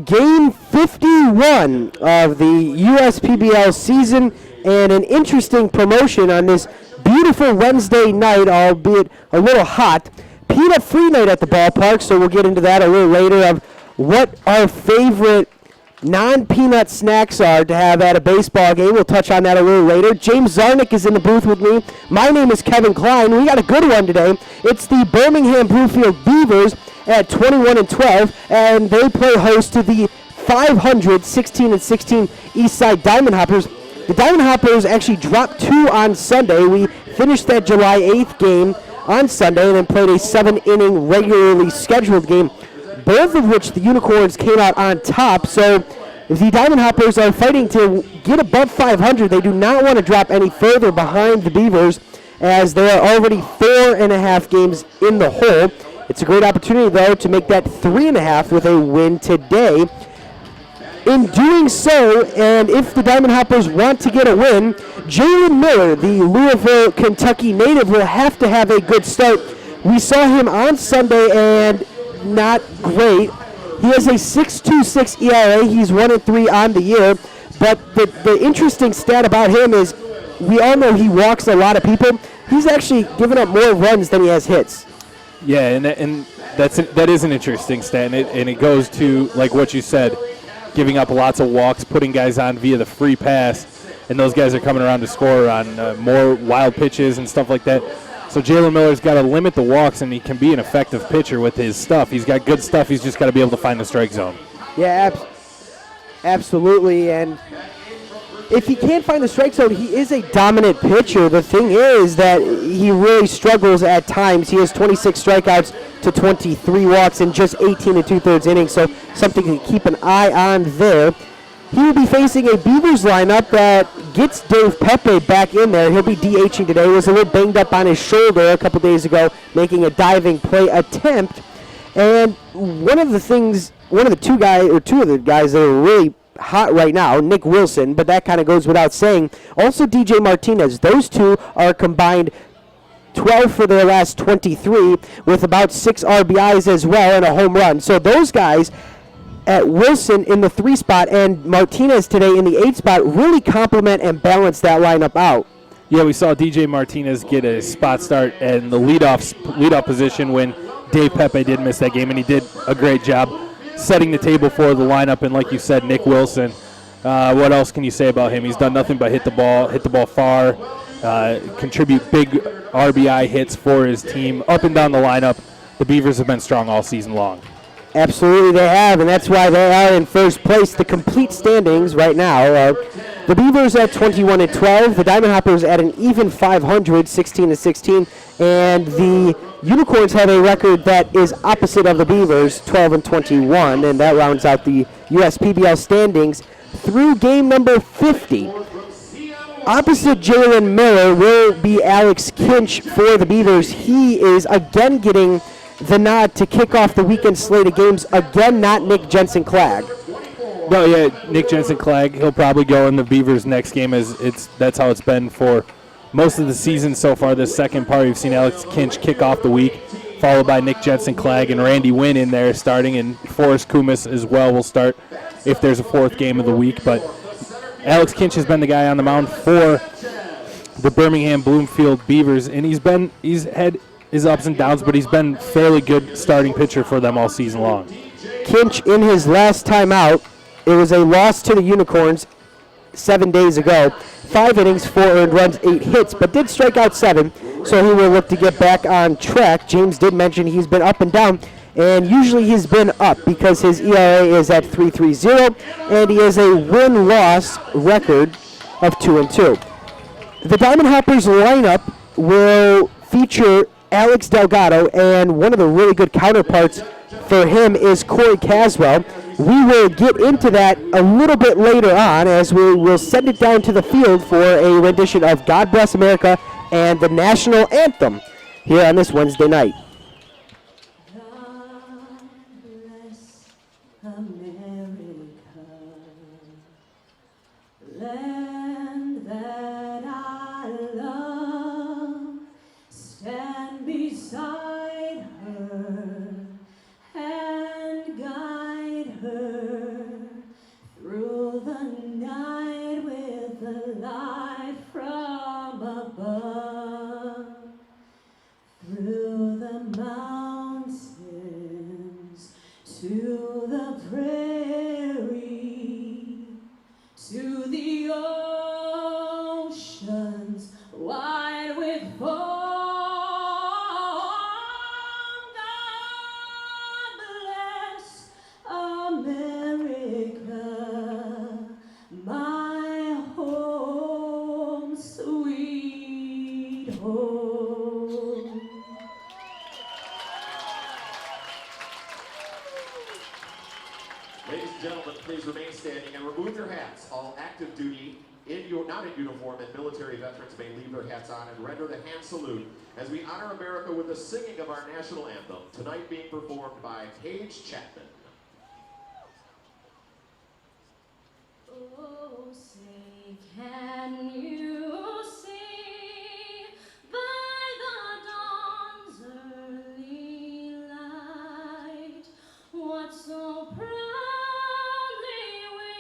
Game 51 of the USPBL season, and an interesting promotion on this beautiful Wednesday night, albeit a little hot. Peanut-free night at the ballpark, so we'll get into that a little later of what our favorite non-peanut snacks are to have at a baseball game. We'll touch on that a little later. James Zarnick is in the booth with me. My name is Kevin Klein. We got a good one today. It's the Birmingham Bluefield Beavers at 21-12, and they play host to the 500 16-16 Eastside Diamond Hoppers. The Diamond Hoppers actually dropped 2 on Sunday. We finished that July 8th game on Sunday and then played a 7-inning regularly scheduled game, both of which the Unicorns came out on top. So the Diamond Hoppers are fighting to get above 500. They do not want to drop any further behind the Beavers, as they are already 4.5 games in the hole. It's a great opportunity, though, to make that 3.5 with a win today. In doing so, and if the Diamond Hoppers want to get a win, Jalen Miller, the Louisville, Kentucky native, will have to have a good start. We saw him on Sunday, and not great. He has a 6.26 ERA. He's 1-3 on the year. But the interesting stat about him is we all know he walks a lot of people. He's actually given up more runs than he has hits. Yeah, and that is an interesting stat, and it goes to, like what you said, giving up lots of walks, putting guys on via the free pass, and those guys are coming around to score on more wild pitches and stuff like that. So Jalen Miller's got to limit the walks, and he can be an effective pitcher with his stuff. He's got good stuff. He's just got to be able to find the strike zone. Yeah, absolutely. And if he can't find the strike zone, he is a dominant pitcher. The thing is that he really struggles at times. He has 26 strikeouts to 23 walks in just 18 2/3 innings, so something to keep an eye on there. He will be facing a Beavers lineup that gets Dave Pepe back in there. He'll be DHing today. He was a little banged up on his shoulder a couple days ago, making a diving play attempt. And two of the guys that are really hot right now, Nick Wilson, but that kind of goes without saying. Also DJ Martinez. Those two are combined 12 for their last 23 with about 6 RBIs as well and a home run. So those guys at Wilson in the 3 spot and Martinez today in the 8 spot really complement and balance that lineup out. Yeah, we saw DJ Martinez get a spot start in the leadoff position when Dave Pepe did miss that game, and he did a great job setting the table for the lineup. And like you said, Nick Wilson, what else can you say about him? He's done nothing but hit the ball far, contribute big RBI hits for his team. Up and down the lineup, the Beavers have been strong all season long. Absolutely they have, and that's why they are in first place. The complete standings right now, the Beavers at 21-12, the Diamond Hoppers at an even 500, 16-16, and the Unicorns have a record that is opposite of the Beavers, 12-21, and that rounds out the USPBL standings through game number 50. Opposite Jalen Miller will be Alex Kinch for the Beavers. He is again getting the nod to kick off the weekend slate of games. Again, not Nick Jensen-Clagg. No, yeah, Nick Jensen-Clagg, he'll probably go in the Beavers' next game, as that's how it's been for most of the season so far. This second part, we've seen Alex Kinch kick off the week, followed by Nick Jensen-Clagg and Randy Wynn in there starting, and Forrest Kumis as well will start if there's a 4th game of the week. But Alex Kinch has been the guy on the mound for the Birmingham Bloomfield Beavers, and he's had his ups and downs, but he's been fairly good starting pitcher for them all season long. Kinch, in his last time out, it was a loss to the Unicorns 7 days ago. 5 innings, 4 earned runs, 8 hits, but did strike out 7, so he will look to get back on track. James did mention he's been up and down, and usually he's been up because his ERA is at 3.30, and he has a win-loss record of 2-2. The Diamond Hoppers lineup will feature Alex Delgado, and one of the really good counterparts for him is Corey Caswell. We will get into that a little bit later on, as we will send it down to the field for a rendition of God Bless America and the national anthem here on this Wednesday night. God bless America, land that I love, stand beside her and guide her the oceans wide with foam. God bless America, my home, sweet home. Ladies and gentlemen, please remain standing and remove your hats. All active duty, not in uniform, and military veterans may leave their hats on and render the hand salute as we honor America with the singing of our national anthem, tonight being performed by Paige Chapman. Oh, say, can you see by the dawn's early light what so proudly we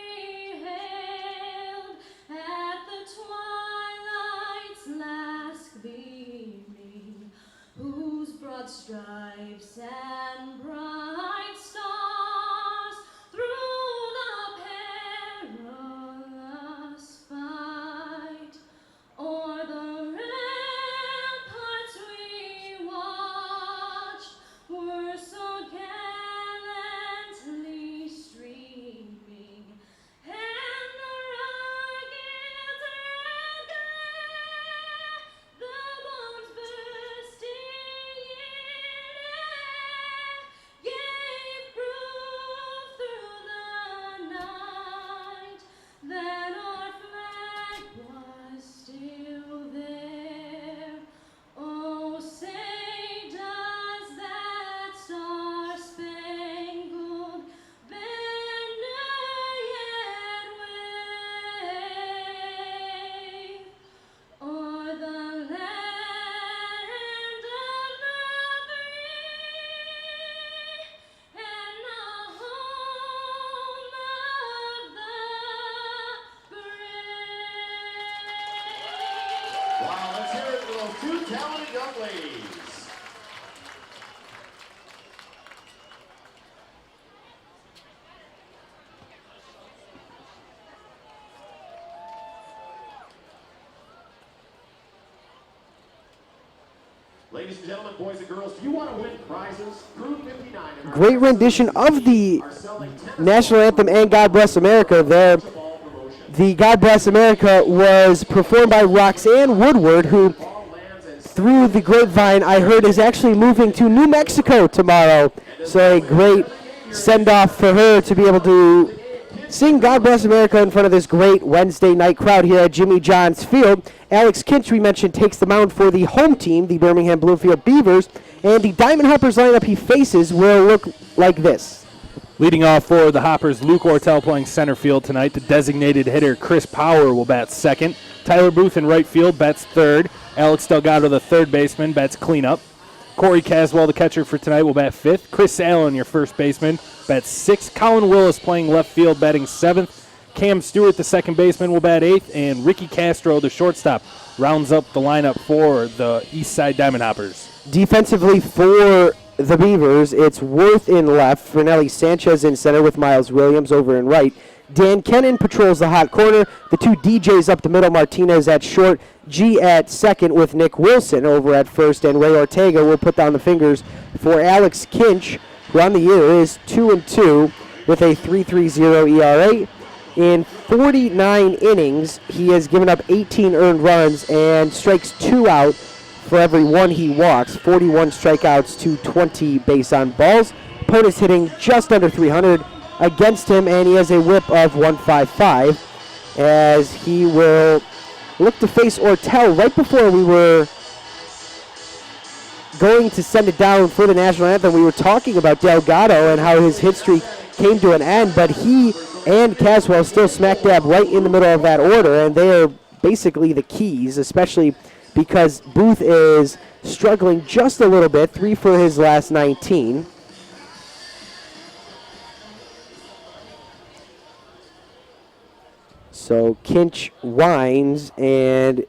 hailed at the twilight's last gleaming, whose broad stripes and bright stars through the perilous fight o'er the ramparts we watched were so gallantly streaming, and the rugged red glare, the bombs bursting in air, gave proof through the night that our flag was still there. Oh, say does that star-spangled banner yet wave o'er the land of the free and the home of the brave? Wow, let's hear it for those two talented young ladies. Ladies and gentlemen, boys and girls, do you want to win prizes? Crew 59 and our Great rendition of the are selling tennis national anthem and God Bless America there. ball promotion. The God Bless America was performed by Roxanne Woodward, who Ball lands and through the grapevine I heard is actually moving to New Mexico tomorrow. So a great send-off for her to be able to sing God Bless America in front of this great Wednesday night crowd here at Jimmy John's Field. Alex Kinch, we mentioned, takes the mound for the home team, the Birmingham Bloomfield Beavers, and the Diamond Hoppers lineup he faces will look like this. Leading off for the Hoppers, Luke Ortel playing center field tonight. The designated hitter, Chris Power, will bat second. Tyler Booth in right field bats third. Alex Delgado, the third baseman, bats cleanup. Corey Caswell, the catcher for tonight, will bat fifth. Chris Allen, your first baseman, bats sixth. Colin Willis playing left field, batting seventh. Cam Stewart, the second baseman, will bat eighth. And Ricky Castro, the shortstop, rounds up the lineup for the East Side Diamond Hoppers. Defensively for the Beavers, it's Worth in left, Fernelli Sanchez in center with Miles Williams over in right. Dan Kennan patrols the hot corner. The two DJs up the middle, Martinez at short, G at second with Nick Wilson over at first, and Ray Ortega will put down the fingers for Alex Kinch, who on the year is 2-2 with a 3.30 ERA. In 49 innings, he has given up 18 earned runs and strikes 2 out for every 1 he walks. 41 strikeouts to 20 base on balls. Opponent's hitting just under 300 against him, and he has a whip of 155 as he will look to face Ortel right before we were going to send it down for the national anthem. We were talking about Delgado and how his hit streak came to an end, but he and Caswell still smack dab right in the middle of that order, and they are basically the keys, especially because Booth is struggling just a little bit, 3 for his last 19. So Kinch winds and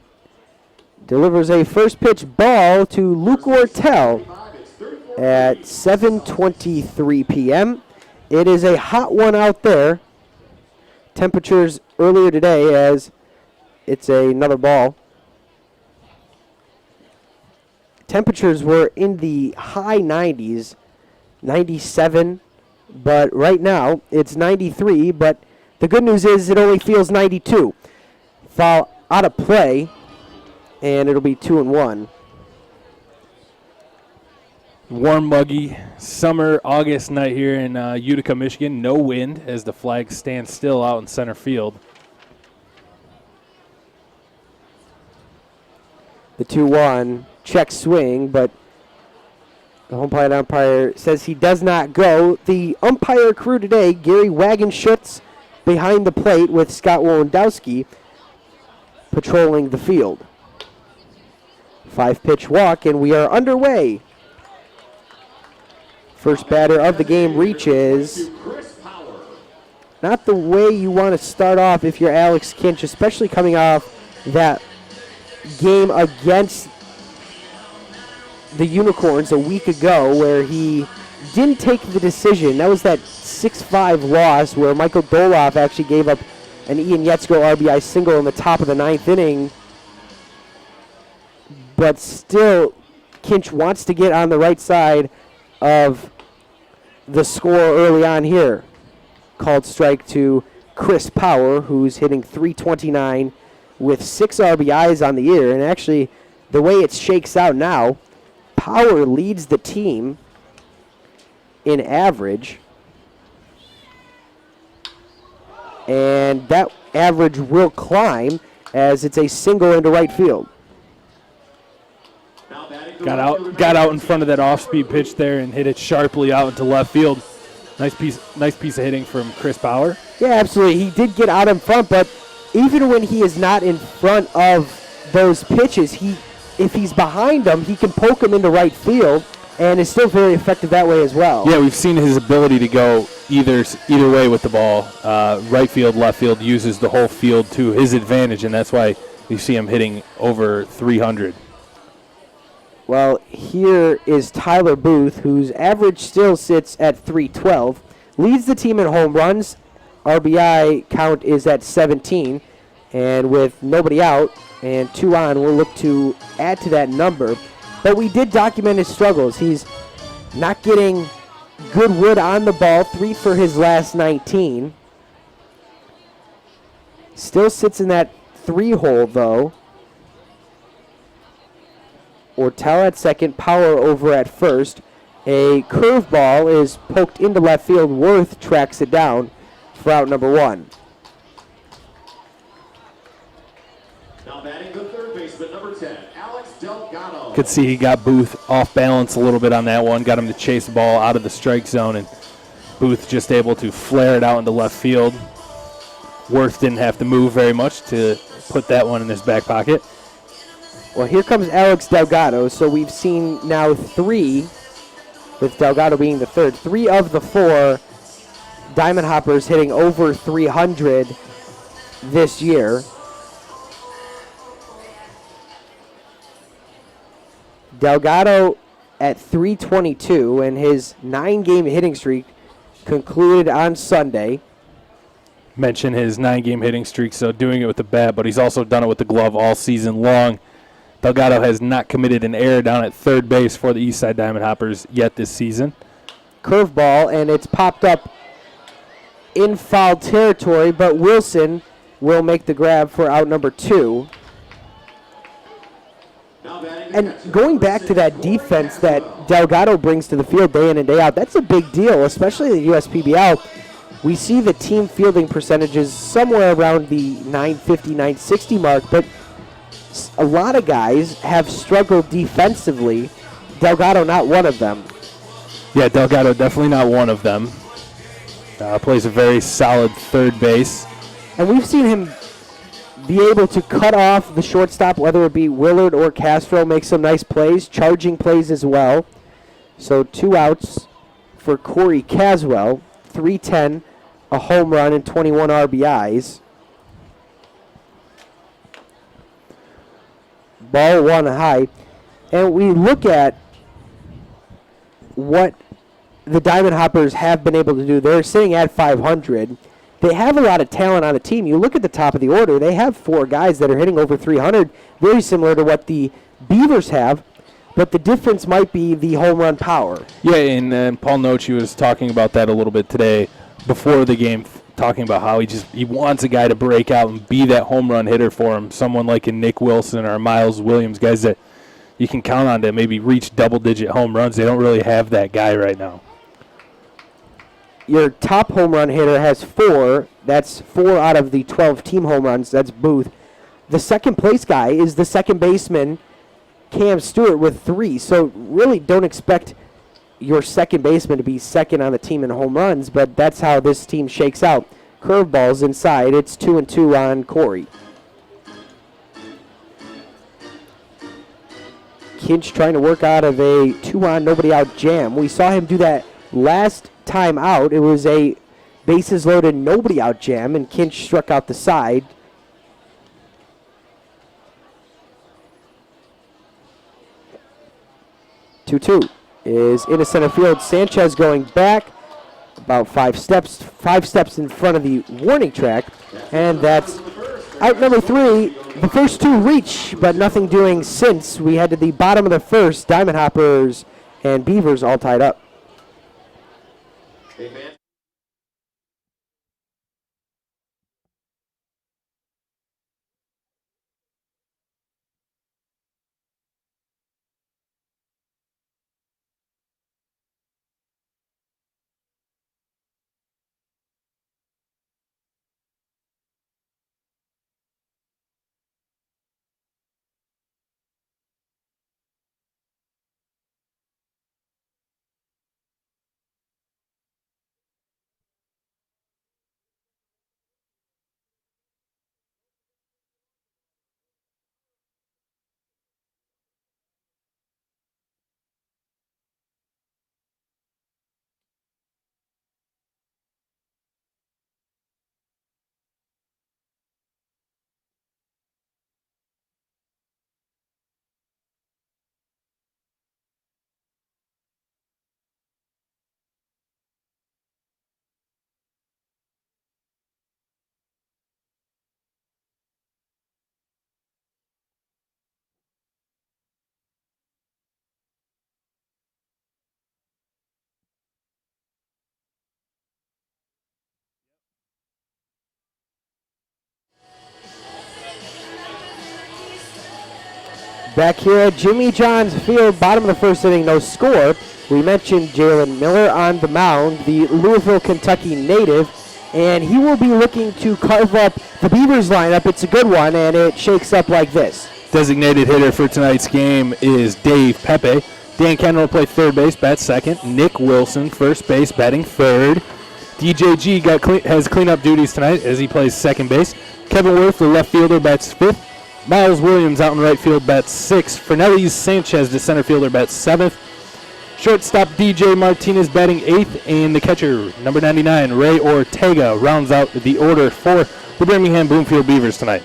delivers a first pitch ball to Luke Ortel at 7:23 p.m. It is a hot one out there. Temperatures earlier today as it's another ball. Temperatures were in the high 90s, 97, but right now it's 93, but the good news is it only feels 92. Foul out of play, and it'll be 2-1. Warm, muggy summer August night here in Utica, Michigan. No wind as the flag stands still out in center field. The 2-1 check swing, but the home plate umpire says he does not go. The umpire crew today, Gary Wagenschutz behind the plate with Scott Wolendowski patrolling the field. 5-pitch walk, and we are underway. First batter of the game reaches. Not the way you want to start off if you're Alex Kinch, especially coming off that game against the Unicorns a week ago where he didn't take the decision. That was that 6-5 loss where Michael Doloff actually gave up an Ian Yetzko RBI single in the top of the 9th inning. But still, Kinch wants to get on the right side of the score early on here. Called strike to Chris Power, who's hitting .329 with 6 RBIs on the year. And actually, the way it shakes out now, Power leads the team in average. And that average will climb as it's a single into right field. Got out in front of that off-speed pitch there and hit it sharply out into left field. Nice piece of hitting from Chris Power. Yeah, absolutely. He did get out in front, but even when he is not in front of those pitches, if he's behind them, he can poke them into right field, and is still very effective that way as well. Yeah, we've seen his ability to go either way with the ball. Right field, left field, uses the whole field to his advantage, and that's why you see him hitting over 300. Well, here is Tyler Booth, whose average still sits at .312, leads the team in home runs. RBI count is at 17, and with nobody out and 2 on, we'll look to add to that number. But we did document his struggles. He's not getting good wood on the ball, 3 for his last 19. Still sits in that 3-hole, though. Ortel at second, Power over at first. A curveball is poked into left field. Worth tracks it down for out number 1. Now batting the third baseman, number 10, Alex Delgado. Could see he got Booth off balance a little bit on that one. Got him to chase the ball out of the strike zone, and Booth just able to flare it out into left field. Worth didn't have to move very much to put that one in his back pocket. Well, here comes Alex Delgado. So we've seen now 3, with Delgado being the third. 3 of the 4 Diamond Hoppers hitting over 300 this year. Delgado at 322, and his 9-game hitting streak concluded on Sunday. Mention his 9-game hitting streak, so doing it with the bat, but he's also done it with the glove all season long. Delgado has not committed an error down at third base for the Eastside Diamond Hoppers yet this season. Curveball, and it's popped up in foul territory, but Wilson will make the grab for out number 2. And going back to that defense that Delgado brings to the field day in and day out, that's a big deal, especially in the USPBL. We see the team fielding percentages somewhere around the 950, 960 mark, but a lot of guys have struggled defensively. Delgado not one of them. Yeah, Delgado definitely not one of them. Plays a very solid third base. And we've seen him be able to cut off the shortstop, whether it be Willard or Castro, make some nice plays, charging plays as well. So 2 outs for Corey Caswell, 310, a home run, and 21 RBIs. Ball 1 high. And we look at what the Diamond Hoppers have been able to do. They're sitting at 500. they have a lot of talent on the team. You look at the top of the order, they have 4 guys that are hitting over 300, very similar to what the Beavers have, but the difference might be the home run power. Yeah, and Paul Nochi was talking about that a little bit today before the game, talking about how he wants a guy to break out and be that home run hitter for him, someone like a Nick Wilson or Miles Williams, guys that you can count on to maybe reach double-digit home runs. They don't really have that guy right now. Your top home run hitter has 4. That's 4 out of the 12 team home runs. That's Booth. The second place guy is the second baseman, Cam Stewart, with 3. So really don't expect your second baseman to be second on the team in home runs, but that's how this team shakes out. Curveballs inside. It's 2-2 on Corey. Kinch trying to work out of a 2-on, nobody out jam. We saw him do that last time out. It was a bases loaded, nobody out jam, and Kinch struck out the side. Two is into center field. Sanchez going back about 5 steps in front of the warning track, and that's out number 3. The first 2 reach, but nothing doing since. We head to the bottom of the first. Diamond Hoppers and Beavers all tied up. Amen. Back here at Jimmy John's Field, bottom of the first inning, no score. We mentioned Jalen Miller on the mound, the Louisville, Kentucky native, and he will be looking to carve up the Beavers lineup. It's a good one, and it shakes up like this. Designated hitter for tonight's game is Dave Pepe. Dan Kendall will play third base, bats second. Nick Wilson, first base, batting third. DJG has cleanup duties tonight as he plays second base. Kevin Worth, the left fielder, bats fifth. Miles Williams out in right field, bats sixth. Fernellis Sanchez, the center fielder, bats seventh. Shortstop DJ Martinez batting eighth, and the catcher, number 99, Ray Ortega, rounds out the order for the Birmingham Bloomfield Beavers tonight.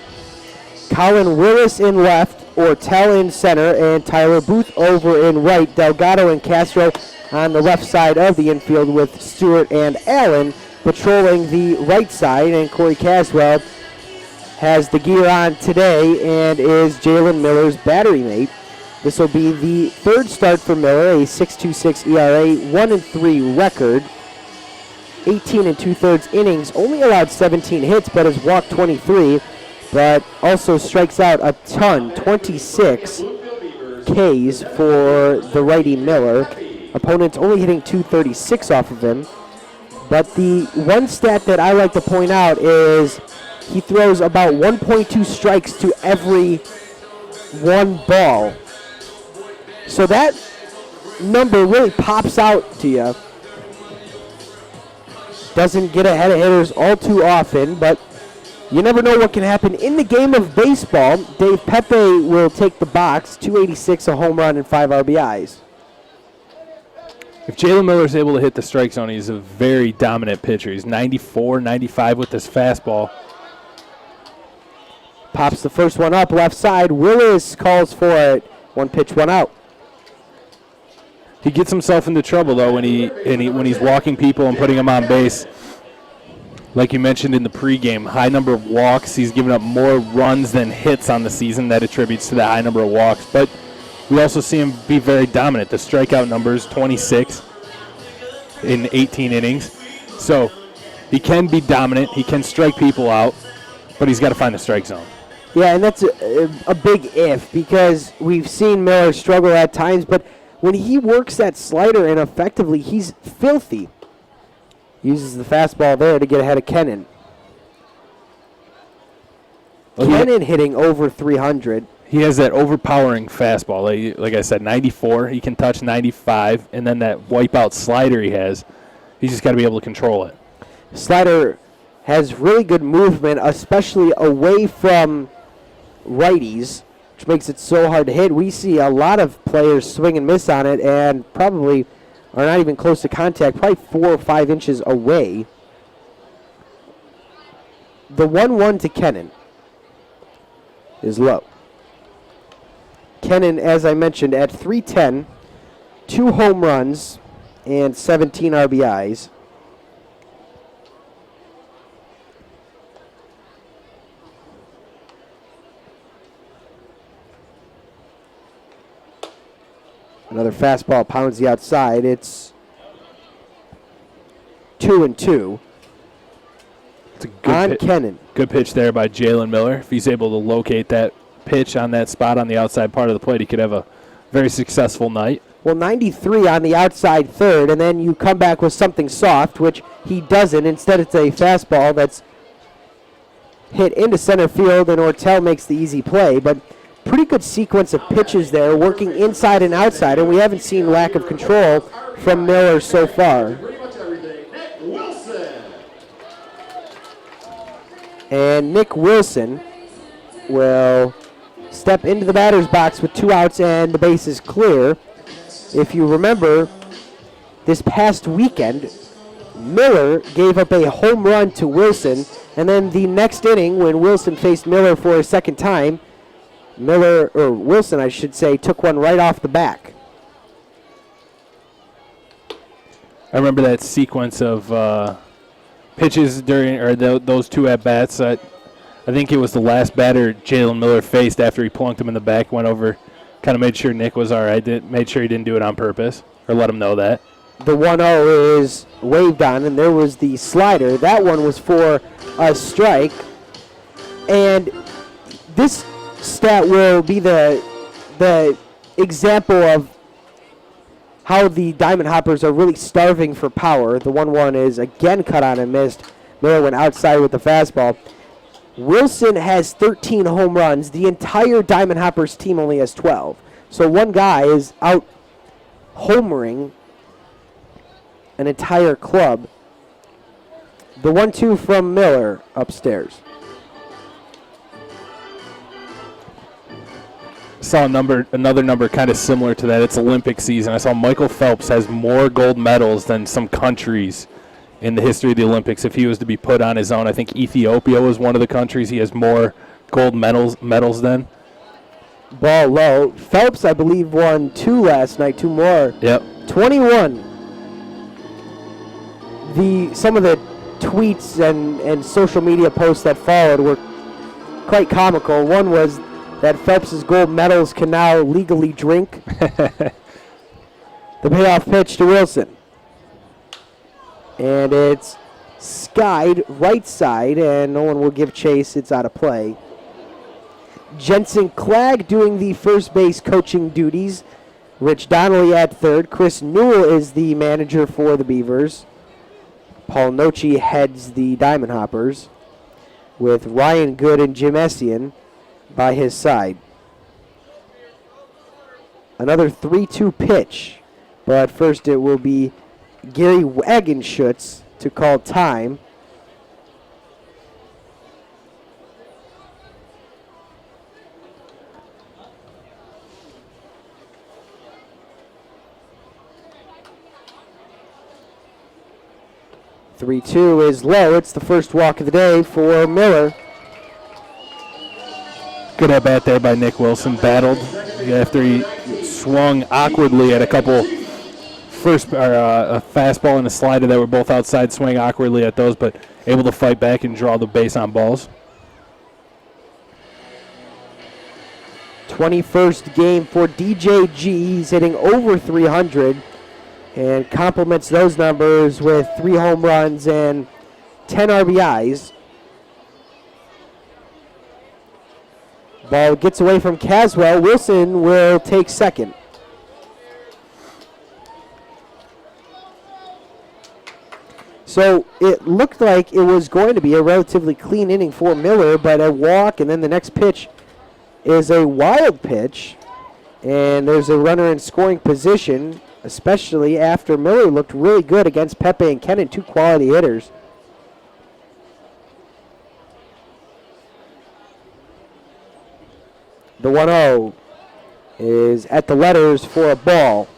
Colin Willis in left, Ortel in center, and Tyler Booth over in right. Delgado and Castro on the left side of the infield with Stewart and Allen patrolling the right side, and Corey Caswell has the gear on today and is Jalen Miller's battery mate. This will be the third start for Miller, a 6.26 ERA, 1-3 record, 18 2/3 innings, only allowed 17 hits, but has walked 23, but also strikes out a ton, 26 Ks for the righty Miller. Opponents only hitting 236 off of him. But the one stat that I like to point out is he throws about 1.2 strikes to every one ball. So that number really pops out to you. Doesn't get ahead of hitters all too often, but you never know what can happen in the game of baseball. Dave Pepe will take the box, 286, a home run, and 5 RBIs. If Jalen Miller's able to hit the strike zone, he's a very dominant pitcher. He's 94, 95 with this fastball. Pops the first one up, left side. Willis calls for it. 1 pitch, 1 out. He gets himself into trouble though when he's walking people and putting them on base. Like you mentioned in the pregame, high number of walks. He's given up more runs than hits on the season. That attributes to the high number of walks. But we also see him be very dominant. The strikeout numbers, 26 in 18 innings. So he can be dominant. He can strike people out, but he's got to find the strike zone. Yeah, and that's a big if, because we've seen Miller struggle at times, but when he works that slider and effectively, he's filthy. Uses the fastball there to get ahead of Kennan. Kennan hitting over 300. He has that overpowering fastball. Like I said, 94. He can touch 95. And then that wipeout slider he has, he's just got to be able to control it. Slider has really good movement, especially away from righties, which makes it so hard to hit. We see a lot of players swing and miss on it and probably are not even close to contact, probably 4 or 5 inches away. The 1-1 to Kennan is low. Kennan, as I mentioned, at 310, 2 home runs and 17 RBIs. Another fastball pounds the outside. It's 2-2 It's a good on Kennan. Good pitch there by Jalen Miller. If he's able to locate that pitch on that spot on the outside part of the plate, he could have a very successful night. Well, 93 on the outside third, and then you come back with something soft, which he doesn't. Instead, it's a fastball that's hit into center field, and Ortel makes the easy play. But pretty good sequence of pitches there, working inside and outside, and we haven't seen lack of control from Miller so far. And Nick Wilson will step into the batter's box with 2 outs and the base is clear. If you remember, this past weekend, Miller gave up a home run to Wilson, and then the next inning, when Wilson faced Miller for a second time, Wilson, I should say, took one right off the back. I remember that sequence of pitches during those 2 at-bats. I think it was the last batter Jalen Miller faced after he plunked him in the back, went over, kind of made sure Nick was all right, made sure he didn't do it on purpose, or let him know that. The 1-0 is waved on, and there was the slider. That one was for a strike. And this stat will be the example of how the Diamond Hoppers are really starving for power. The 1-1 is again cut on and missed. Miller went outside with the fastball. Wilson has 13 home runs. The entire Diamond Hoppers team only has 12. So one guy is out homering an entire club. The 1-2 from Miller upstairs. Saw another number kind of similar to that. It's Olympic season. I saw Michael Phelps has more gold medals than some countries in the history of the Olympics. If he was to be put on his own, I think Ethiopia was one of the countries he has more gold medals than. Ball low. Phelps, I believe, won 2 last night, 2 more. Yep. 21. Some of the tweets and social media posts that followed were quite comical. One was that Phelps' gold medals can now legally drink. The payoff pitch to Wilson. And it's skied right side, and no one will give chase. It's out of play. Jensen Clegg doing the first base coaching duties. Rich Donnelly at third. Chris Newell is the manager for the Beavers. Paul Nochi heads the Diamond Hoppers, with Ryan Good and Jim Essian by his side. Another 3-2 pitch, but first it will be Gary Wagenschutz to call time. (3-2) is low. It's the first walk of the day for Miller. Good at bat there by Nick Wilson. Battled after he swung awkwardly at a couple a fastball and a slider that were both outside, swing awkwardly at those, but able to fight back and draw the base on balls. 21st game for DJG. He's hitting over 300 and complements those numbers with 3 home runs and 10 RBIs. Ball gets away from Caswell. Wilson will take second. So it looked like it was going to be a relatively clean inning for Miller, but a walk, and then the next pitch is a wild pitch, and there's a runner in scoring position, especially after Miller looked really good against Pepe and Kennan, 2 quality hitters. The 1-0 is at the letters for a ball.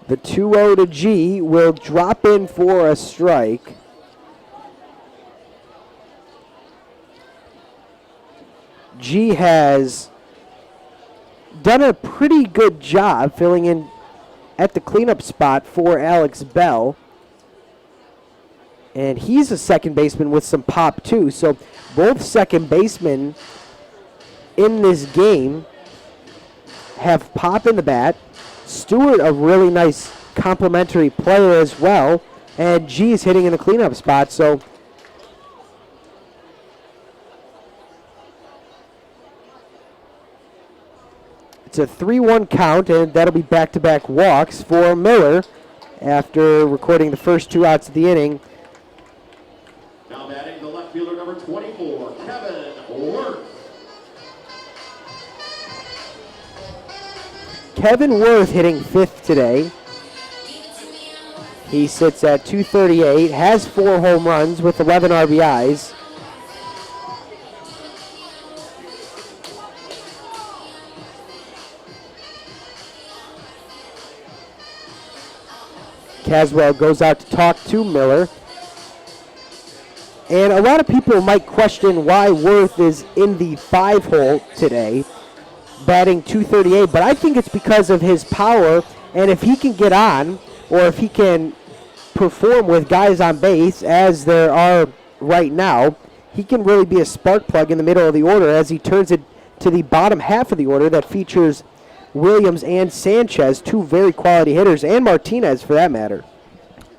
The 2-0 to G will drop in for a strike. G has done a pretty good job filling in at the cleanup spot for Alex Bell. And he's a second baseman with some pop too. So both second basemen in this game have pop in the bat. Stewart, a really nice complimentary player as well. And G's hitting in the cleanup spot. So it's a 3-1 count, and that'll be back-to-back walks for Miller after recording the first 2 outs of the inning. Now batting the left fielder, number 24, Kevin Worth. Kevin Worth hitting 5th today. He sits at 238, has 4 home runs with 11 RBIs. Caswell goes out to talk to Miller. And a lot of people might question why Worth is in the 5-hole today, batting 238, but I think it's because of his power, and if he can get on, or if he can perform with guys on base, as there are right now, he can really be a spark plug in the middle of the order as he turns it to the bottom half of the order that features Williams and Sanchez, 2 very quality hitters, and Martinez for that matter.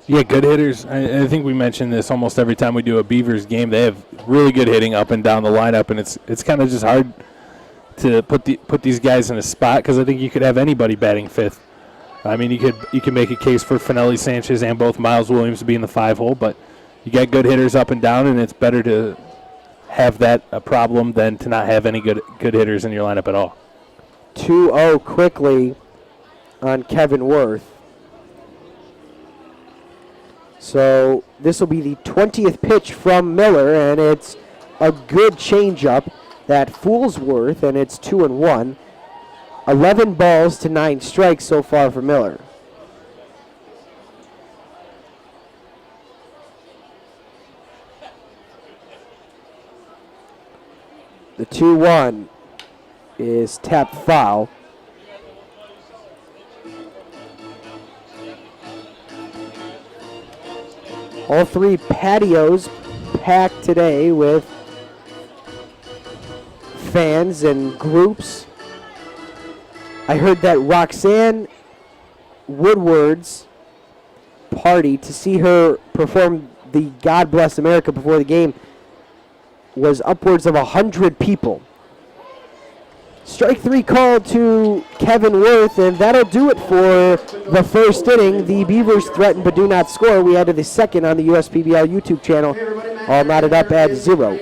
Yeah, good hitters. I think we mention this almost every time we do a Beavers game. They have really good hitting up and down the lineup, and it's kind of just hard to put these guys in a spot because I think you could have anybody batting 5th. I mean, you could make a case for Finelli, Sanchez, and both Miles Williams to be in the 5-hole, but you got good hitters up and down, and it's better to have that a problem than to not have any good hitters in your lineup at all. 2-0 quickly on Kevin Worth. So this will be the 20th pitch from Miller, and it's a good changeup that fools Worth, and it's 2-1. 11 balls to 9 strikes so far for Miller. The 2-1 is tapped foul. All 3 patios packed today with fans and groups. I heard that Roxanne Woodward's party to see her perform the God Bless America before the game was upwards of 100 people. Strike 3 called to Kevin Worth, and that'll do it for the first inning. The Beavers threaten but do not score. We head to the second on the USPBL YouTube channel. All knotted up at 0.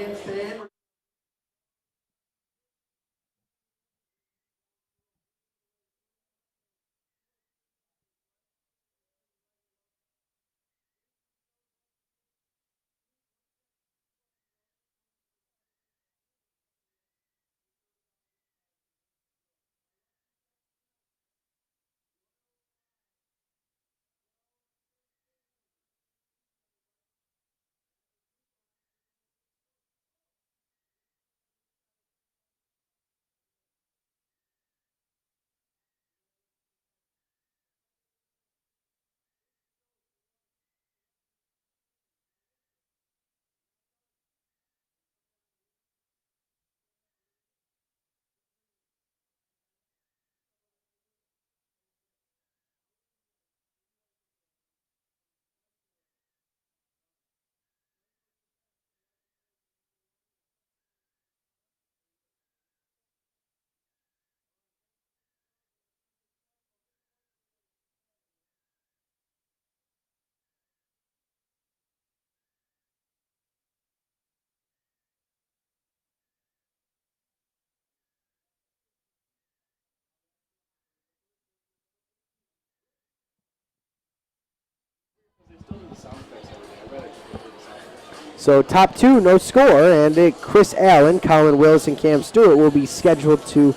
So top two, no score, and Chris Allen, Colin Willis, and Cam Stewart will be scheduled to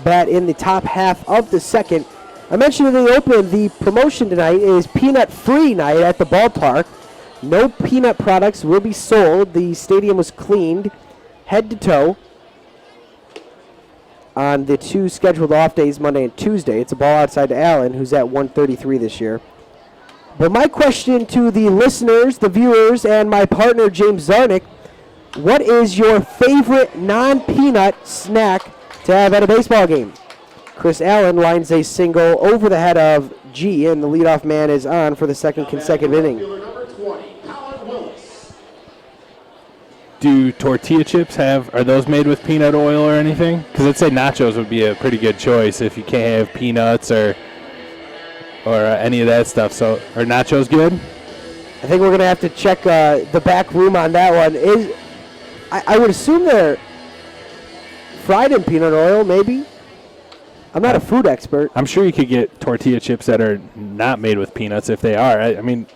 bat in the top half of the second. I mentioned in the open, the promotion tonight is peanut-free night at the ballpark. No peanut products will be sold. The stadium was cleaned head to toe on the two scheduled off days, Monday and Tuesday. It's a ball outside to Allen, who's at 133 this year. But my question to the listeners, the viewers, and my partner, James Zarnick, what is your favorite non-peanut snack to have at a baseball game? Chris Allen lines a single over the head of G, and the leadoff man is on for the second consecutive inning. Number 20, Colin Willis. Do tortilla chips are those made with peanut oil or anything? Because I'd say nachos would be a pretty good choice if you can't have peanuts or any of that stuff. So are nachos good? I think we're going to have to check the back room on that one. I would assume they're fried in peanut oil, maybe. I'm not a food expert. I'm sure you could get tortilla chips that are not made with peanuts if they are. I mean,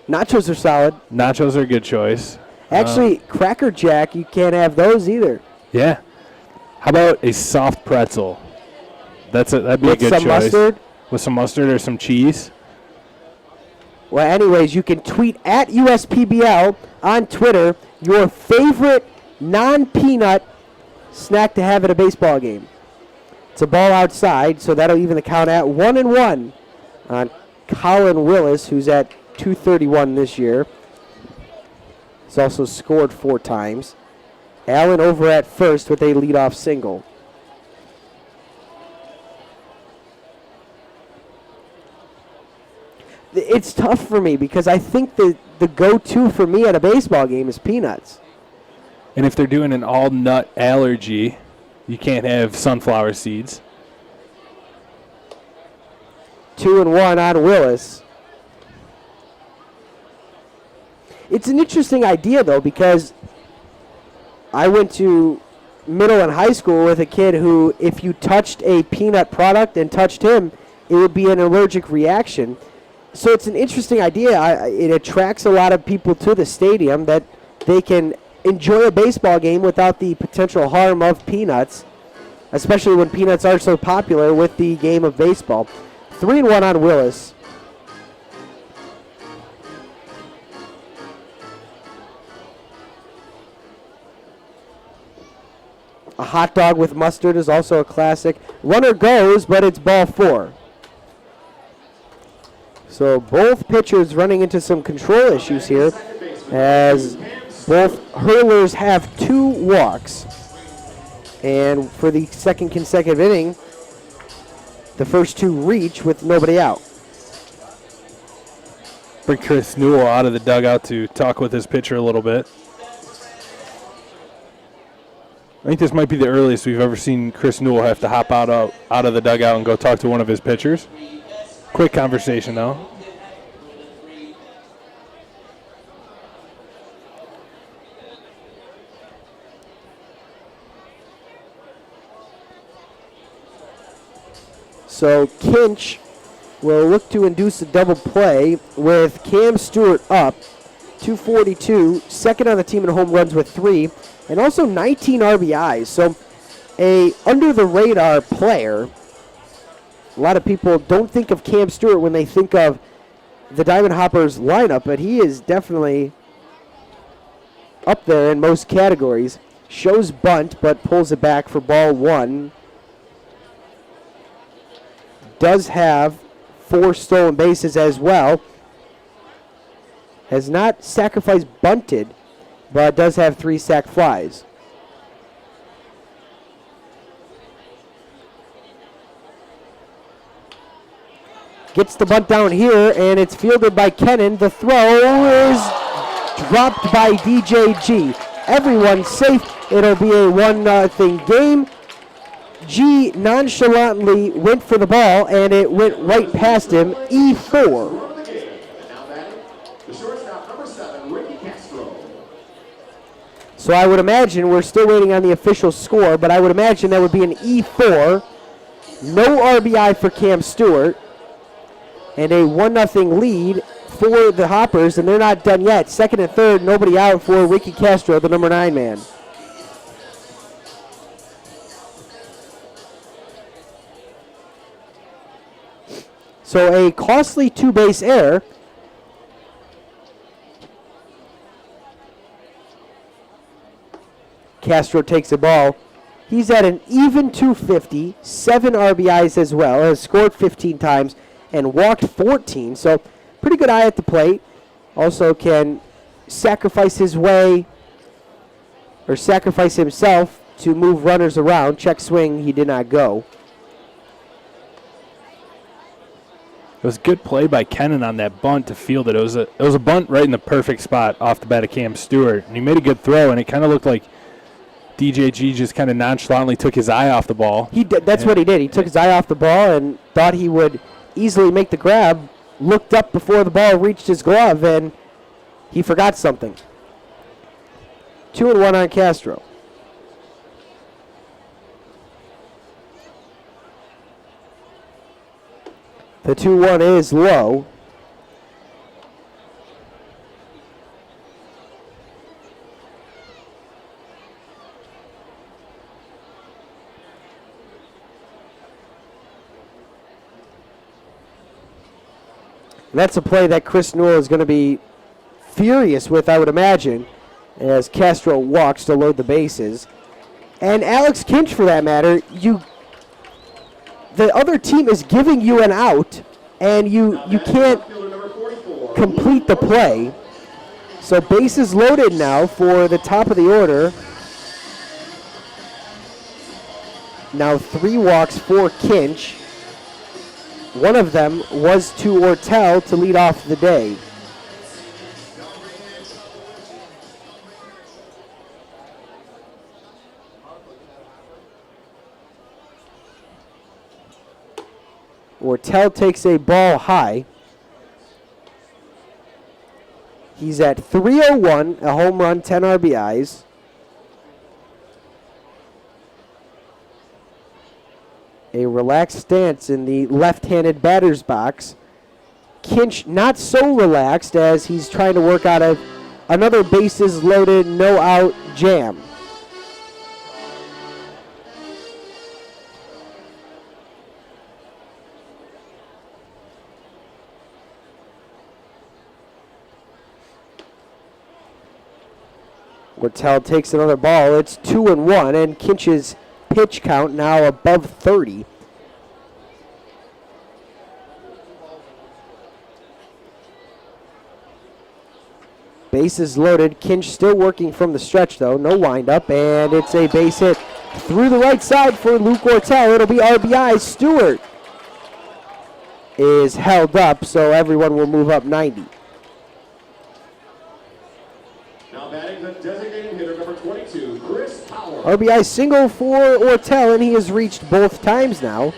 nachos are solid. Nachos are a good choice. Actually, Cracker Jack, you can't have those either. Yeah. How about a soft pretzel? That'd be a good choice. With some mustard? With some mustard or some cheese. Well, anyways, you can tweet at USPBL on Twitter your favorite non-peanut snack to have at a baseball game. It's a ball outside, so that'll even the count at 1-1 on Colin Willis, who's at 231 this year. He's also scored 4 times. Allen over at first with a leadoff single. It's tough for me because I think the go-to for me at a baseball game is peanuts. And if they're doing an all-nut allergy, you can't have sunflower seeds. 2-1 on Willis. It's an interesting idea, though, because I went to middle and high school with a kid who, if you touched a peanut product and touched him, it would be an allergic reaction. So it's an interesting idea. It attracts a lot of people to the stadium that they can enjoy a baseball game without the potential harm of peanuts, especially when peanuts are so popular with the game of baseball. 3-1 on Willis. A hot dog with mustard is also a classic. Runner goes, but it's ball 4. So both pitchers running into some control issues here as both hurlers have 2 walks. And for the second consecutive inning, the first 2 reach with nobody out. Bring Chris Newell out of the dugout to talk with his pitcher a little bit. I think this might be the earliest we've ever seen Chris Newell have to hop out of the dugout and go talk to one of his pitchers. Quick conversation, though. So Kinch will look to induce a double play with Cam Stewart up, 242, second on the team in home runs with 3, and also 19 RBIs. So a under-the-radar player. A lot of people don't think of Cam Stewart when they think of the Diamond Hoppers lineup, but he is definitely up there in most categories. Shows bunt, but pulls it back for ball 1. Does have 4 stolen bases as well. Has not sacrificed bunted, but does have 3 sac flies. Gets the bunt down here, and it's fielded by Kennan. The throw is dropped by DJG. Everyone's safe. It'll be a 1-0 game. G nonchalantly went for the ball, and it went right past him. E4. So I would imagine, we're still waiting on the official score, but I would imagine that would be an E4. No RBI for Cam Stewart. And a 1-0 lead for the Hoppers, and they're not done yet. Second and third, nobody out for Ricky Castro, the number 9 man. So a costly 2-base error. Castro takes the ball. He's at an even 250, 7 RBIs as well, has scored 15 times and walked 14. So pretty good eye at the plate. Also can sacrifice his way or sacrifice himself to move runners around. Check swing, he did not go. It was good play by Kennan on that bunt to field it. It was a bunt right in the perfect spot off the bat of Cam Stewart. And he made a good throw, and it kind of looked like DJG just kind of nonchalantly took his eye off the ball. That's what he did. He took his eye off the ball and thought he would easily make the grab, looked up before the ball reached his glove, and he forgot something. 2-1 on Castro. The 2-1 is low. And that's a play that Chris Newell is going to be furious with, I would imagine, as Castro walks to load the bases. And Alex Kinch, for that matter, the other team is giving you an out, and you can't complete the play. So bases loaded now for the top of the order. Now 3 walks for Kinch. One of them was to Ortel to lead off the day. Ortel takes a ball high. He's at 301, a home run, 10 RBIs. A relaxed stance in the left-handed batter's box. Kinch not so relaxed as he's trying to work out of another bases loaded, no out jam. Ortel takes another ball. It's 2-1, and Kinch's pitch count now above 30. Bases loaded. Kinch still working from the stretch, though. No windup, and it's a base hit through the right side for Luke Ortel. It'll be RBI. Stewart is held up, so everyone will move up 90. Now batting the designated hitter, number 22, Chris Power. RBI single for Ortel, and he has reached both times now.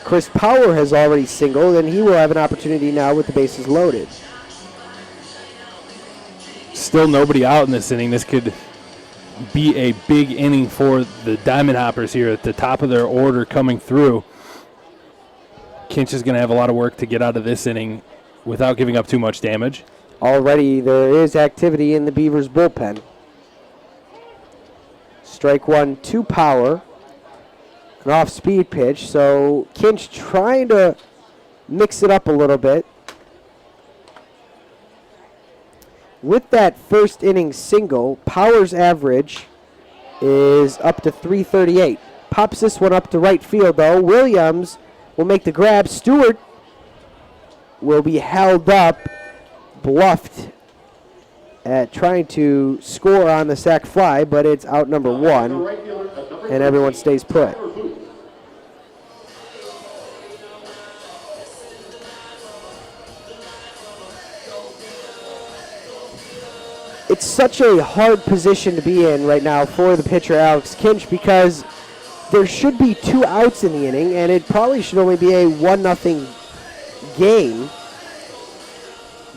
Chris Power has already singled, and he will have an opportunity now with the bases loaded. Still nobody out in this inning. This could be a big inning for the Diamond Hoppers here at the top of their order coming through. Kinch is going to have a lot of work to get out of this inning without giving up too much damage. Already there is activity in the Beavers bullpen. Strike 1 to Power. An off-speed pitch, so Kinch trying to mix it up a little bit. With that first inning single, Power's average is up to 338. Pops this one up to right field, though. Williams will make the grab. Stewart will be held up, bluffed at trying to score on the sac fly, but it's out number 1, and everyone stays put. It's such a hard position to be in right now for the pitcher, Alex Kinch, because there should be 2 outs in the inning, and it probably should only be a 1-0 game.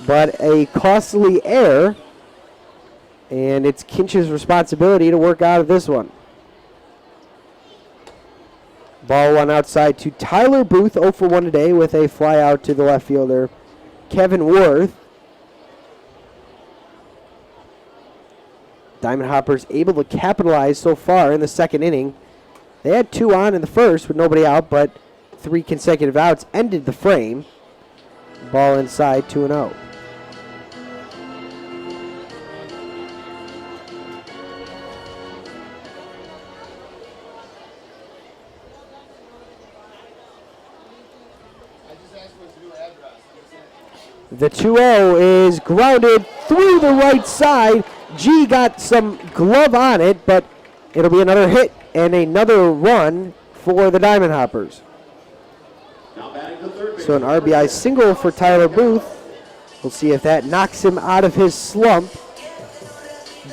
But a costly error, and it's Kinch's responsibility to work out of this one. Ball 1 outside to Tyler Booth, 0 for 1 today with a fly out to the left fielder, Kevin Worth. Diamond Hoppers able to capitalize so far in the second inning. They had 2 on in the first with nobody out, but 3 consecutive outs ended the frame. Ball inside, 2-0. The 2-0 is grounded through the right side. G got some glove on it, but it'll be another hit and another run for the Diamond Hoppers. So an RBI single for Tyler Booth. We'll see if that knocks him out of his slump.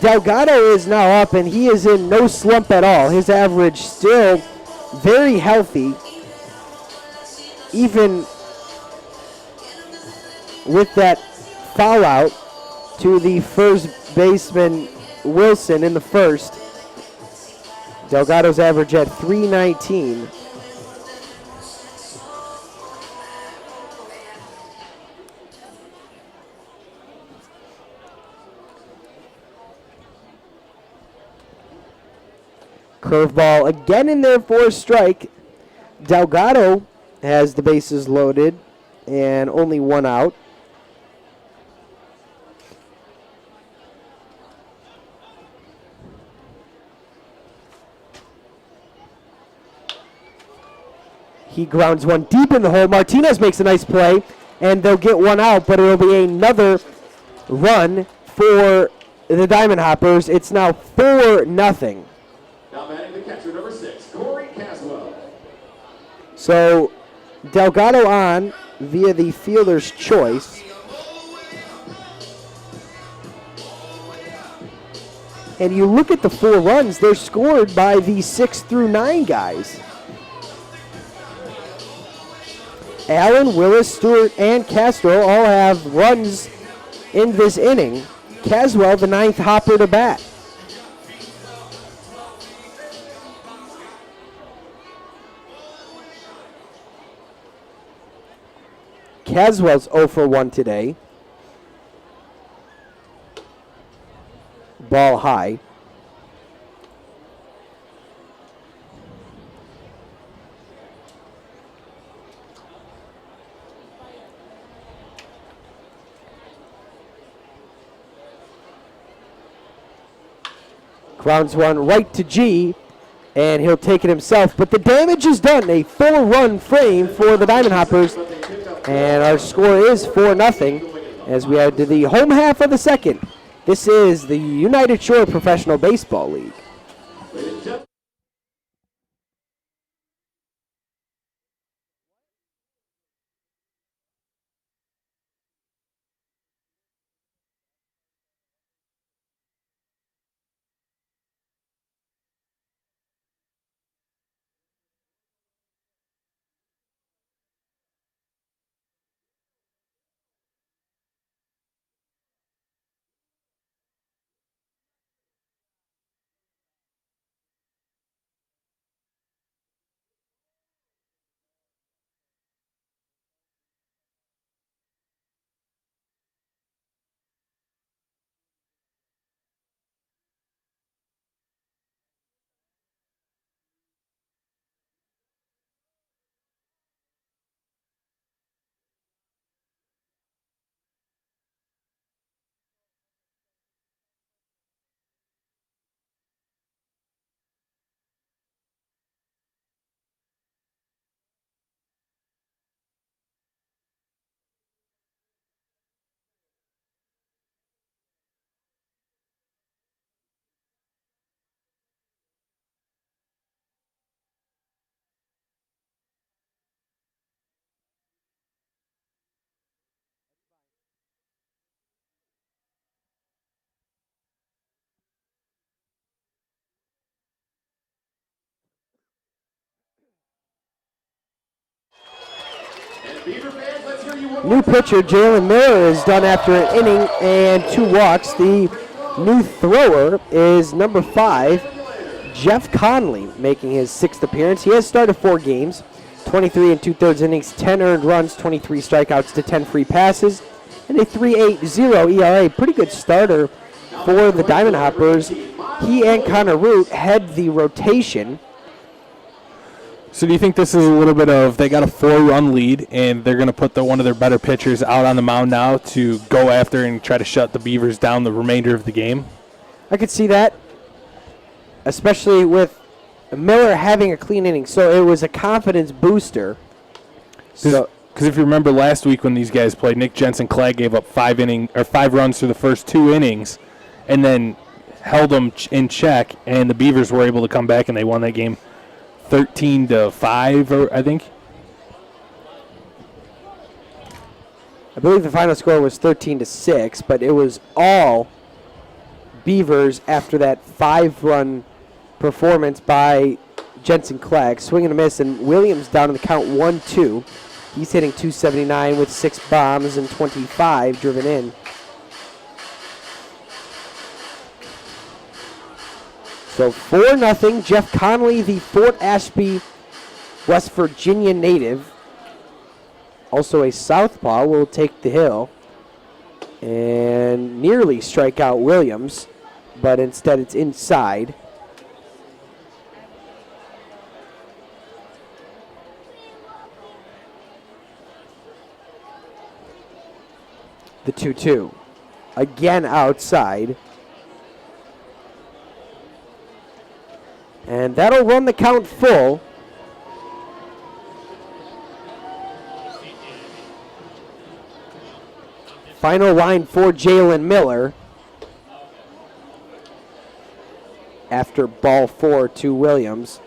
Delgado is now up, and he is in no slump at all. His average still very healthy, even with that foul out to the first baseman Wilson in the first. Delgado's average at .319. Curveball again in there for a strike. Delgado has the bases loaded and only 1 out. He grounds one deep in the hole. Martinez makes a nice play, and they'll get 1 out, but it'll be another run for the Diamond Hoppers. It's now 4-0. Now batting the catcher, number 6, Corey Caswell. So Delgado on via the fielder's choice. And you look at the 4 runs, they're scored by the 6 through 9 guys. Allen, Willis, Stewart, and Castro all have runs in this inning. Caswell, the 9th hopper to bat. Caswell's 0 for 1 today. Ball high. Grounds one right to G, and he'll take it himself. But the damage is done. A 4-run frame for the Diamond Hoppers. And our score is 4-0 as we head to the home half of the second. This is the United Shore Professional Baseball League. New pitcher, Jalen Miller, is done after an inning and 2 walks. The new thrower is number 5, Jeff Conley, making his 6th appearance. He has started 4 games. 23 and 2/3 innings, 10 earned runs, 23 strikeouts to 10 free passes, and a 3.80 ERA. Pretty good starter for the Diamond Hoppers. He and Connor Root head the rotation. So do you think this is a little bit of they got a 4-run lead and they're going to put one of their better pitchers out on the mound now to go after and try to shut the Beavers down the remainder of the game? I could see that, especially with Miller having a clean inning. So it was a confidence booster. So because if you remember last week when these guys played, Nick Jensen Clegg gave up 5 runs through the first 2 innings, and then held them in check, and the Beavers were able to come back and they won that game 13-5, or I think. I believe the final score was 13-6, but it was all Beavers after that 5-run performance by Jensen Clegg. Swing and a miss, and Williams down in the count 1-2. He's hitting .279 with 6 bombs and 25 driven in. So 4-0. Jeff Connolly, the Fort Ashby, West Virginia native, also a southpaw, will take the hill and nearly strike out Williams, but instead it's inside. The 2-2. Again outside. And that'll run the count full. Final line for Jalen Miller after ball 4 to Williams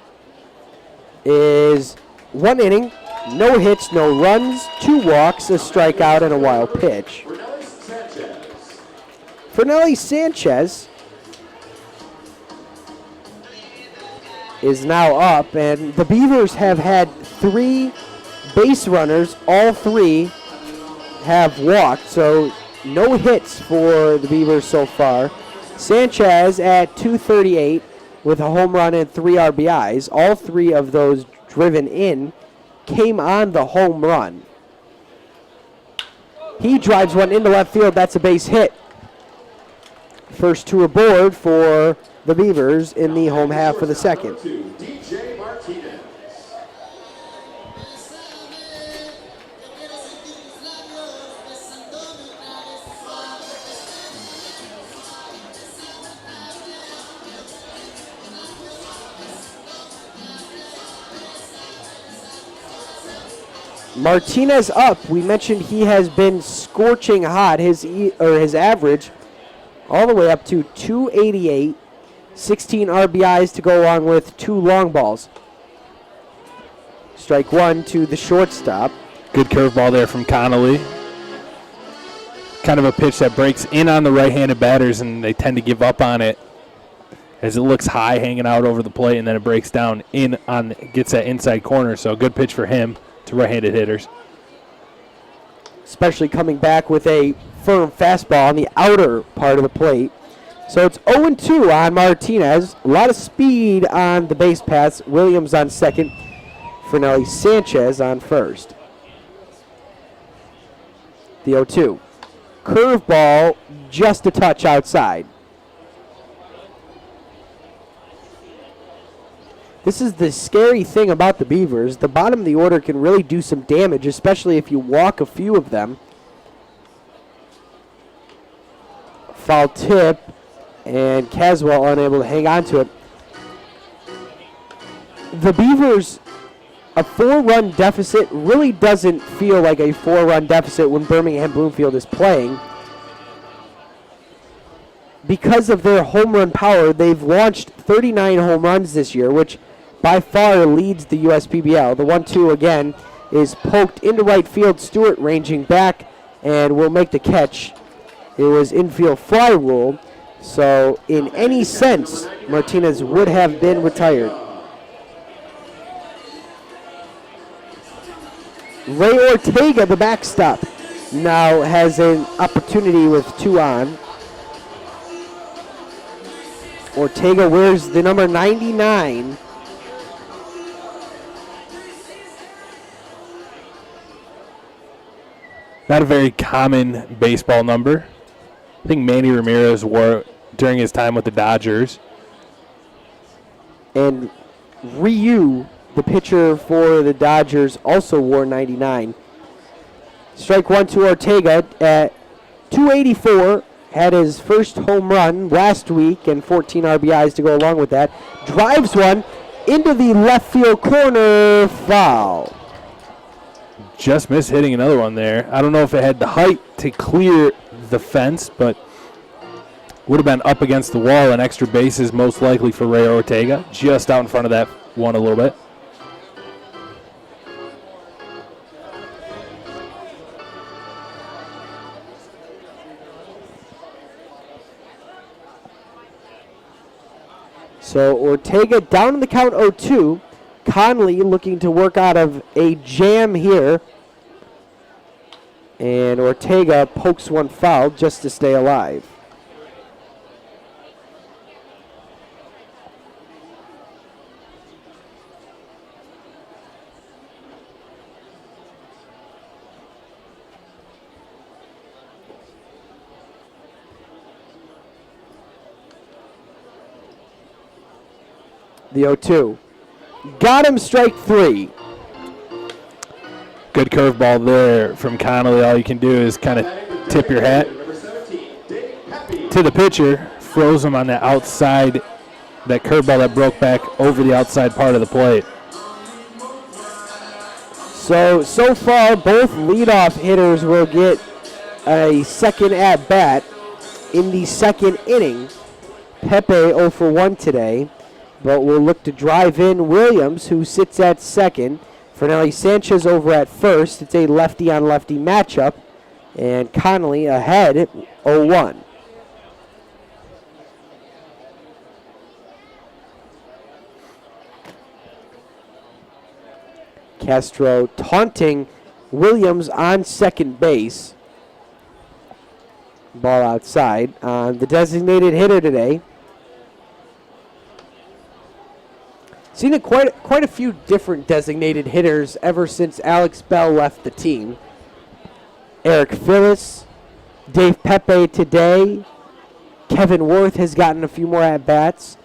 is 1 inning, no hits, no runs, 2 walks, a strikeout, and a wild pitch. Fernelli Sanchez is now up, and the Beavers have had 3 base runners. All 3 have walked, so no hits for the Beavers so far. Sanchez at .238 with a home run and 3 RBIs. All 3 of those driven in came on the home run. He drives one into left field. That's a base hit. First 2 aboard for the Beavers in the home half of the second. DJ Martinez. Martinez up. We mentioned he has been scorching hot. His average all the way up to .288. 16 RBIs to go along with 2 long balls. Strike 1 to the shortstop. Good curveball there from Connolly. Kind of a pitch that breaks in on the right-handed batters, and they tend to give up on it as it looks high hanging out over the plate, and then it breaks down gets that inside corner. So a good pitch for him to right-handed hitters. Especially coming back with a firm fastball on the outer part of the plate. So it's 0-2 on Martinez. A lot of speed on the base paths. Williams on second. Fernelli Sanchez on first. The 0-2. Curveball just a touch outside. This is the scary thing about the Beavers. The bottom of the order can really do some damage, especially if you walk a few of them. Foul tip. And Caswell unable to hang on to it. The Beavers, a 4-run deficit really doesn't feel like a 4-run deficit when Birmingham Bloomfield is playing. Because of their home run power, they've launched 39 home runs this year, which by far leads the USPBL. The 1-2 again is poked into right field. Stewart ranging back and will make the catch. It was infield fly rule. So, in any sense, Martinez would have been retired. Ray Ortega, the backstop, now has an opportunity with 2 on. Ortega wears the number 99. Not a very common baseball number. I think Manny Ramirez wore it during his time with the Dodgers. And Ryu, the pitcher for the Dodgers, also wore 99. Strike one to Ortega at 284. Had his first home run last week and 14 RBIs to go along with that. Drives one into the left field corner, foul. Just missed hitting another one there. I don't know if it had the height to clear the fence, but would have been up against the wall and extra bases most likely for Ray Ortega. Just out in front of that one a little bit. So Ortega down in the count 0-2. Conley looking to work out of a jam here. And Ortega pokes one foul just to stay alive. The 0-2. Got him, strike three. Good curveball there from Connolly. All you can do is kind of tip your hat to the pitcher. Froze him on the outside, that curveball that broke back over the outside part of the plate. So far, both leadoff hitters will get a second at-bat in the second inning. Pepe 0 for 1 today, but we'll look to drive in Williams, who sits at second. Fernelli Sanchez over at first. It's a lefty-on-lefty matchup, and Connolly ahead 0-1. Castro taunting Williams on second base. Ball outside on the designated hitter today. Seen quite a few different designated hitters ever since Alex Bell left the team. Eric Phillips, Dave Pepe today. Kevin Worth has gotten a few more at-bats.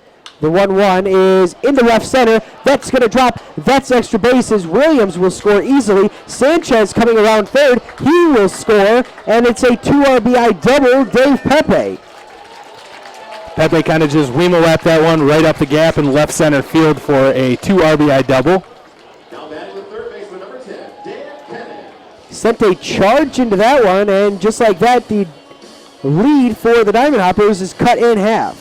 The 1-1 is into left center. That's going to drop. That's extra bases. Williams will score easily. Sanchez coming around third. He will score, and it's a 2 RBI double, Dave Pepe. Pepe kind of just wheeled that one right up the gap in left center field for a 2 RBI double. Now batting with third baseman number 10, Dan Kennan. Sent a charge into that one, and just like that, the lead for the Diamond Hoppers is cut in half.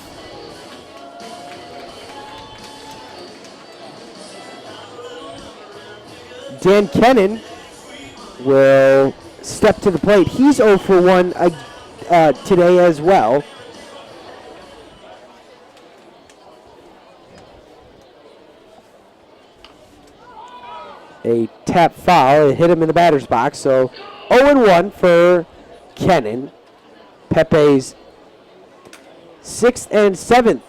Dan Kennan will step to the plate. He's 0 for 1 today as well. A tap foul. It hit him in the batter's box. So 0-1 for Kennan. Pepe's 6th and 7th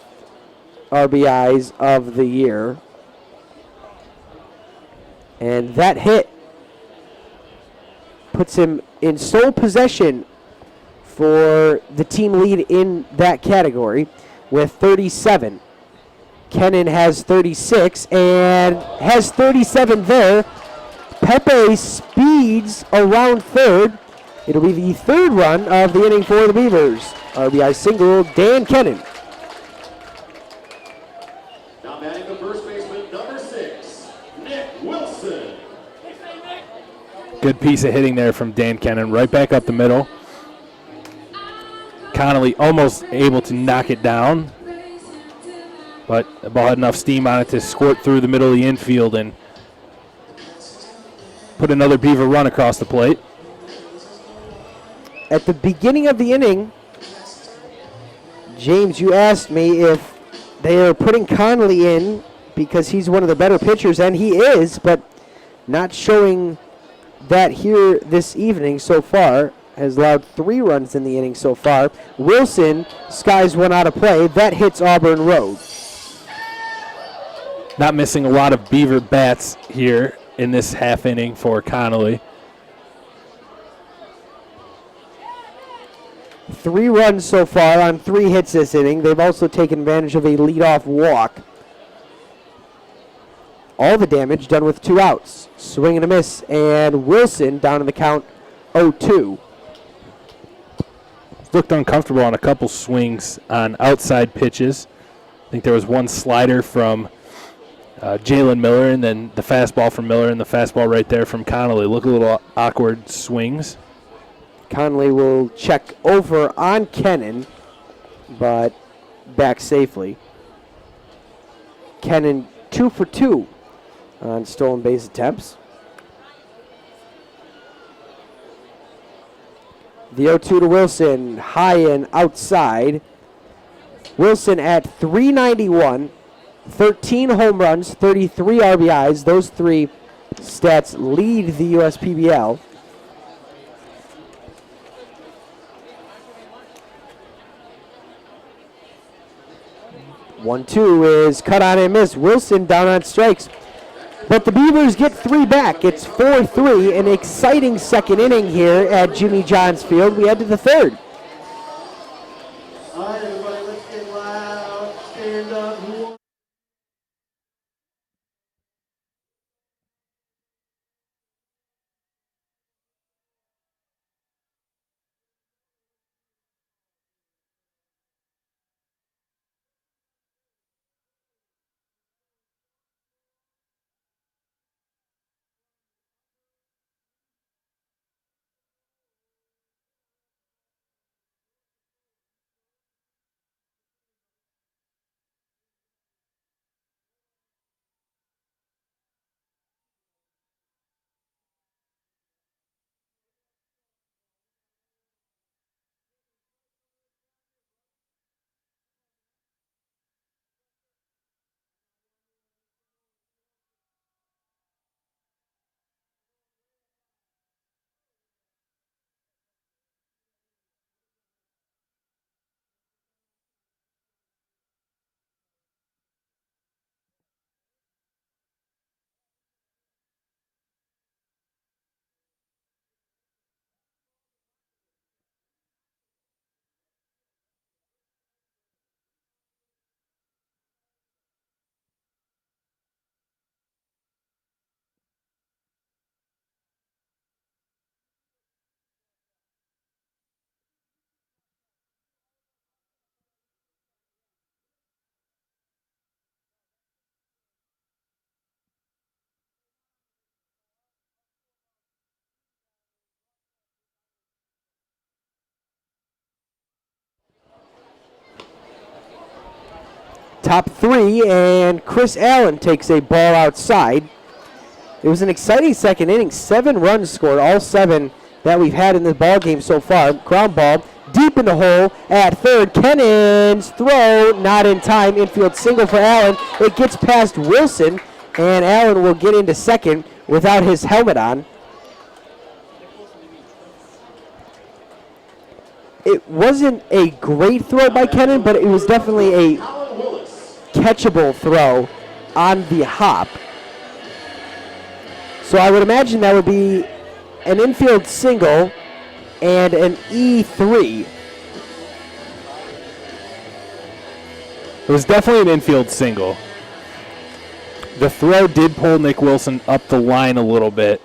RBIs of the year. And that hit puts him in sole possession for the team lead in that category with 37. Kennan has 36 and has 37 there. Pepe speeds around third. It'll be the third run of the inning for the Beavers. RBI single, Dan Kennan. Now batting the first baseman number 6, Nick Wilson. Good piece of hitting there from Dan Kennan, right back up the middle. Connolly almost able to knock it down, but the ball had enough steam on it to squirt through the middle of the infield and put another Beaver run across the plate. At the beginning of the inning, James, you asked me if they are putting Connolly in because he's one of the better pitchers, and he is, but not showing that here this evening so far. Has allowed 3 runs in the inning so far. Wilson skies one out of play. That hits Auburn Road. Not missing a lot of Beaver bats here in this half inning for Connolly. 3 runs so far on 3 hits this inning. They've also taken advantage of a leadoff walk. All the damage done with 2 outs. Swing and a miss, and Wilson down in the count 0-2. Looked uncomfortable on a couple swings on outside pitches. I think there was one slider from Jalen Miller, and then the fastball from Miller, and the fastball right there from Connolly. Look a little awkward swings. Conley will check over on Kennan, but back safely. Kennan 2 for 2 on stolen base attempts. The 0-2 to Wilson, high and outside. Wilson at 391, 13 home runs, 33 RBIs. Those 3 stats lead the USPBL. One-two is cut on and missed. Wilson down on strikes. But the Beavers get 3 back. It's 4-3, an exciting second inning here at Jimmy John's Field. We head to the 3rd. All right, everybody, let's get loud. Stand up. Top 3, and Chris Allen takes a ball outside. It was an exciting second inning. 7 runs scored, all 7 that we've had in this ball game so far. Ground ball deep in the hole at third. Kennan's throw not in time. Infield single for Allen. It gets past Wilson, and Allen will get into second without his helmet on. It wasn't a great throw by Kennan, but it was definitely a catchable throw on the hop. So I would imagine that would be an infield single and an E3. It was definitely an infield single. The throw did pull Nick Wilson up the line a little bit.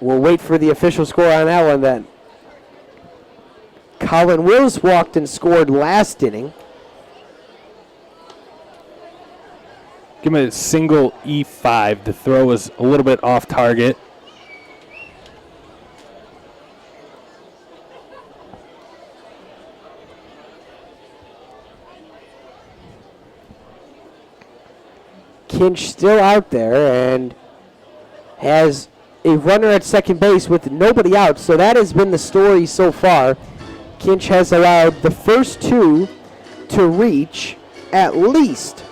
We'll wait for the official score on that one then. Colin Wills walked and scored last inning. Give him a single E5. The throw was a little bit off target. Kinch still out there and has a runner at second base with nobody out. So that has been the story so far. Kinch has allowed the first 2 to reach at least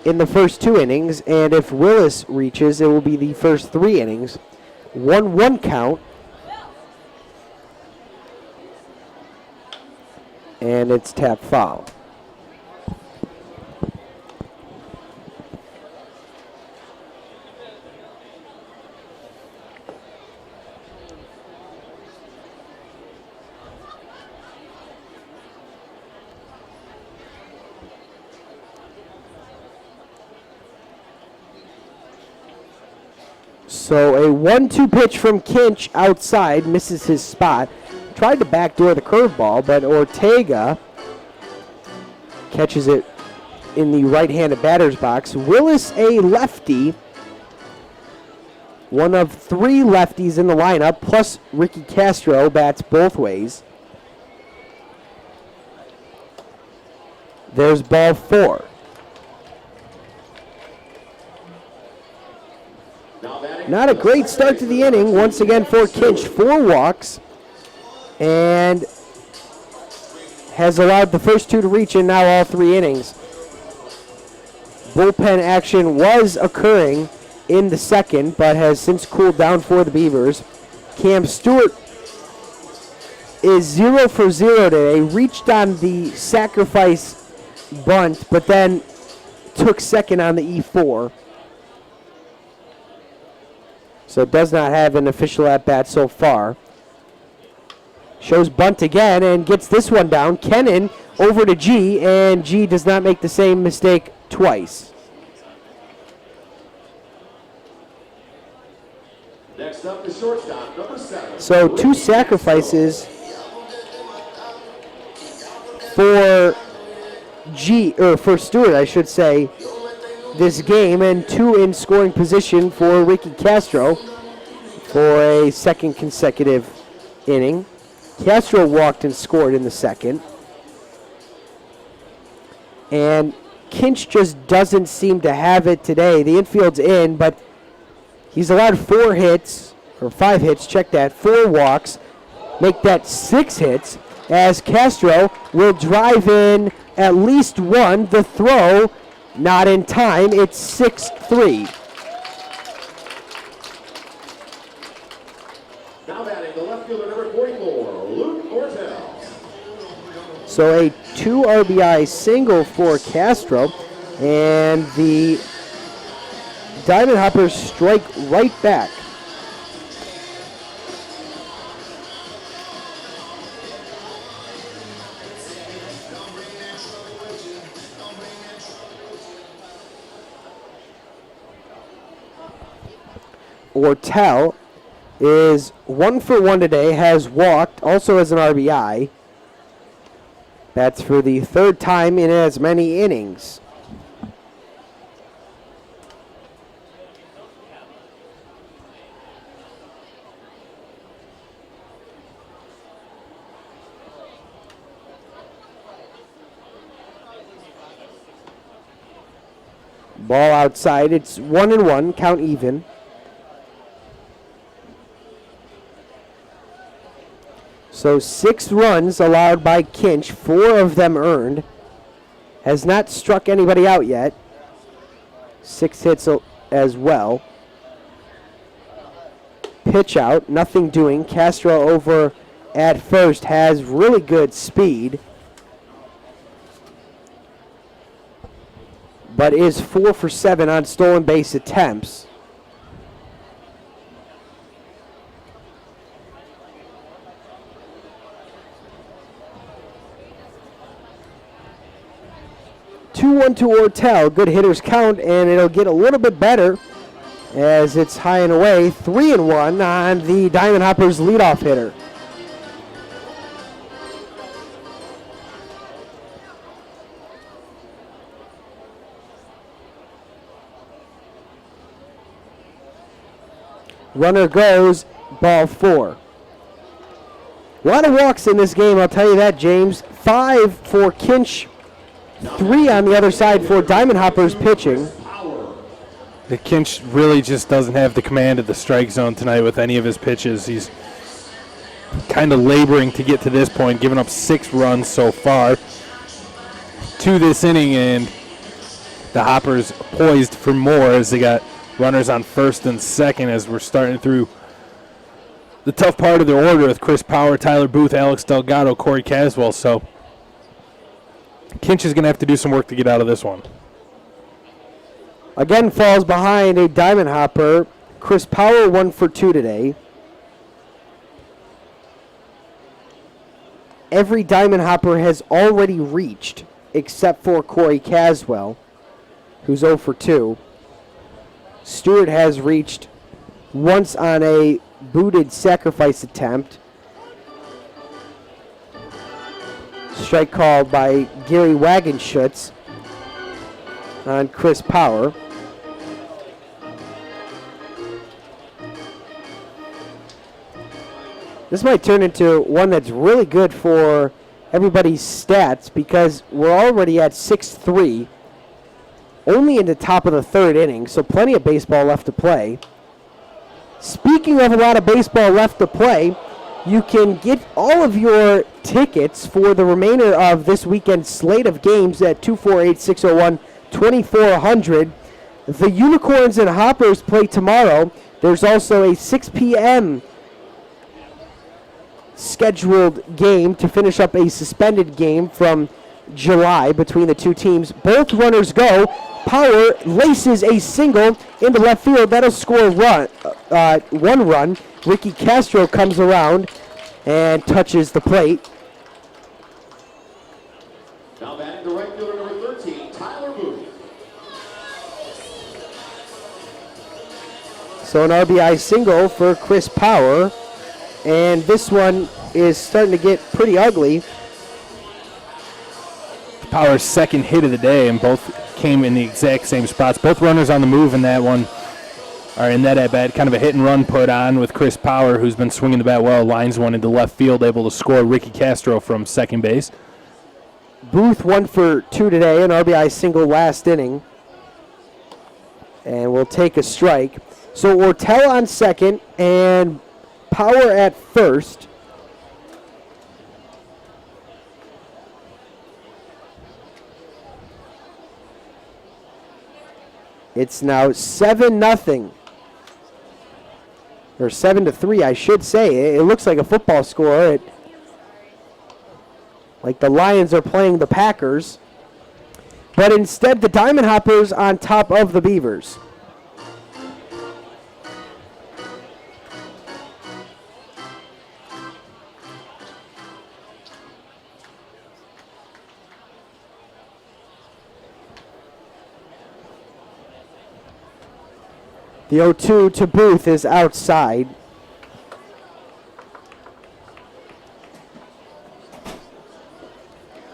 in the first 2 innings, and if Willis reaches, it will be the first 3 innings. 1-1 count. And it's tap foul. So a 1-2 pitch from Kinch outside, misses his spot. Tried to backdoor the curveball, but Ortega catches it in the right-handed batter's box. Willis, a lefty. One of 3 lefties in the lineup, plus Ricky Castro bats both ways. There's ball 4. Not a great start to the inning. Once again for Kinch, 4 walks. And has allowed the first 2 to reach in now all 3 innings. Bullpen action was occurring in the second, but has since cooled down for the Beavers. Cam Stewart is 0 for 0 today. Reached on the sacrifice bunt, but then took second on the E4. So does not have an official at-bat so far. Shows bunt again and gets this one down. Kennan over to G, and G does not make the same mistake twice. Next up, the shortstop, number 7. So 2 sacrifices for for Stewart, I should say, this game, and 2 in scoring position for Ricky Castro for a second consecutive inning. Castro walked and scored in the second. And Kinch just doesn't seem to have it today. The infield's in, but he's allowed 4 hits, or 5 hits, check that, 4 walks, make that 6 hits, as Castro will drive in at least 1. The throw, not in time, it's 6-3. Now batting the left fielder, number 44, Luke Ortel. So a 2 RBI single for Castro, and the Diamond Hoppers strike right back. Ortel is 1 for 1 today, has walked, also has an RBI. That's for the 3rd time in as many innings. Ball outside, it's 1-1, count even. So 6 runs allowed by Kinch, 4 of them earned. Has not struck anybody out yet. 6 hits as well. Pitch out, nothing doing. Castro over at first has really good speed, but is 4 for 7 on stolen base attempts. Two-one to Ortel. Good hitters count, and it'll get a little bit better as it's high and away. 3-1 on the Diamond Hoppers leadoff hitter. Runner goes, ball 4. A lot of walks in this game, I'll tell you that, James. 5 for Kinch, 3 on the other side for Diamond Hoppers pitching. The Kinch really just doesn't have the command of the strike zone tonight with any of his pitches. He's kind of laboring to get to this point, giving up 6 runs so far to this inning, and the Hoppers poised for more as they got runners on first and second as we're starting through the tough part of their order with Chris Power, Tyler Booth, Alex Delgado, Corey Caswell. So Kinch is going to have to do some work to get out of this one. Again falls behind a Diamond Hopper. Chris Power 1 for 2 today. Every Diamond Hopper has already reached except for Corey Caswell, who's 0 for 2. Stewart has reached once on a booted sacrifice attempt. Strike called by Gary Wagenschutz on Chris Power. This might turn into one that's really good for everybody's stats because we're already at 6-3, only in the top of the third inning, so plenty of baseball left to play. Speaking of a lot of baseball left to play, you can get all of your tickets for the remainder of this weekend's slate of games at 248-601-2400. The Unicorns and Hoppers play tomorrow. There's also a 6 p.m. scheduled game to finish up a suspended game from July between the two teams. Both runners go. Power laces a single into left field. That'll score one run. Ricky Castro comes around and touches the plate. Now batting the right fielder, number 13, Tyler Booth. So an RBI single for Chris Power. And this one is starting to get pretty ugly. Power's second hit of the day, and both came in the exact same spots. Both runners on the move in that one, or in that at-bat. Kind of a hit-and-run put on with Chris Power, who's been swinging the bat well. Lines one into left field, able to score Ricky Castro from second base. Booth 1 for 2 today, an RBI single last inning. And we'll take a strike. So Ortel on second and Power at first. It's now 7-0. Or 7-3, I should say. It looks like a football score. Like the Lions are playing the Packers. But instead, the Diamond Hoppers on top of the Beavers. The 0-2 to Booth is outside.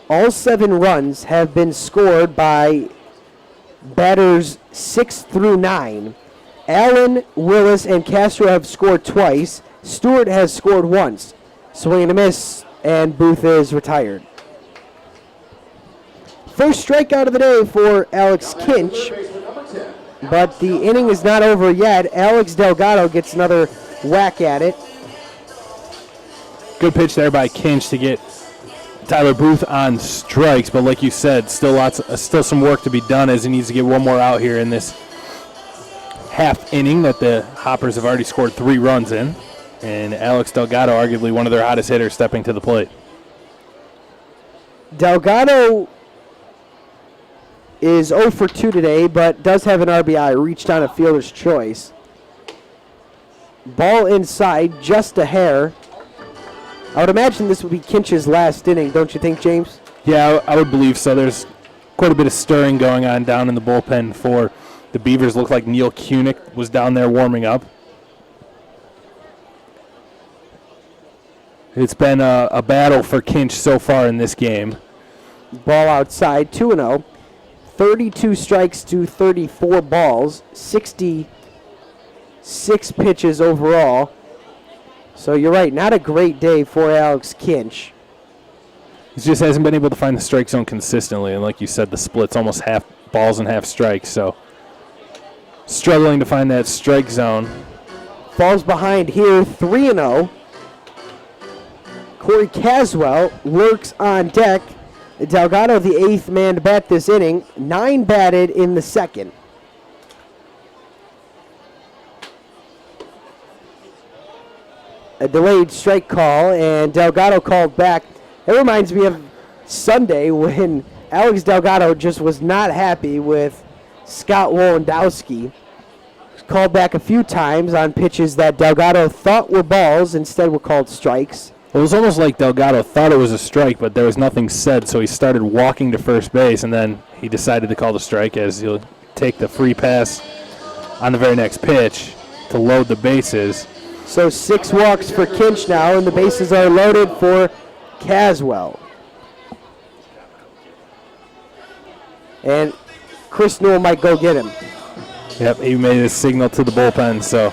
All 7 runs have been scored by batters 6 through 9. Allen, Willis, and Castro have scored twice. Stewart has scored once. Swing and a miss, and Booth is retired. First strikeout of the day for Alex Kinch. But the inning is not over yet. Alex Delgado gets another whack at it. Good pitch there by Kinch to get Tyler Booth on strikes, but like you said, still some work to be done as he needs to get one more out here in this half inning that the Hoppers have already scored 3 runs in. And Alex Delgado, arguably one of their hottest hitters, stepping to the plate. Delgado is 0 for 2 today, but does have an RBI, reached on a fielder's choice. Ball inside, just a hair. I would imagine this would be Kinch's last inning, don't you think, James? Yeah, I would believe so. There's quite a bit of stirring going on down in the bullpen for the Beavers. Looked like Neil Kunick was down there warming up. It's been a battle for Kinch so far in this game. Ball outside, 2-0. 32 strikes to 34 balls, 66 pitches overall. So you're right, not a great day for Alex Kinch. He just hasn't been able to find the strike zone consistently, and like you said, the split's almost half balls and half strikes, so struggling to find that strike zone. Falls behind here, 3-0. Corey Caswell lurks on deck. Delgado, the 8th man to bat this inning, 9 batted in the second. A delayed strike call, and Delgado called back. It reminds me of Sunday when Alex Delgado just was not happy with Scott Wolendowski. Called back a few times on pitches that Delgado thought were balls, instead were called strikes. It was almost like Delgado thought it was a strike, but there was nothing said, so he started walking to first base, and then he decided to call the strike as he'll take the free pass on the very next pitch. to load the bases. So 6 walks for Kinch now, and the bases are loaded for Caswell. And Chris Newell might go get him. Yep, he made a signal to the bullpen, so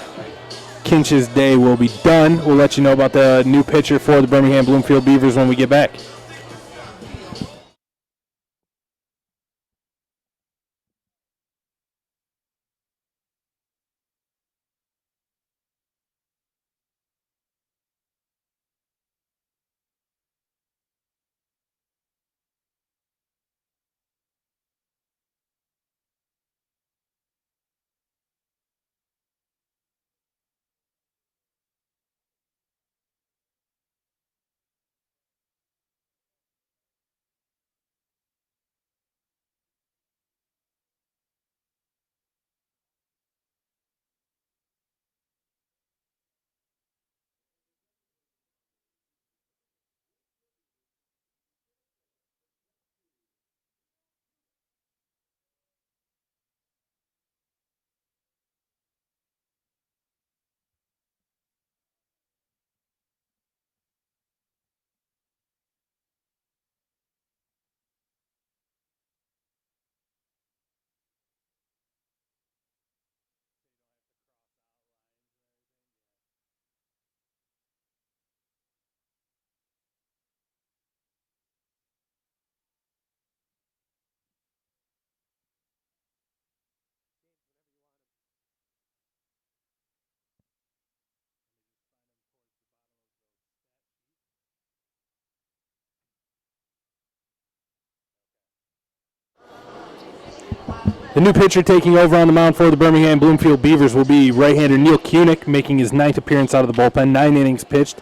Kinch's day will be done. We'll let you know about the new pitcher for the Birmingham Bloomfield Beavers when we get back. The new pitcher taking over on the mound for the Birmingham Bloomfield Beavers will be right-hander Neil Kunick, making his 9th appearance out of the bullpen. 9 innings pitched,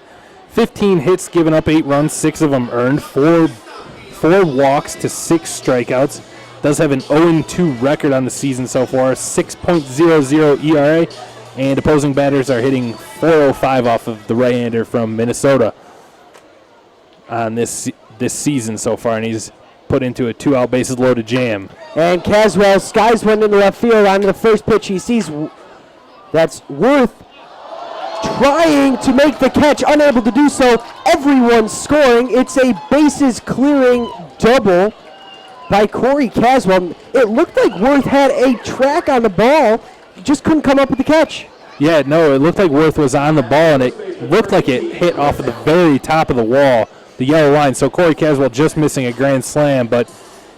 15 hits, given up 8 runs, 6 of them earned, 4 walks to 6 strikeouts. Does have an 0-2 record on the season so far, 6.00 ERA, and opposing batters are hitting .405 off of the right-hander from Minnesota on this season so far, and he's put into a 2-out bases loaded jam. And Caswell skies one into left field on the first pitch. He sees that's Worth trying to make the catch, unable to do so. Everyone's scoring. It's a bases clearing double by Corey Caswell. It looked like Worth had a track on the ball, just couldn't come up with the catch. Yeah, no, it looked like Worth was on the ball, and it looked like it hit off of the very top of the wall, the yellow line. So Corey Caswell just missing a grand slam, but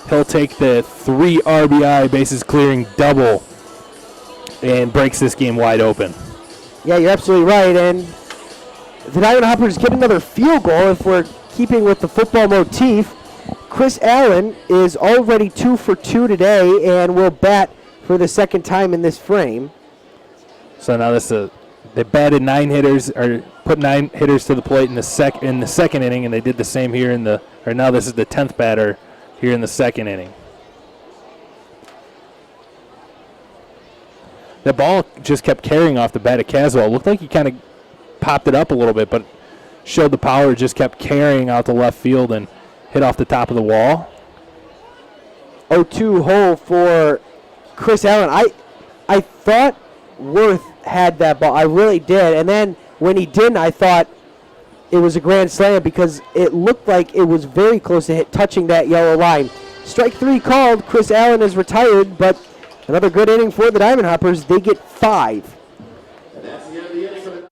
he'll take the 3 RBI bases clearing double and breaks this game wide open. Yeah, you're absolutely right. And the Diamond Hoppers get another field goal if we're keeping with the football motif. Chris Allen is already 2 for 2 today and will bat for the second time in this frame. So now they batted 9 hitters, or put 9 hitters to the plate in the second inning, and they did the same here now this is the 10th batter here in the second inning. The ball just kept carrying off the bat of Caswell. It looked like he kind of popped it up a little bit, but showed the power, just kept carrying out to left field and hit off the top of the wall. 0-2 hole for Chris Allen. I thought Worth had that ball. I really did. And then when he didn't, I thought it was a grand slam because it looked like it was very close to touching that yellow line. Strike 3 called. Chris Allen is retired, but another good inning for the Diamond Hoppers. They get 5. And that's the end of the inning for the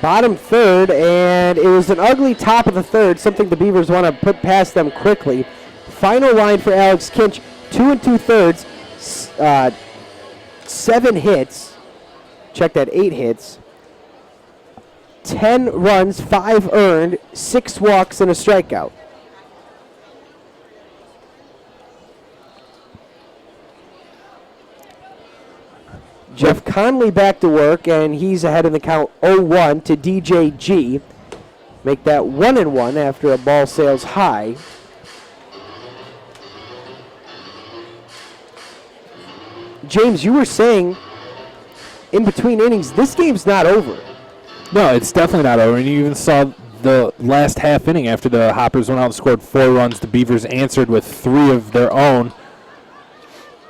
Bottom third, and it was an ugly top of the third, something the Beavers want to put past them quickly. Final line for Alex Kinch, 2 2/3, 7 hits. Check that, 8 hits. 10 runs, 5 earned, 6 walks, and a strikeout. Jeff Conley back to work, and he's ahead in the count 0-1 to DJG. Make that 1-1 after a ball sails high. James, you were saying in between innings, this game's not over. No, it's definitely not over. And you even saw the last half inning after the Hoppers went out and scored 4 runs. The Beavers answered with 3 of their own.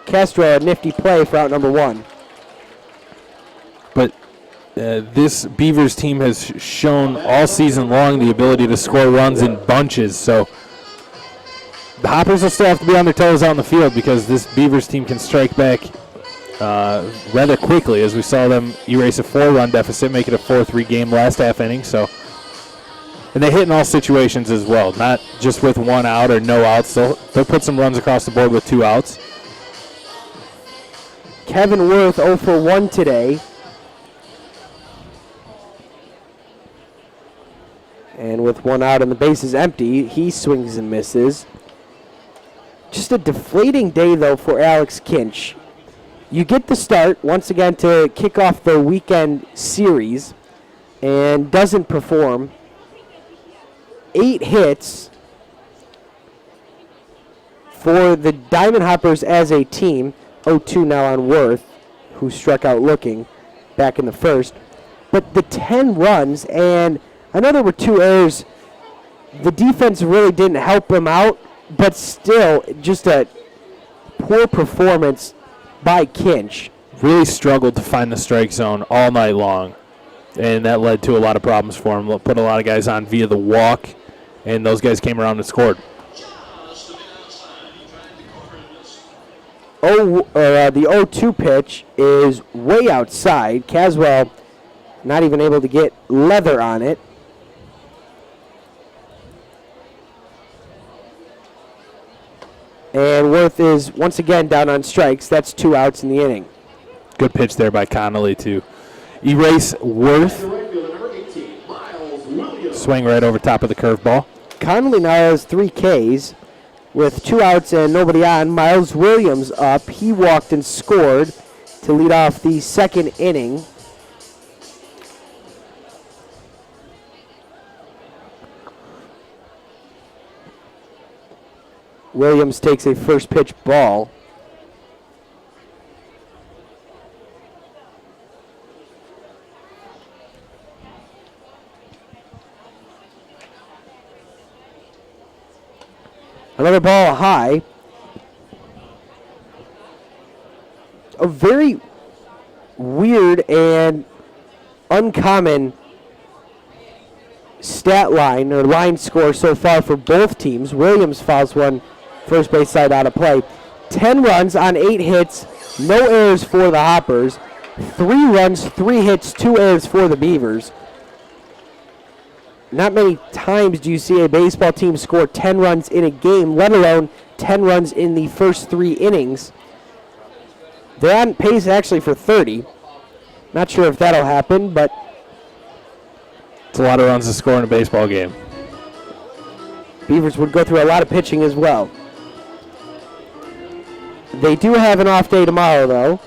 Castro, a nifty play for out number 1. But this Beavers team has shown all season long the ability to score runs in bunches. So the Hoppers will still have to be on their toes out in the field because this Beavers team can strike back rather quickly, as we saw them erase a 4-run deficit, make it a 4-3 game last half inning. So, and they hit in all situations as well, not just with 1 out or no outs. They'll put some runs across the board with 2 outs. Kevin Worth 0 for 1 today. And with 1 out and the bases empty, he swings and misses. Just a deflating day, though, for Alex Kinch. You get the start, once again, to kick off the weekend series, and doesn't perform. 8 hits for the Diamond Hoppers as a team. 0-2 now on Worth, who struck out looking back in the first. But the 10 runs, and I know there were 2 errors. The defense really didn't help him out, but still, just a poor performance by Kinch. Really struggled to find the strike zone all night long, and that led to a lot of problems for him. Put a lot of guys on via the walk, and those guys came around and scored. The 0-2 pitch is way outside. Caswell not even able to get leather on it. And Worth is once again down on strikes. That's 2 outs in the inning. Good pitch there by Connolly to erase Worth. Swing right over top of the curveball. Connolly now has 3 Ks with 2 outs and nobody on. Miles Williams up. He walked and scored to lead off the second inning. Williams takes a first pitch ball. Another ball high. A very weird and uncommon stat line or line score so far for both teams. Williams fouls one first base side out of play. 10 runs on 8 hits, no errors for the Hoppers. 3 runs, 3 hits, 2 errors for the Beavers. Not many times do you see a baseball team score 10 runs in a game, let alone 10 runs in the first 3 innings. They're on pace actually for 30. Not sure if that'll happen, but it's a lot of runs to score in a baseball game. Beavers would go through a lot of pitching as well. They do have an off day tomorrow, though.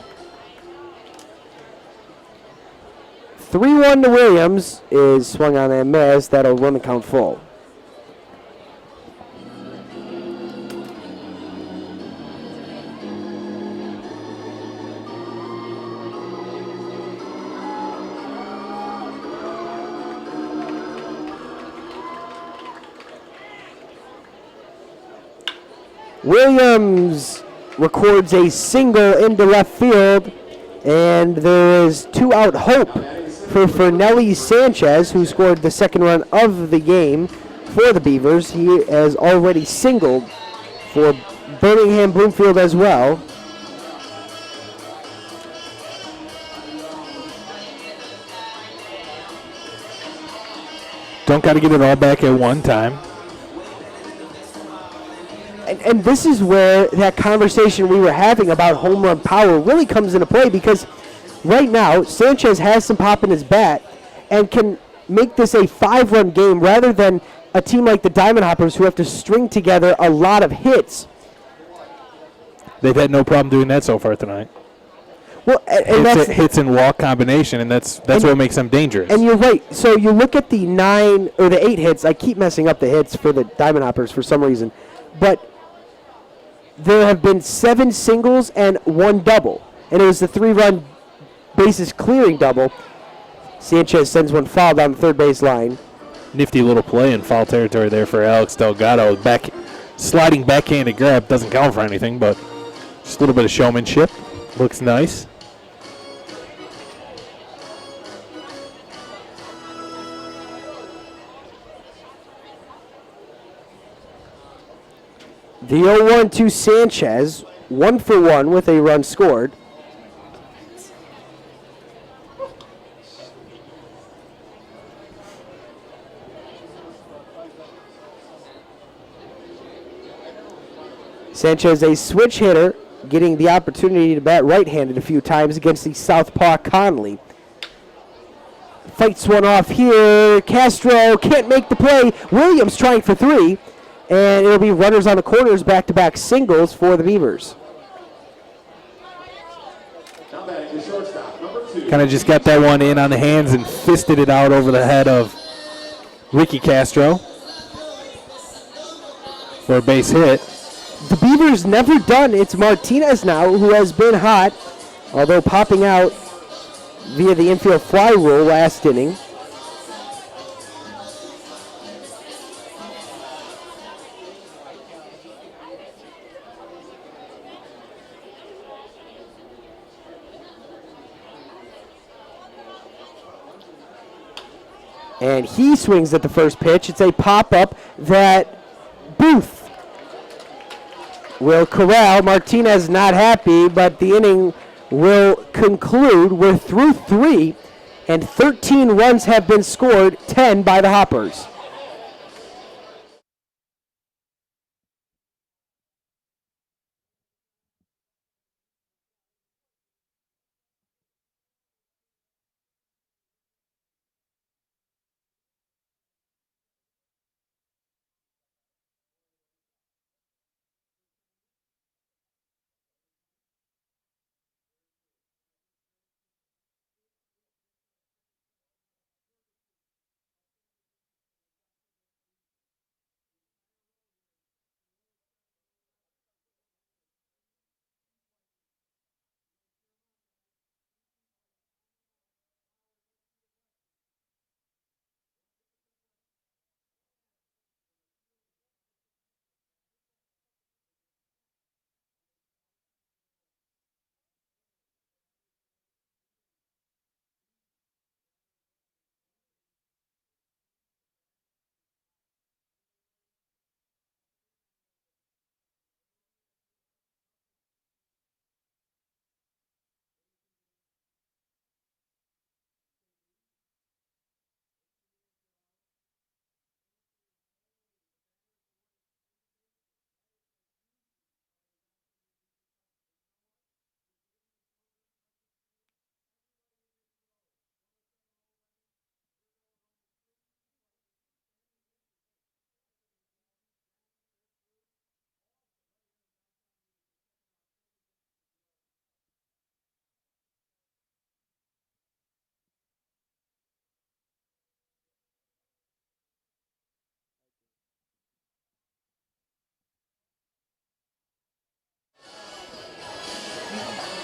3-1 to Williams is swung on and missed. That'll run the count full. Williams records a single into left field, and there is 2-out hope for Fernelli Sanchez, who scored the second run of the game for the Beavers. He has already singled for Birmingham Bloomfield as well. Don't got to get it all back at one time. And this is where that conversation we were having about home run power really comes into play, because right now Sanchez has some pop in his bat and can make this a 5-run game rather than a team like the Diamond Hoppers who have to string together a lot of hits. They've had no problem doing that so far tonight. Well, and that's Hits and walk combination, and that's what makes them dangerous. And you're right. So you look at the 9 or the 8 hits. I keep messing up the hits for the Diamond Hoppers for some reason, but there have been 7 singles and 1 double, and it was the 3-run bases clearing double. Sanchez sends one foul down the third base line. Nifty little play in foul territory there for Alex Delgado. Sliding backhanded grab doesn't count for anything, but just a little bit of showmanship. Looks nice. The 0-1 to Sanchez, 1 for 1 with a run scored. Sanchez, a switch hitter, getting the opportunity to bat right-handed a few times against the southpaw Conley. Fights one off here. Castro can't make the play. Williams trying for 3. And it'll be runners on the corners, back-to-back singles for the Beavers. Kind of just got that one in on the hands and fisted it out over the head of Ricky Castro for a base hit. The Beavers never done. It's Martinez now who has been hot, although popping out via the infield fly rule last inning. And he swings at the first pitch. It's a pop-up that Booth will corral. Martinez not happy, but the inning will conclude. We're through 3, and 13 runs have been scored, 10 by the Hoppers.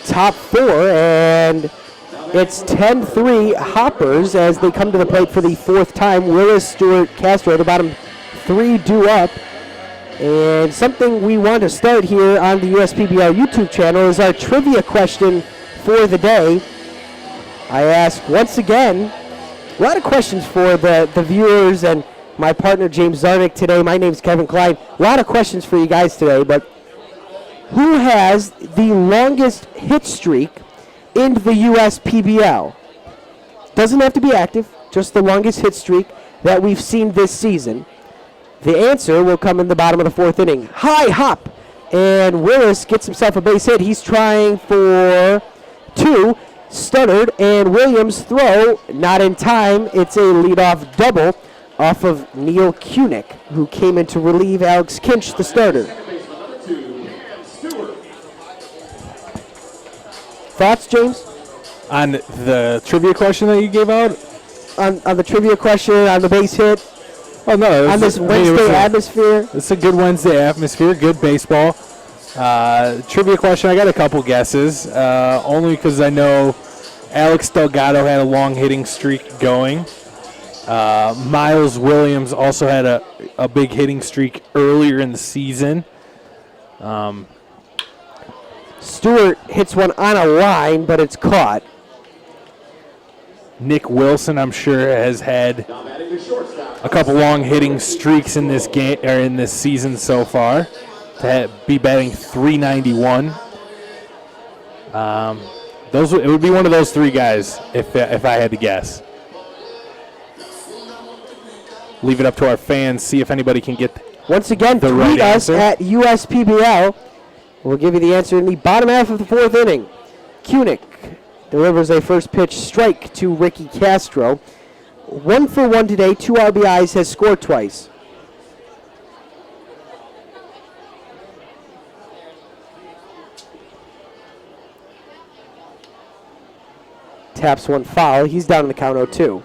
Top 4, and it's 10-3 Hoppers as they come to the plate for the 4th time. Willis, Stewart, Castro, the bottom 3 due up. And something we want to start here on the USPBL YouTube channel is our trivia question for the day. I ask once again, a lot of questions for the viewers and my partner James Zarnick today. My name's Kevin Klein. A lot of questions for you guys today, but who has the longest hit streak in the USPBL? Doesn't have to be active, just the longest hit streak. that we've seen this season? The answer will come in the bottom of the fourth inning. High hop, and Willis gets himself a base hit. He's trying for 2, stuttered, and Williams' throw not in time. It's a leadoff double off of Neil Kunick, who came in to relieve Alex Kinch, the starter. Thoughts, James? On the trivia question that you gave out? On the trivia question, on the base hit, Oh, no. on this Wednesday atmosphere? It's a good Wednesday atmosphere, good baseball. Trivia question, I got a couple guesses, only because I know Alex Delgado had a long hitting streak going. Miles Williams also had a big hitting streak earlier in the season. Stewart hits one on a line, but it's caught. Nick Wilson, I'm sure, has had a couple long hitting streaks in this game or in this season so far. To be batting .391. It would be one of those 3 guys if I had to guess. Leave it up to our fans. See if anybody can get Once again, the tweet right us answer. at USPBL. We'll give you the answer in the bottom half of the fourth inning. Kunick delivers a first pitch strike to Ricky Castro. 1 for 1 today, 2 RBIs, has scored twice. Taps one foul. He's down in the count 0-2.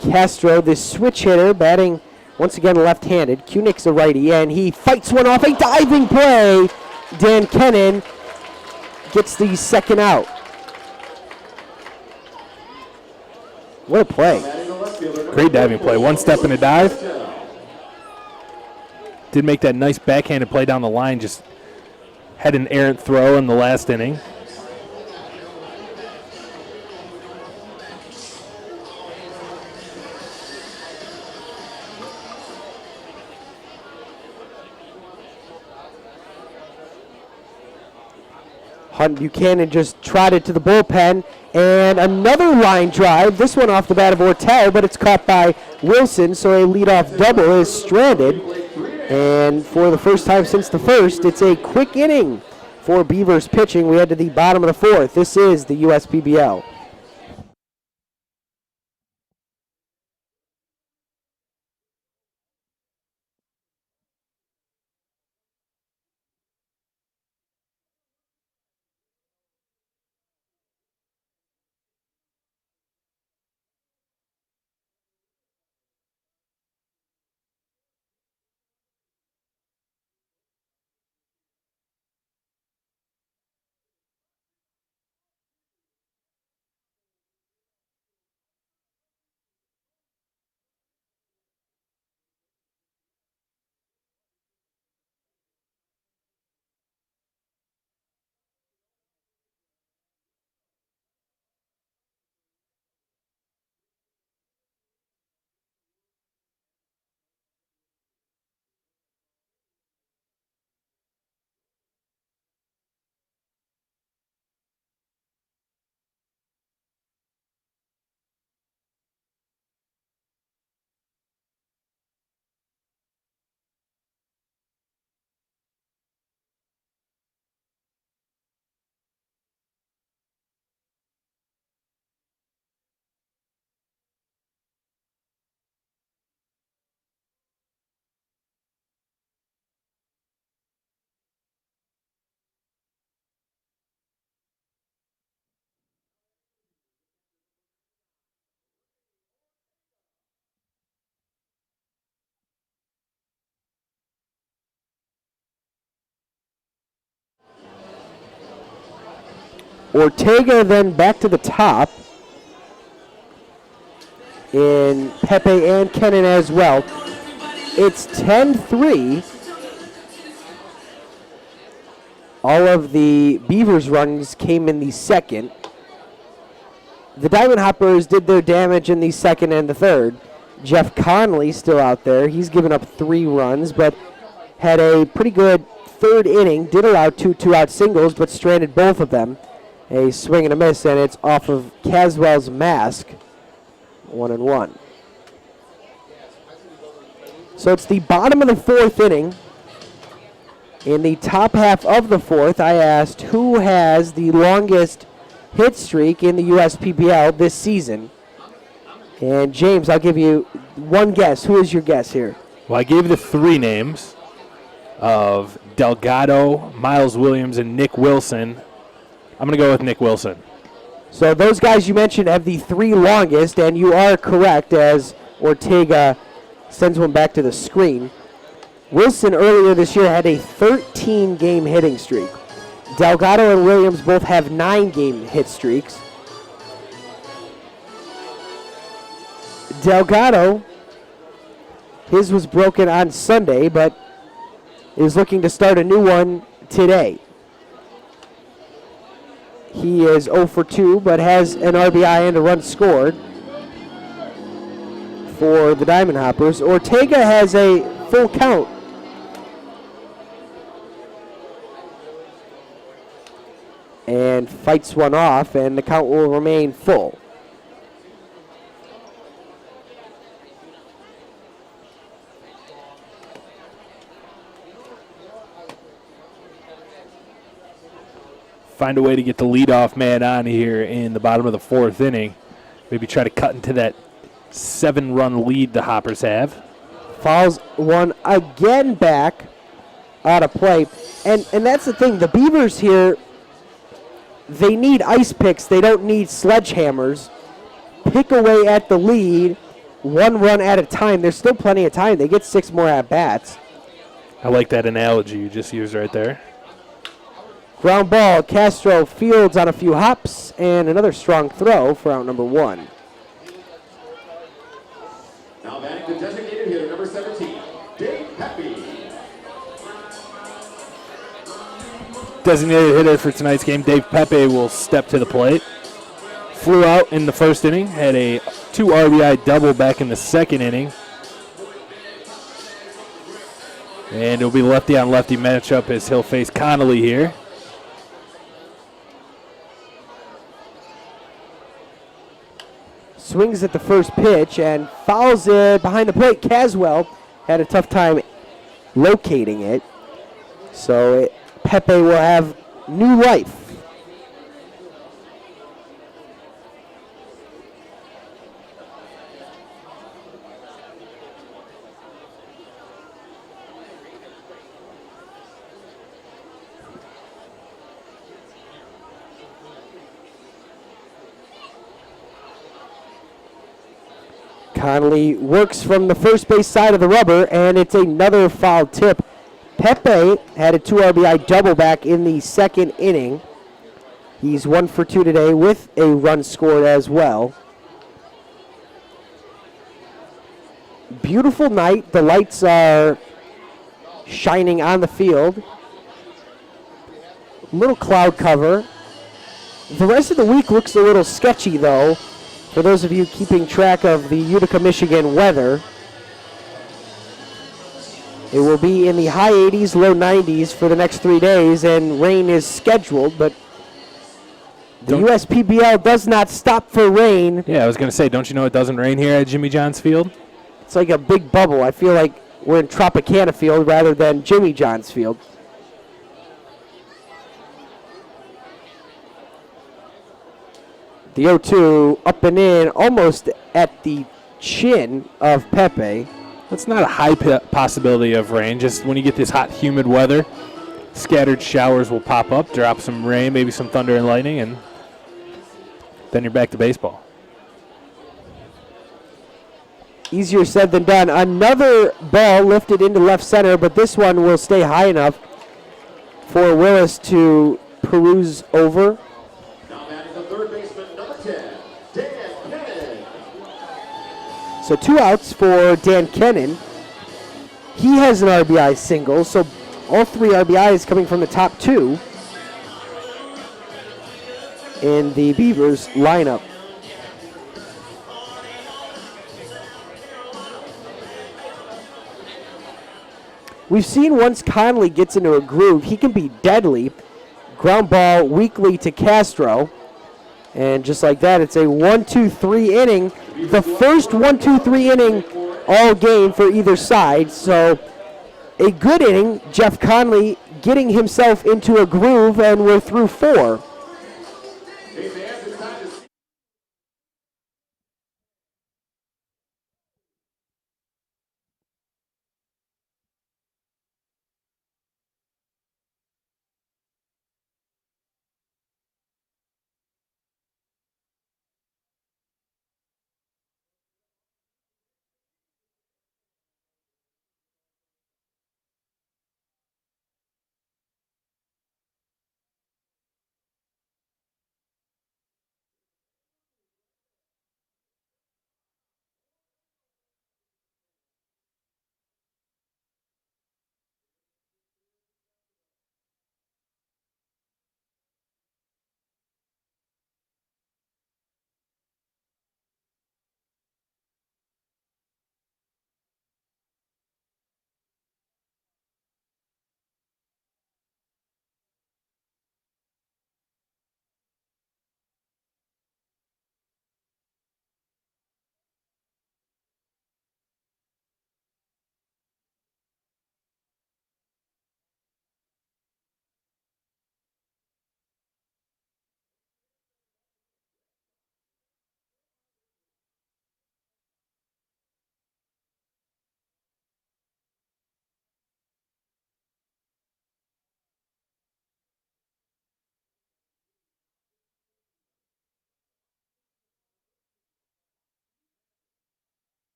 Castro, the switch hitter, batting once again left-handed. Kunick's a righty, and he fights one off. A diving play. Dan Kennan gets the second out. What a play. Great diving play. One step and a dive. Did make that nice backhanded play down the line. Just had an errant throw in the last inning. Hunt Buchanan just trotted to the bullpen, and another line drive. This one off the bat of Ortel, but it's caught by Wilson, so a leadoff double is stranded. And for the first time since the first, it's a quick inning for Beavers pitching. We head to the bottom of the fourth. This is the USPBL. Ortega then back to the top. In Pepe and Kennan as well. It's 10-3. All of the Beavers runs came in the second. the Diamond Hoppers did their damage in the second and the third. Jeff Conley still out there. He's given up 3 runs, but had a pretty good third inning. Did allow 2 two-out singles, but stranded both of them. A swing and a miss, and it's off of Caswell's mask. 1-1. So it's the bottom of the 4th inning. In the top half of the 4th, I asked who has the longest hit streak in the USPBL this season. And James, I'll give you one guess. Who is your guess here? Well, I gave the 3 names of Delgado, Miles Williams, and Nick Wilson. I'm going to go with Nick Wilson. So those guys you mentioned have the 3 longest, and you are correct as Ortega sends one back to the screen. Wilson earlier this year had a 13-game hitting streak. Delgado and Williams both have 9-game hit streaks. Delgado, his was broken on Sunday, but is looking to start a new one today. He is 0 for 2, but has an RBI and a run scored for the Diamond Hoppers. Ortega has a full count. And fights one off, and the count will remain full. Find a way to get the leadoff man on here in the bottom of the 4th inning. Maybe try to cut into that 7-run lead the Hoppers have. Fouls one again back out of play. And that's the thing. The Beavers here, they need ice picks. They don't need sledgehammers. Pick away at the lead, 1 run at a time. There's still plenty of time. They get 6 more at-bats. I like that analogy you just used right there. Ground ball, Castro fields on a few hops, and another strong throw for out number 1. Now batting the designated hitter, number 17, Dave Pepe. Designated hitter for tonight's game, Dave Pepe, will step to the plate. Flew out in the 1st inning, had a 2 RBI double back in the 2nd inning. And it'll be lefty on lefty matchup as he'll face Connolly here. Swings at the first pitch and fouls it behind the plate. Caswell had a tough time locating it. So Pepe will have new life. Connolly works from the first base side of the rubber, and it's another foul tip. Pepe had a 2 RBI double back in the 2nd inning. He's 1 for 2 today with a run scored as well. Beautiful night. The lights are shining on the field. Little cloud cover. The rest of the week looks a little sketchy, though, for those of you keeping track of the Utica, Michigan weather. It will be in the high 80s, low 90s for the next 3 days, and rain is scheduled, but the USPBL does not stop for rain. Yeah, I was going to say, don't you know it doesn't rain here at Jimmy John's Field? It's like a big bubble. I feel like we're in Tropicana Field rather than Jimmy John's Field. The 0-2 up and in, almost at the chin of Pepe. That's not a high possibility of rain. Just when you get this hot, humid weather, scattered showers will pop up, drop some rain, maybe some thunder and lightning, and then you're back to baseball. Easier said than done. Another ball lifted into left center, but this one will stay high enough for Willis to peruse over. Now batting the third baseman, number 10, Dan Kennan. So 2 outs for Dan Kennan. He has an RBI single, so all 3 RBIs coming from the top 2 in the Beavers lineup. we've seen once Conley gets into a groove, he can be deadly. Ground ball weakly to Castro. And just like that, it's a 1-2-3 inning. The first 1-2-3 inning all game for either side. So a good inning. Jeff Conley getting himself into a groove, and we're through 4.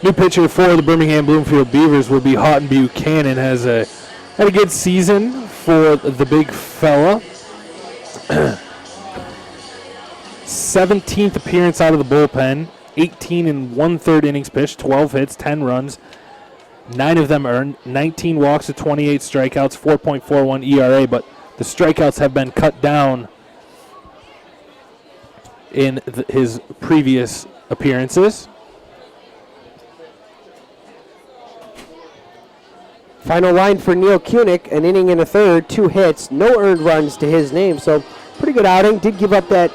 New pitcher for the Birmingham Bloomfield Beavers will be Houghton Buchanan. Had a good season for the big fella. 17th appearance out of the bullpen. 18 and 1/3 innings pitched. 12 hits, 10 runs. 9 of them earned. 19 walks to 28 strikeouts. 4.41 ERA. But the strikeouts have been cut down in his previous appearances. Final line for Neil Kunick, an inning and a third, 2 hits, no earned runs to his name. So pretty good outing. Did give up the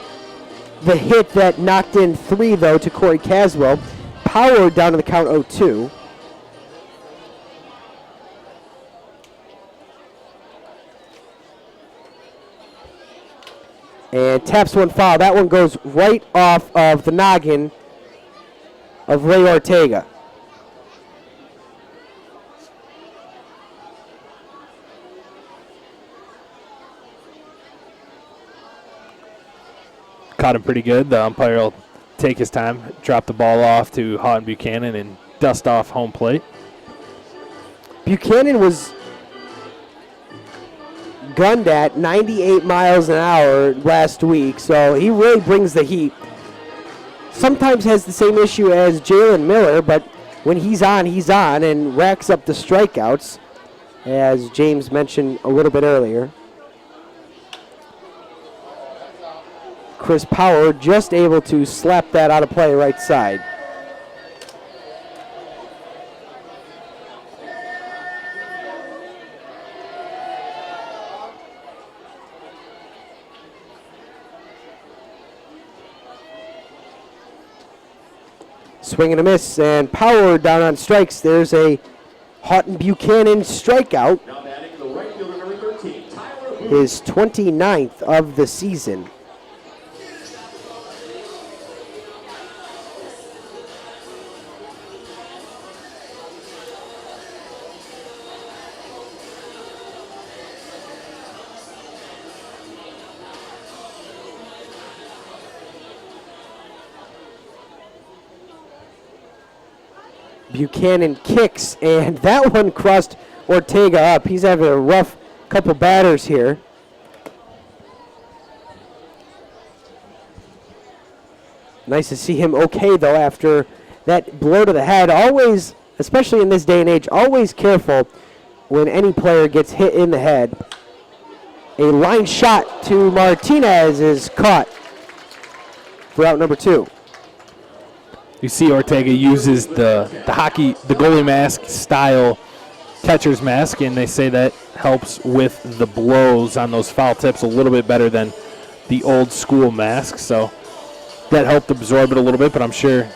hit that knocked in 3, though, to Corey Caswell. Power down to the count 0-2. And taps one foul. That one goes right off of the noggin of Ray Ortega. Caught him pretty good. The umpire will take his time, drop the ball off to Houghton Buchanan, and dust off home plate. Buchanan was gunned at 98 miles an hour last week, so he really brings the heat. Sometimes has the same issue as Jalen Miller, but when he's on, and racks up the strikeouts, as James mentioned a little bit earlier. Chris Power just able to slap that out of play right side. Swing and a miss, and Power down on strikes. There's a Houghton Buchanan strikeout. Now batting the right fielder, number 13, Tyler Booth. His 29th of the season. Buchanan kicks, and that one crossed Ortega up. He's having a rough couple batters here. Nice to see him okay, though, after that blow to the head. Always especially in this day and age, always careful when any player gets hit in the head. A line shot to Martinez is caught for out number 2. You see Ortega uses the goalie mask style catcher's mask, and they say that helps with the blows on those foul tips a little bit better than the old school mask. So that helped absorb it a little bit, but I'm sure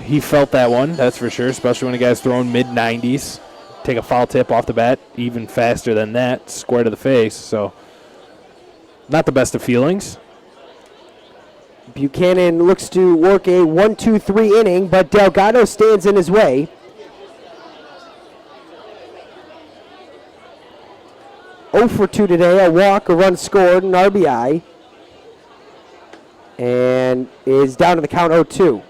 he felt that one, that's for sure, especially when a guy's throwing mid-90s. Take a foul tip off the bat even faster than that, square to the face. So not the best of feelings. Buchanan looks to work a 1-2-3 inning, but Delgado stands in his way. Oh for 2 today, a walk, a run scored, an RBI, and is down to the count 0-2.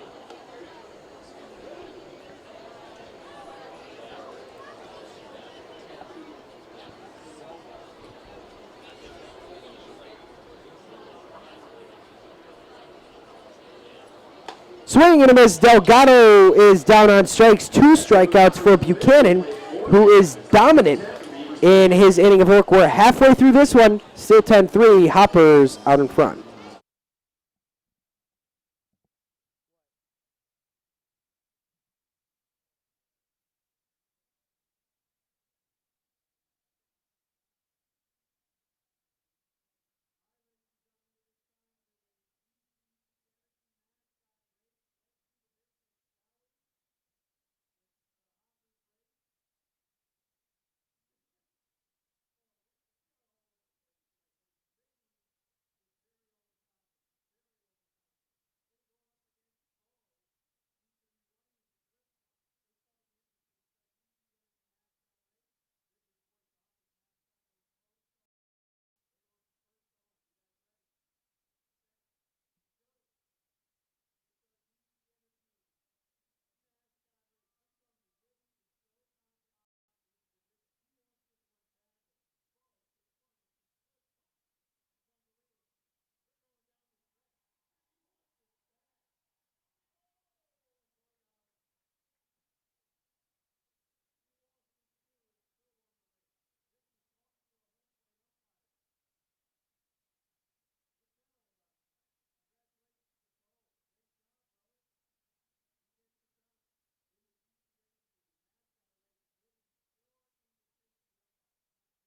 Swinging and a miss, Delgado is down on strikes. 2 strikeouts for Buchanan, who is dominant in his inning of work. We're halfway through this one, still 10-3, Hoppers out in front.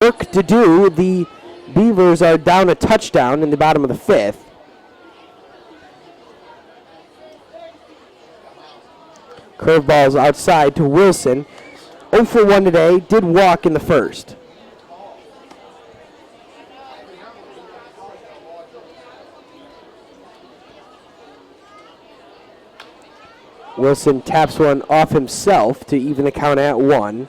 Work to do. The Beavers are down a touchdown in the bottom of the 5th. Curveballs outside to Wilson. 0 for 1 today, did walk in the first. Wilson taps one off himself to even the count at 1.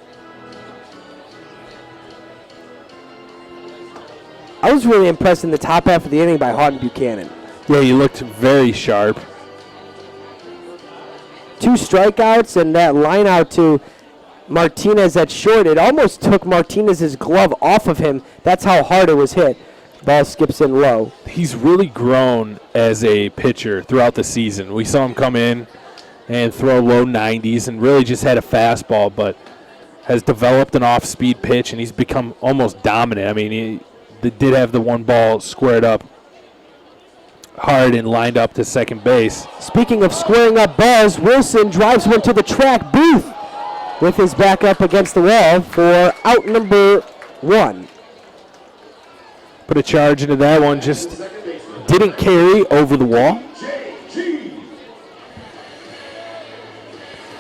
I was really impressed in the top half of the inning by Houghton Buchanan. Yeah, he looked very sharp. 2 strikeouts and that line out to Martinez at short. It almost took Martinez's glove off of him. That's how hard it was hit. Ball skips in low. He's really grown as a pitcher throughout the season. We saw him come in and throw low 90s and really just had a fastball, but has developed an off-speed pitch, and he's become almost dominant. I mean, he did have the one ball squared up hard and lined up to second base. Speaking of squaring up balls, Wilson drives one to the track. Booth with his back up against the wall for out number 1. Put a charge into that one, just didn't carry over the wall.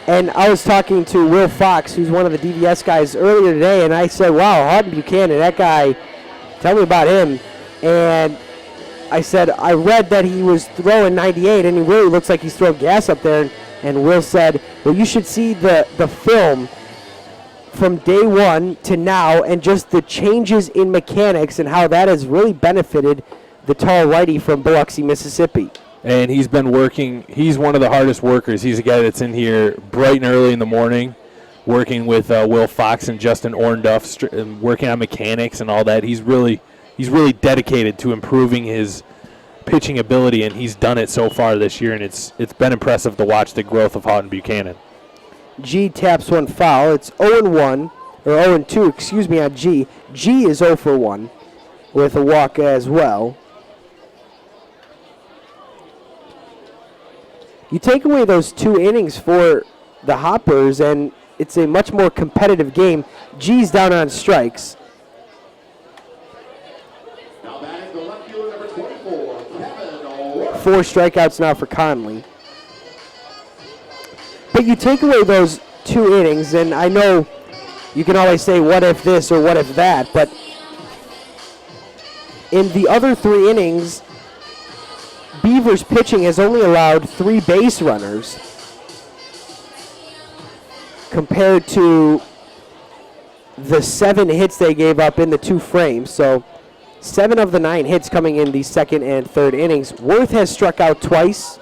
And I was talking to Will Fox, who's one of the DVS guys, earlier today, and I said, wow, Houghton Buchanan, that guy, tell me about him. And I said, I read that he was throwing 98, and he really looks like he's throwing gas up there. And Will said, well, you should see the film from day 1 to now and just the changes in mechanics and how that has really benefited the tall righty from Biloxi, Mississippi. And he's been working. He's one of the hardest workers. He's a guy that's in here bright and early in the morning, working with Will Fox and Justin Ornduff, working on mechanics and all that. He's really dedicated to improving his pitching ability, and he's done it so far this year. And it's been impressive to watch the growth of Houghton Buchanan. G taps one foul. It's 0-1, or 0-2, excuse me, on G. G is 0 for 1 with a walk as well. You take away those 2 innings for the Hoppers, and it's a much more competitive game. G's down on strikes. Now batting the left fielder, number 24, Kevin. 4 strikeouts now for Conley. But you take away those 2 innings, and I know you can always say what if this or what if that, but in the other 3 innings, Beavers pitching has only allowed 3 base runners compared to the 7 hits they gave up in the 2 frames. So 7 of the 9 hits coming in the second and third innings. Worth has struck out twice.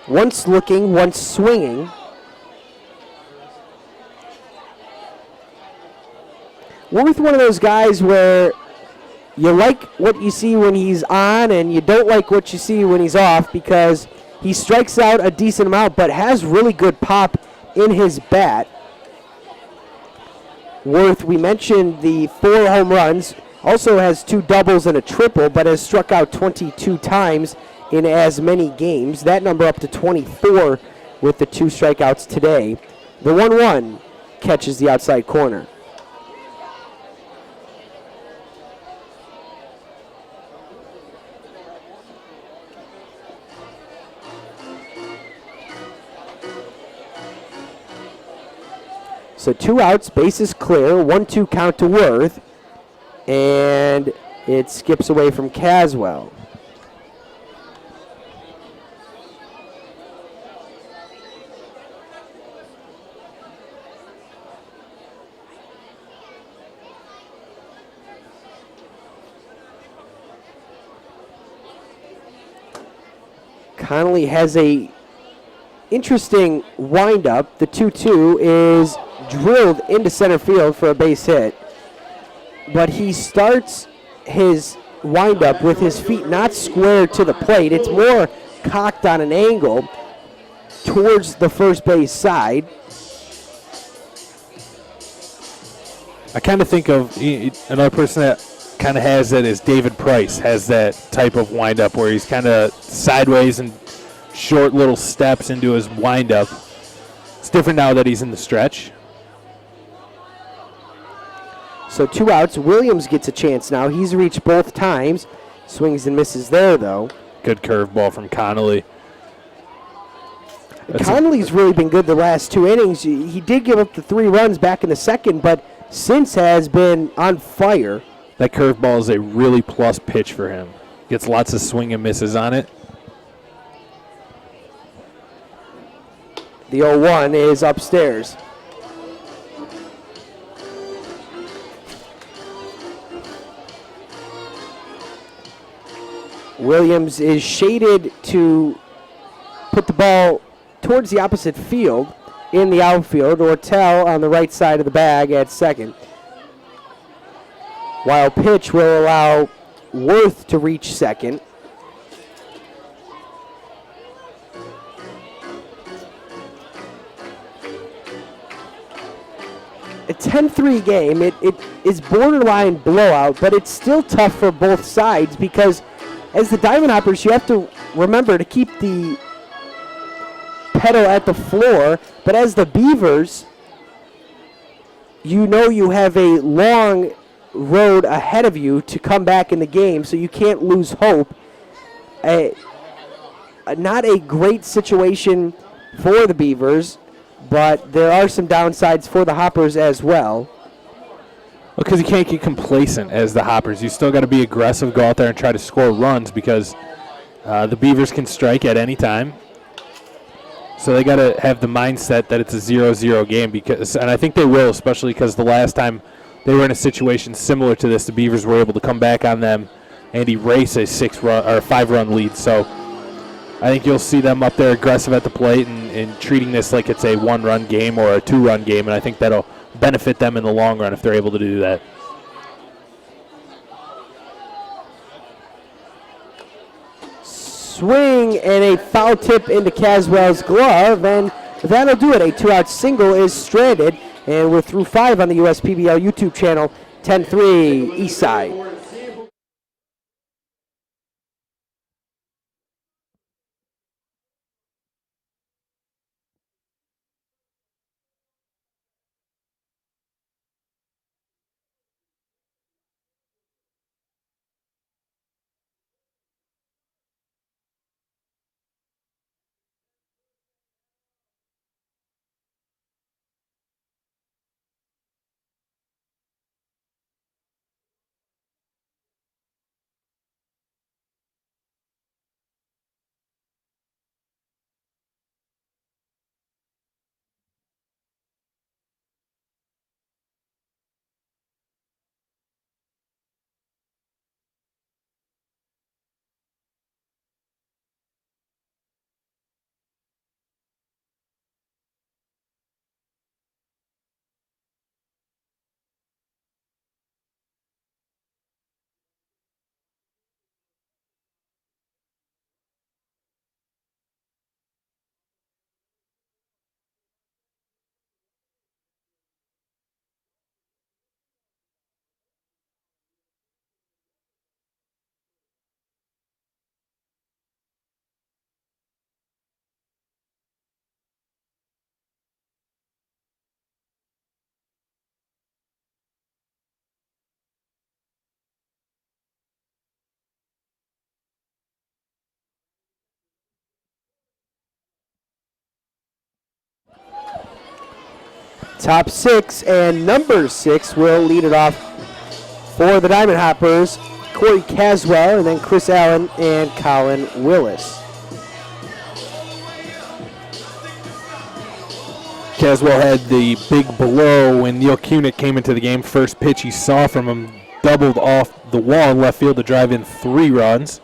Once looking, once swinging. Worth one of those guys where you like what you see when he's on and you don't like what you see when he's off, because he strikes out a decent amount but has really good pop in his bat. Worth, we mentioned the 4 home runs, also has 2 doubles and a triple, but has struck out 22 times in as many games. That number up to 24 with the 2 strikeouts today. The 1-1 catches the outside corner. So 2 outs, bases clear, 1-2 count to Worth, and it skips away from Caswell. Connolly has a interesting windup. The 2-2 is drilled into center field for a base hit, but he starts his windup with his feet not square to the plate. It's more cocked on an angle towards the first base side. I kind of think of another person that kind of has that is David Price, has that type of windup where he's kind of sideways and short little steps into his windup. It's different now that he's in the stretch. So 2 outs. Williams gets a chance now. He's reached both times. Swings and misses there, though. Good curveball from Connolly. Connolly's really been good the last 2 innings. He did give up the 3 runs back in the second, but since has been on fire. That curveball is a really plus pitch for him. Gets lots of swing and misses on it. The 0-1 is upstairs. Williams is shaded to put the ball towards the opposite field in the outfield. Ortel on the right side of the bag at second. Wild pitch will allow Worth to reach second. A 10-3 game. It is borderline blowout, but it's still tough for both sides because as the Diamond Hoppers, you have to remember to keep the pedal at the floor, but as the Beavers, you know you have a long road ahead of you to come back in the game, so you can't lose hope. Not a great situation for the Beavers, but there are some downsides for the Hoppers as well. Because you can't get complacent as the Hoppers. You still got to be aggressive, go out there and try to score runs because the Beavers can strike at any time. So they got to have the mindset that it's a 0-0 game, and I think they will, especially because the last time they were in a situation similar to this, the Beavers were able to come back on them and erase a 5-run lead. So I think you'll see them up there aggressive at the plate and treating this like it's a 1-run game or a 2-run game, and I think that'll benefit them in the long run if they're able to do that. Swing and a foul tip into Caswell's glove, and that'll do it. A 2-out single is stranded, and we're through 5 on the USPBL YouTube channel, 10-3 East Side. Top 6 and number 6 will lead it off for the Diamond Hoppers. Corey Caswell, and then Chris Allen and Colin Willis. Caswell had the big blow when Neil Kunick came into the game. First pitch he saw from him doubled off the wall in left field to drive in 3 runs.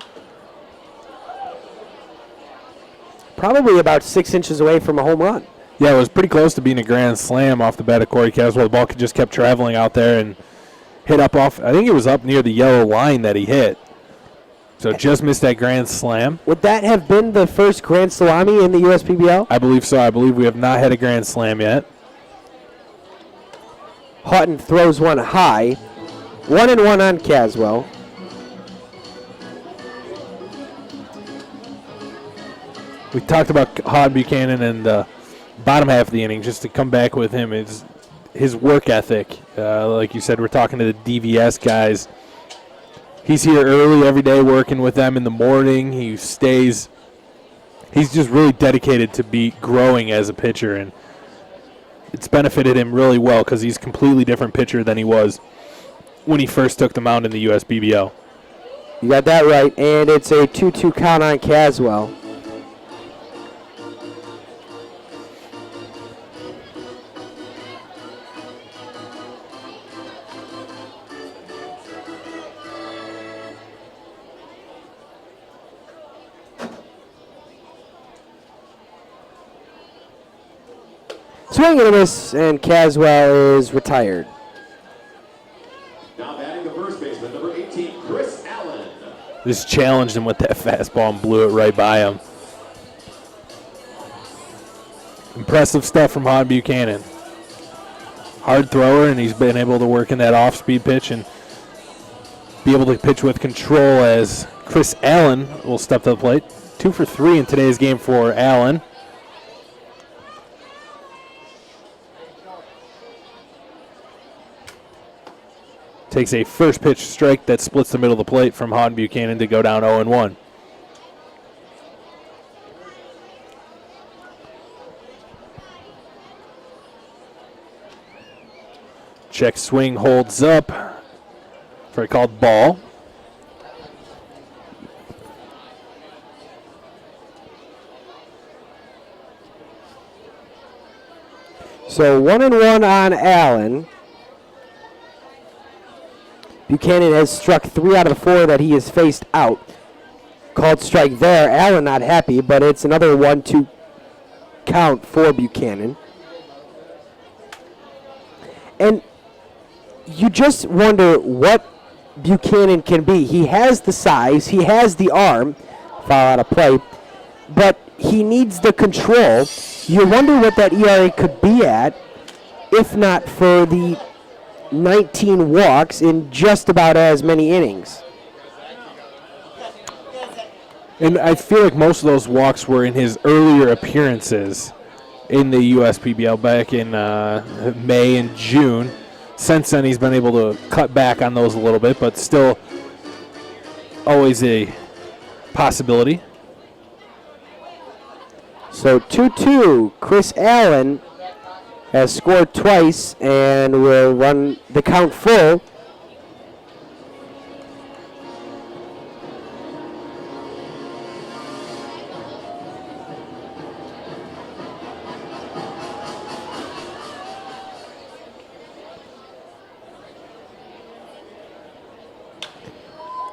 Probably about 6 inches away from a home run. Yeah, it was pretty close to being a grand slam off the bat of Corey Caswell. The ball just kept traveling out there and hit up off, I think it was up near the yellow line that he hit. So just missed that grand slam. Would that have been the first grand salami in the USPBL? I believe so. I believe we have not had a grand slam yet. Houghton throws one high. 1-1 on Caswell. We talked about Hod Buchanan in the bottom half of the inning. Just to come back with him is his work ethic. Like you said, we're talking to the DVS guys. He's here early every day working with them in the morning. He stays. He's just really dedicated to be growing as a pitcher, and it's benefited him really well because he's a completely different pitcher than he was when he first took the mound in the USBBL. You got that right, and it's a 2-2 count on Caswell. Swing and a miss, and Caswell is retired. Now batting the first baseman, number 18, Chris Allen. Just challenged him with that fastball and blew it right by him. Impressive stuff from Hod Buchanan. Hard thrower, and he's been able to work in that off-speed pitch and be able to pitch with control as Chris Allen will step to the plate. 2 for 3 in today's game for Allen. Takes a first pitch strike that splits the middle of the plate from Hod Buchanan to go down 0-1. Check swing holds up for a called ball. So 1-1 on Allen. Buchanan has struck 3 out of the 4 that he has faced out. Called strike there. Allen not happy, but it's another 1-2 count for Buchanan. And you just wonder what Buchanan can be. He has the size. He has the arm. Foul out of play. but he needs the control. You wonder what that ERA could be at if not for the 19 walks in just about as many innings. And I feel like most of those walks were in his earlier appearances in the USPBL back in May and June. Since then, he's been able to cut back on those a little bit, but still always a possibility. So 2-2, Chris Allen has scored twice and will run the count full.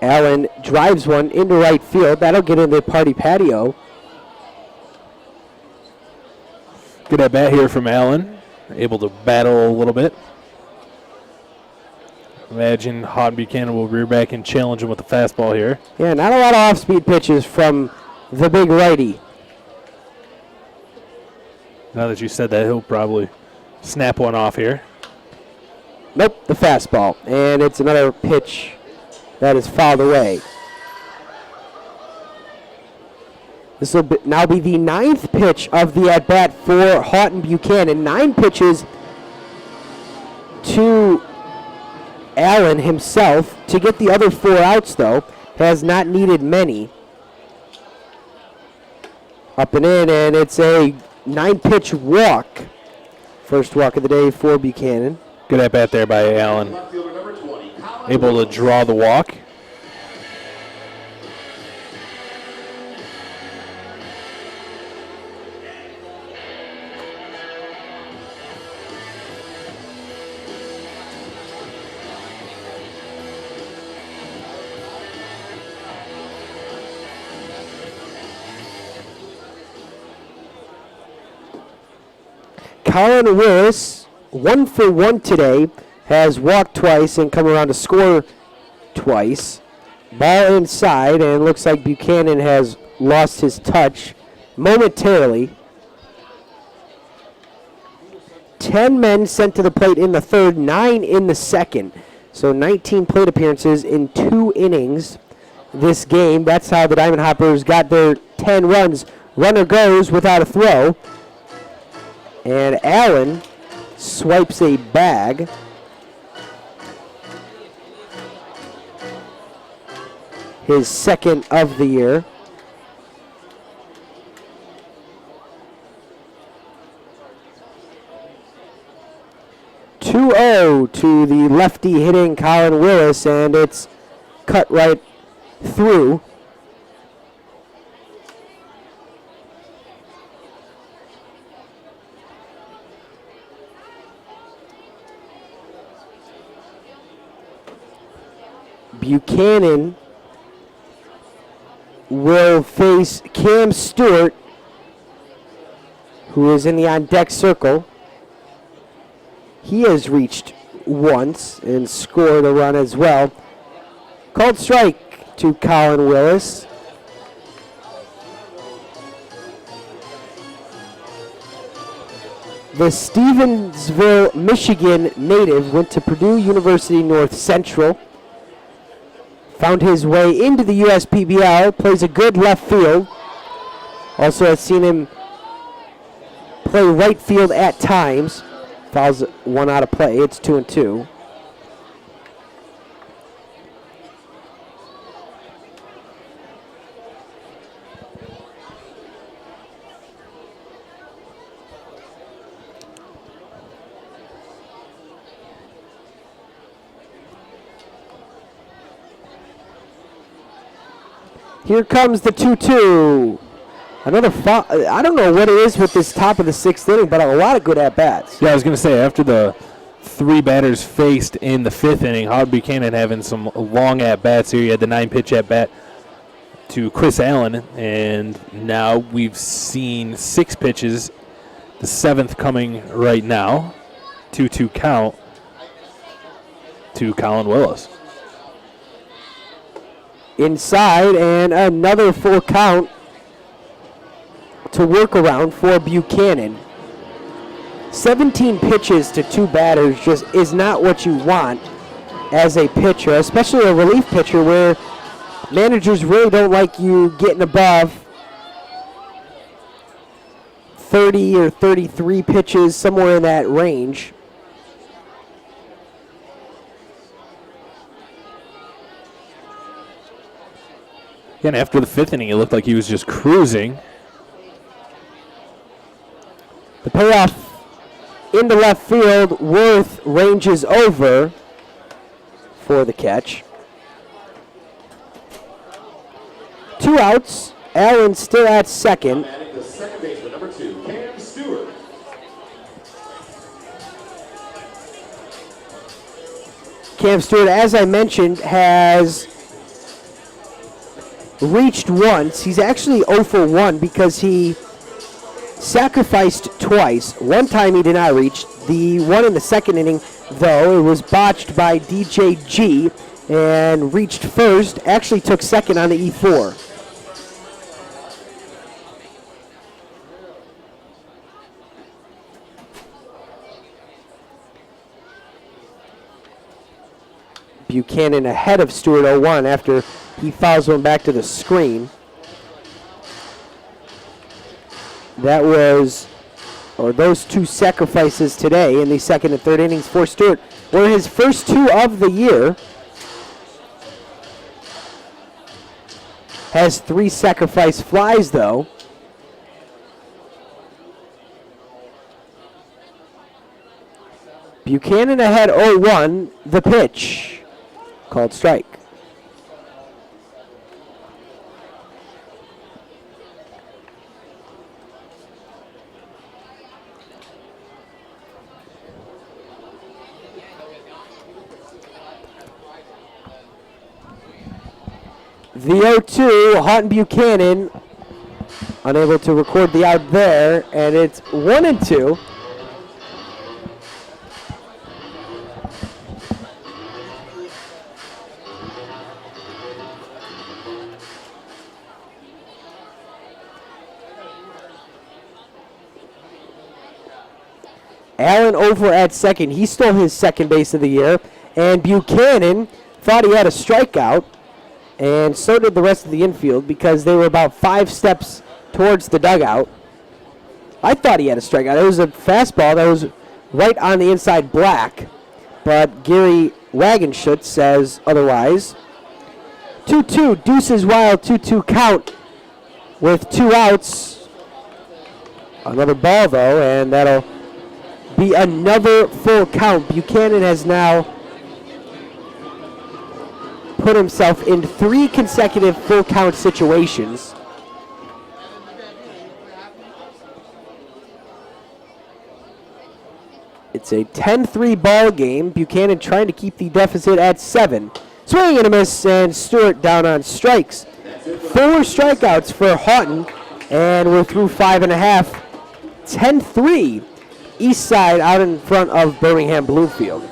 Allen drives one into right field. That'll get into the party patio. Good at bat here from Allen. Able to battle a little bit. Imagine Hod Buchanan will rear back and challenge him with the fastball here. Yeah, not a lot of off-speed pitches from the big righty. Now that you said that, he'll probably snap one off here. Nope, the fastball. And it's another pitch that is fouled away. This will now be the 9th pitch of the at-bat for Houghton Buchanan. 9 pitches to Allen himself. To get the other 4 outs, though, has not needed many. Up and in, and it's a 9-pitch walk. First walk of the day for Buchanan. Good at bat there by Allen. Able to draw the walk. Colin Willis, 1 for 1 today, has walked twice and come around to score twice. Ball inside, and it looks like Buchanan has lost his touch momentarily. 10 men sent to the plate in the third, 9 in the second. So 19 plate appearances in 2 innings this game. That's how the Diamond Hoppers got their 10 runs. Runner goes without a throw. And Allen swipes a bag. His second of the year. "2-0" to the lefty hitting Colin Willis, and it's cut right through. Buchanan will face Cam Stewart, who is in the on-deck circle. He has reached once and scored a run as well. Called strike to Colin Willis. The Stevensville, Michigan native went to Purdue University North Central. Found his way into the USPBL, plays a good left field. Also has seen him play right field at times. Fouls one out of play. It's 2-2. Here comes the 2-2. Another foul. I don't know what it is with this top of the 6th inning, but a lot of good at-bats. Yeah, I was going to say, after the 3 batters faced in the 5th inning, Howard Buchanan having some long at-bats here. He had the 9-pitch at-bat to Chris Allen, and now we've seen 6 pitches, the 7th coming right now, 2-2 count to Colin Willis. Inside, and another full count to work around for Buchanan. 17 pitches to 2 batters just is not what you want as a pitcher, especially a relief pitcher where managers really don't like you getting above 30 or 33 pitches, somewhere in that range. And after the 5th inning, it looked like he was just cruising. The payoff into left field, Worth ranges over for the catch. 2 outs. Allen still at second. Adding the second baseman, number 2, Cam Stewart. Cam Stewart, as I mentioned, has reached once. He's actually 0 for 1 because he sacrificed twice. One time he did not reach. The one in the second inning, though, it was botched by DJG and reached first. Actually took second on the E4. Buchanan ahead of Stewart 0-1 after he fouls one back to the screen. That was, or those 2 sacrifices today in the second and third innings for Stewart were his first 2 of the year. Has 3 sacrifice flies though. Buchanan ahead 0-1, the pitch. Called strike. The 0-2, Houghton Buchanan unable to record the out there, and it's 1-2. Allen over at second. He stole his second base of the year. And Buchanan thought he had a strikeout. And so did the rest of the infield because they were about 5 steps towards the dugout. I thought he had a strikeout. It was a fastball that was right on the inside black. But Gary Wagenschutz says otherwise. 2-2, Deuces Wild, 2-2 count with 2 outs. Another ball, though, and that'll be another full count. Buchanan has now put himself in 3 consecutive full count situations. It's a 10-3 ball game. Buchanan trying to keep the deficit at 7. Swing and a miss, and Stewart down on strikes. 4 strikeouts for Houghton, and we're through 5.5. 10-3. East side out in front of Birmingham Bloomfield.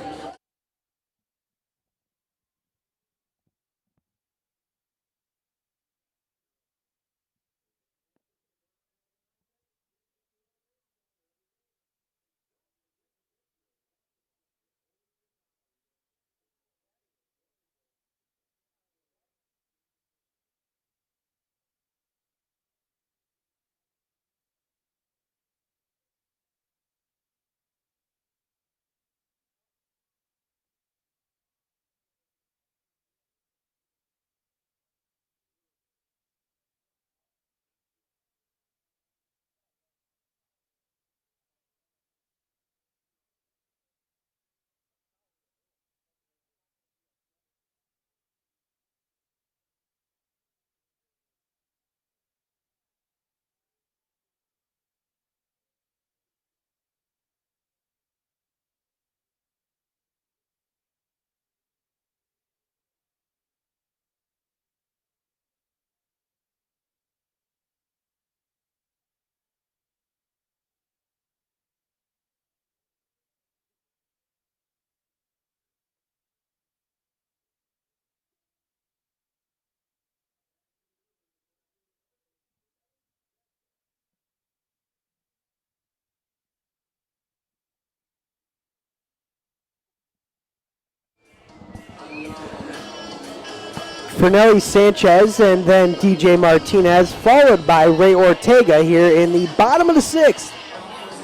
Fernelli Sanchez and then DJ Martinez, followed by Ray Ortega here in the bottom of the sixth.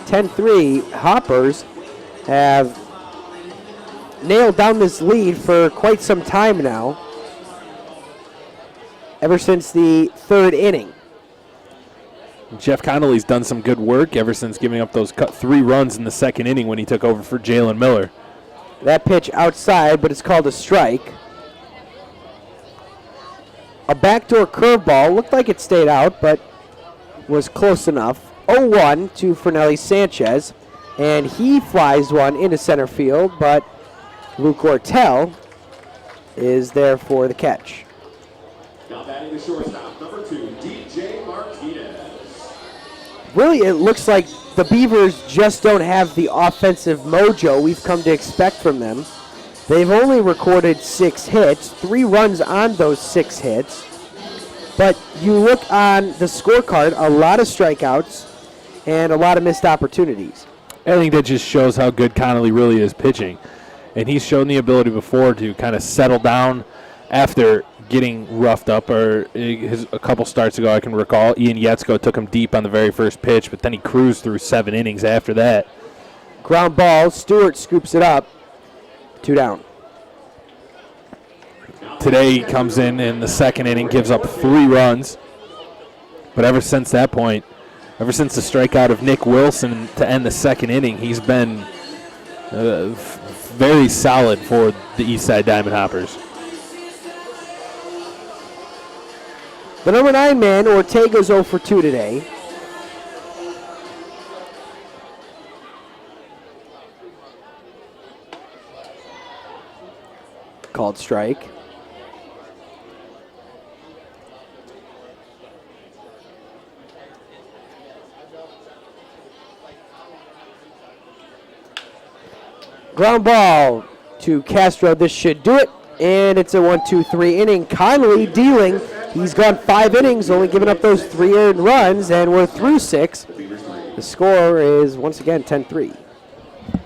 10-3. Hoppers have nailed down this lead for quite some time now, ever since the third inning. Jeff Connolly's done some good work ever since giving up those 3 runs in the second inning when he took over for Jalen Miller. That pitch outside, but it's called a strike. A backdoor curveball, looked like it stayed out, but was close enough. 0-1 to Fernelli Sanchez, and he flies one into center field, but Luke Ortel is there for the catch. Now batting the shortstop, number 2, DJ Martinez. Really, it looks like the Beavers just don't have the offensive mojo we've come to expect from them. They've only recorded 6 hits, 3 runs on those 6 hits. But you look on the scorecard, a lot of strikeouts and a lot of missed opportunities. I think that just shows how good Connolly really is pitching. And he's shown the ability before to kind of settle down after getting roughed up. Or a couple starts ago, I can recall, Ian Yetzko took him deep on the very first pitch, but then he cruised through 7 innings after that. Ground ball, Stewart scoops it up. 2 down. Today he comes in the second inning, gives up 3 runs. But ever since that point, ever since the strikeout of Nick Wilson to end the second inning, he's been very solid for the Eastside Diamond Hoppers. The number 9 man, Ortega's 0 for 2 today. Called strike. Ground ball to Castro. This should do it. And it's a 1-2-3 inning. Connolly dealing. He's gone 5 innings, only giving up those 3 earned runs, and we're through 6. The score is once again 10-3.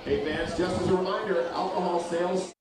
Hey fans, just as a reminder, alcohol sales.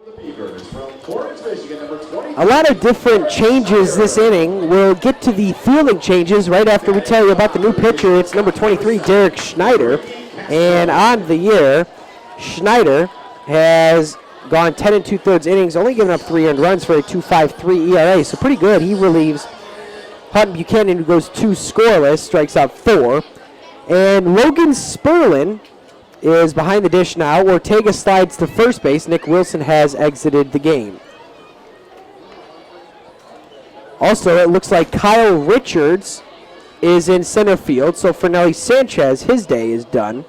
The Beavers from Orange, Michigan, number 20. A lot of different changes this inning. We'll get to the fielding changes right after we tell you about the new pitcher. It's number 23, Derek Schneider. And on the year, Schneider has gone 10 2/3 innings, only given up 3 earned runs for a 2.53 ERA. So pretty good. He relieves Hutton Buchanan, who goes 2 scoreless, strikes out 4. And Logan Sperlin is behind the dish now. Ortega slides to first base. Nick Wilson has exited the game. Also, it looks like Kyle Richards is in center field, so Fernelli Sanchez, his day is done.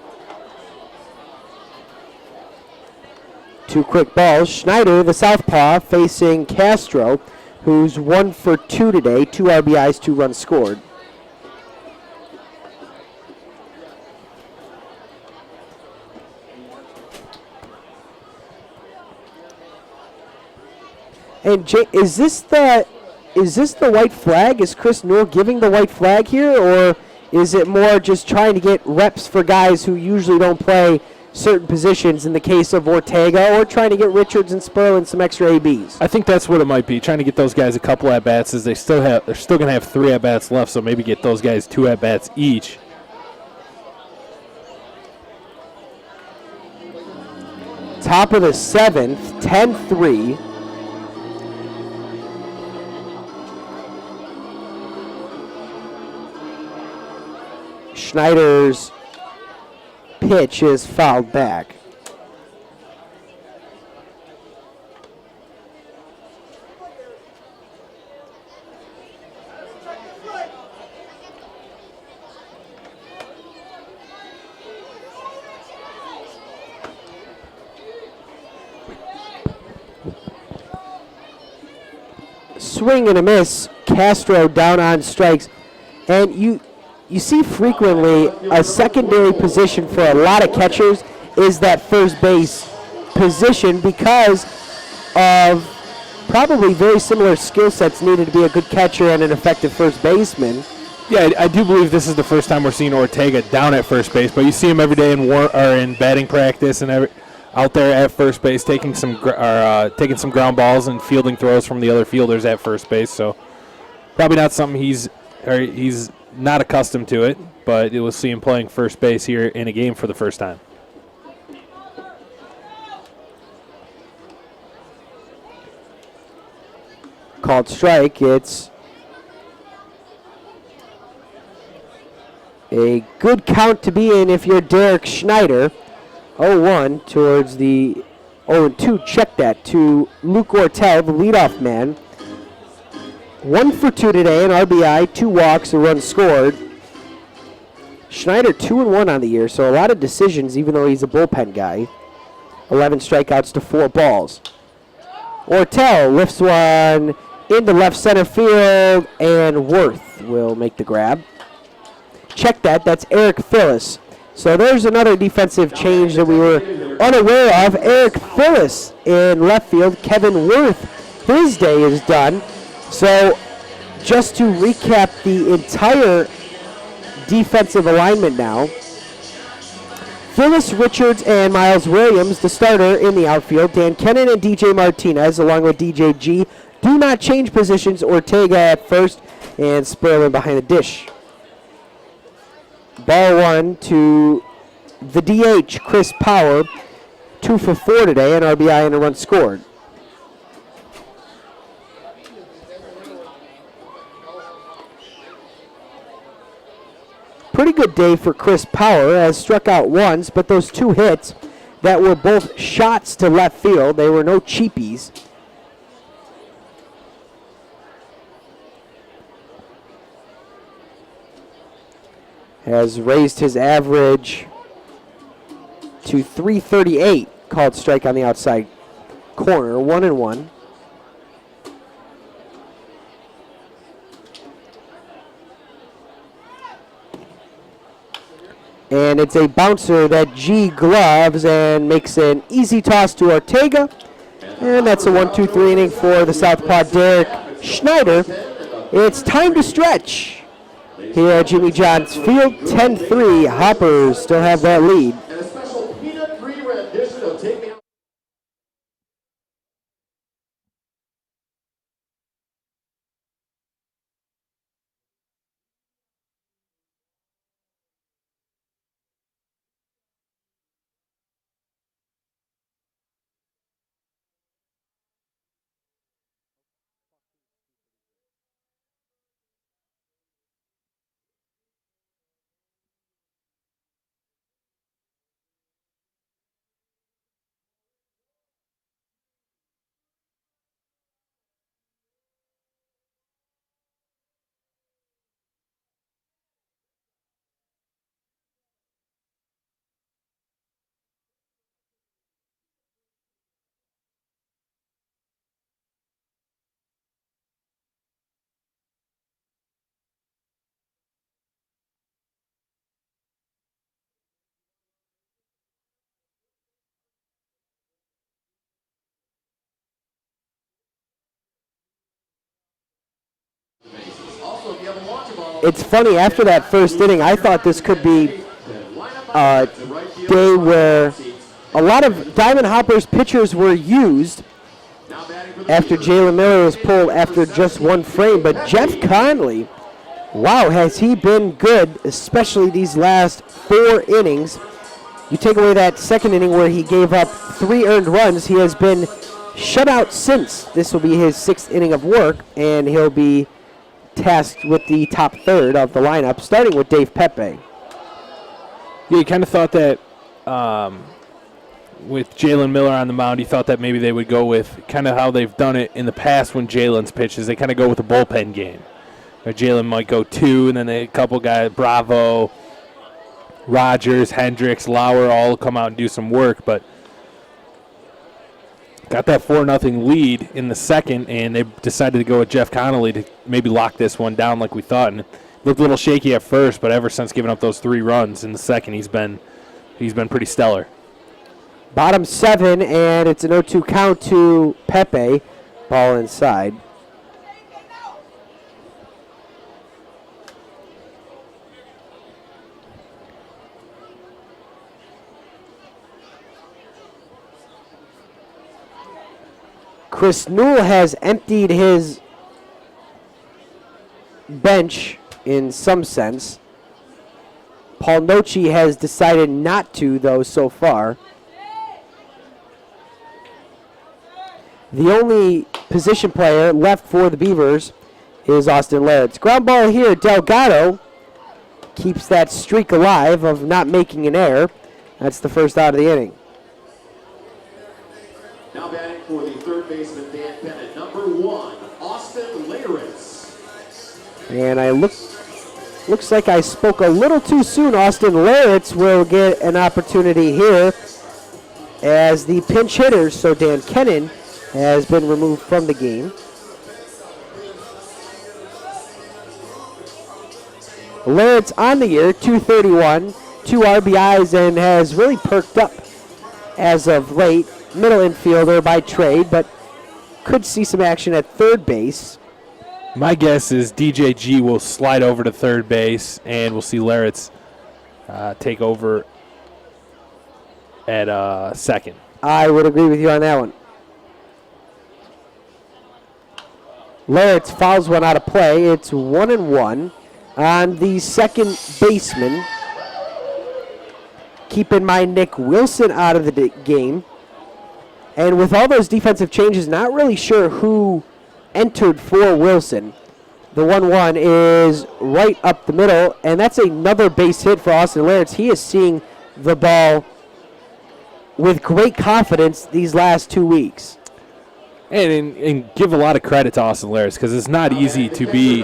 2 quick balls. Schneider, the southpaw, facing Castro, who's 1 for 2 today, 2 RBIs, 2 runs scored. And Jay, is this the white flag? Is Chris Newell giving the white flag here, or is it more just trying to get reps for guys who usually don't play certain positions in the case of Ortega, or trying to get Richards and Sperlin some extra ABs? I think that's what it might be, trying to get those guys a couple at-bats, as they're still going to have 3 at-bats left, so maybe get those guys 2 at-bats each. Top of the 7th, 10-3. Schneider's pitch is fouled back. Swing and a miss. Castro down on strikes. And you see frequently a secondary position for a lot of catchers is that first base position because of probably very similar skill sets needed to be a good catcher and an effective first baseman. Yeah, I do believe this is the first time we're seeing Ortega down at first base, but you see him every day in batting practice and out there at first base taking some ground balls and fielding throws from the other fielders at first base. So probably not something he's not accustomed to it, but we'll see him playing first base here in a game for the first time. Called strike. It's a good count to be in if you're Derek Schneider. 0-1 towards the 0-2. Check that to Luke Ortel, the leadoff man. 1 for 2 today, an RBI, 2 walks, a run scored. Schneider 2-1 on the year, so a lot of decisions, even though he's a bullpen guy. 11 strikeouts to 4 balls. Ortel lifts one into left center field, and Worth will make the grab. Check that, that's Eric Phillips. So there's another defensive change that we were unaware of. Eric Phillips in left field, Kevin Worth, his day is done. So just to recap the entire defensive alignment now, Phyllis Richards and Miles Williams, the starter in the outfield. Dan Kennan and DJ Martinez, along with DJ G, do not change positions. Ortega at first and Sperlin behind the dish. Ball 1 to the DH, Chris Power, 2 for 4 today, an RBI and a run scored. Pretty good day for Chris Power, has struck out once, but those 2 hits that were both shots to left field, they were no cheapies. Has raised his average to 338, called strike on the outside corner, 1-1. And it's a bouncer that G gloves and makes an easy toss to Ortega. And that's a 1-2-3 inning for the southpaw Derek Schneider. It's time to stretch here at Jimmy John's Field. 10-3. Hoppers still have that lead. And a special peanut-free rendition of Take Me Out. Also, if you have a launch ball, It's funny, after that first inning, I thought this could be a day where a lot of Diamond Hoppers pitchers were used after Jalen Miller was pulled after just one frame. But Jeff Conley, wow, has he been good, especially these last 4 innings. You take away that second inning where he gave up 3 earned runs, he has been shut out since. This will be his 6th inning of work, and he'll be tasked with the top third of the lineup, starting with Dave Pepe. Yeah, you kind of thought that with Jalen Miller on the mound, you thought that maybe they would go with kind of how they've done it in the past when Jalen's pitches. They kind of go with a bullpen game. Jalen might go 2, and then a couple guys, Bravo, Rogers, Hendricks, Lauer, all come out and do some work. But got that 4-0 lead in the second, and they decided to go with Jeff Connolly to maybe lock this one down like we thought. And it looked a little shaky at first, but ever since giving up those 3 runs in the second, he's been pretty stellar. Bottom 7, and it's an 0-2 count to Pepe. Ball inside. Chris Newell has emptied his bench in some sense. Paul Nochi has decided not to, though, so far. The only position player left for the Beavers is Austin Laird's. Ground ball here, Delgado keeps that streak alive of not making an error. That's the first out of the inning. Now batting for the third baseman, Dan Bennett. Number 1, Austin Laird's. And looks like I spoke a little too soon. Austin Laird's will get an opportunity here as the pinch hitters. So Dan Kennan has been removed from the game. Laird's on the year, 231, 2 RBIs, and has really perked up as of late. Middle infielder by trade, but could see some action at third base. My guess is DJG will slide over to third base, and we'll see Laird's take over at second. I would agree with you on that one. Laird's fouls one out of play. It's 1-1 on the second baseman. Keep in mind Nick Wilson out of the game. And with all those defensive changes, not really sure who entered for Wilson. The 1-1 is right up the middle, and that's another base hit for Austin Laird's. He is seeing the ball with great confidence these last 2 weeks. And give a lot of credit to Austin Laird's because it's not easy to be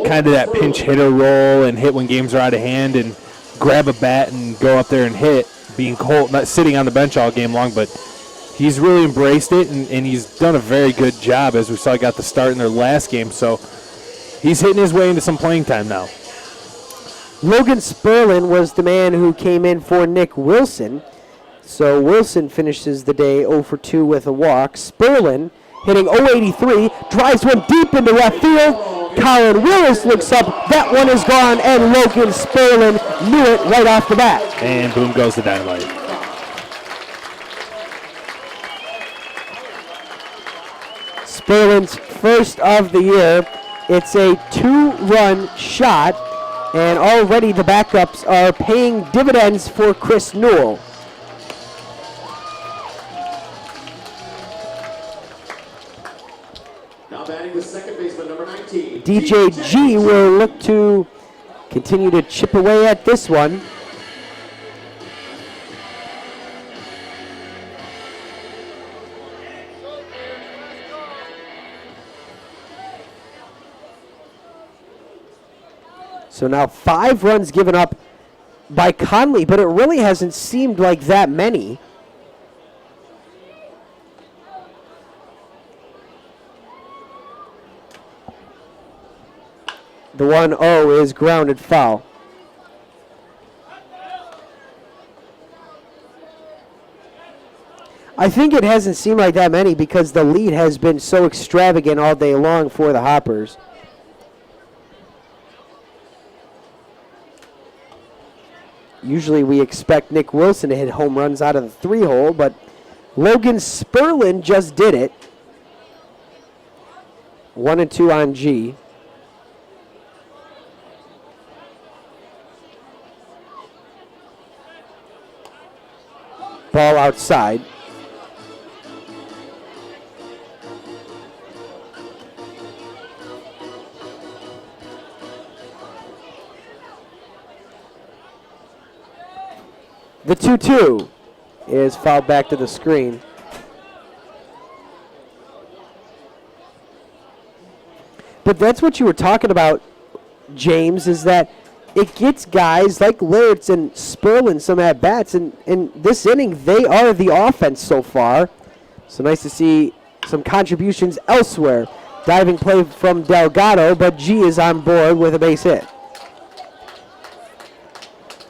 kind of that pinch hitter role and hit when games are out of hand and grab a bat and go up there and hit, being cold, not sitting on the bench all game long, but he's really embraced it, and he's done a very good job, as we saw he got the start in their last game. So he's hitting his way into some playing time now. Logan Sperlin was the man who came in for Nick Wilson. So Wilson finishes the day 0 for 2 with a walk. Sperlin hitting 083, drives one deep into left field. Colin Willis looks up. That one is gone, and Logan Sperlin knew it right off the bat. And boom goes the dynamite. Sperlin's first of the year. It's a 2-run shot, and already the backups are paying dividends for Chris Newell. Now batting the second baseman, number 19. DJG will look to continue to chip away at this one. So now 5 runs given up by Conley, but it really hasn't seemed like that many. The 1-0 is grounded foul. I think it hasn't seemed like that many because the lead has been so extravagant all day long for the Hoppers. Usually we expect Nick Wilson to hit home runs out of the 3-hole, but Logan Sperlin just did it. 1-2 on G. Ball outside. The 2-2 is fouled back to the screen. But that's what you were talking about, James, is that it gets guys like Lurtz and Sperlin some at-bats, and in this inning, they are the offense so far. So nice to see some contributions elsewhere. Diving play from Delgado, but G is on board with a base hit.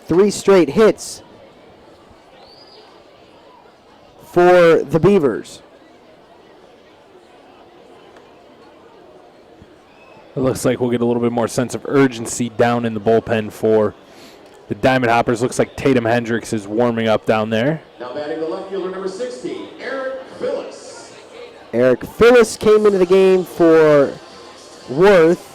3 straight hits for the Beavers. It looks like we'll get a little bit more sense of urgency down in the bullpen for the Diamond Hoppers. Looks like Tatum Hendricks is warming up down there. Now batting the left fielder, number 16, Eric Phillips. Eric Phillips came into the game for Worth.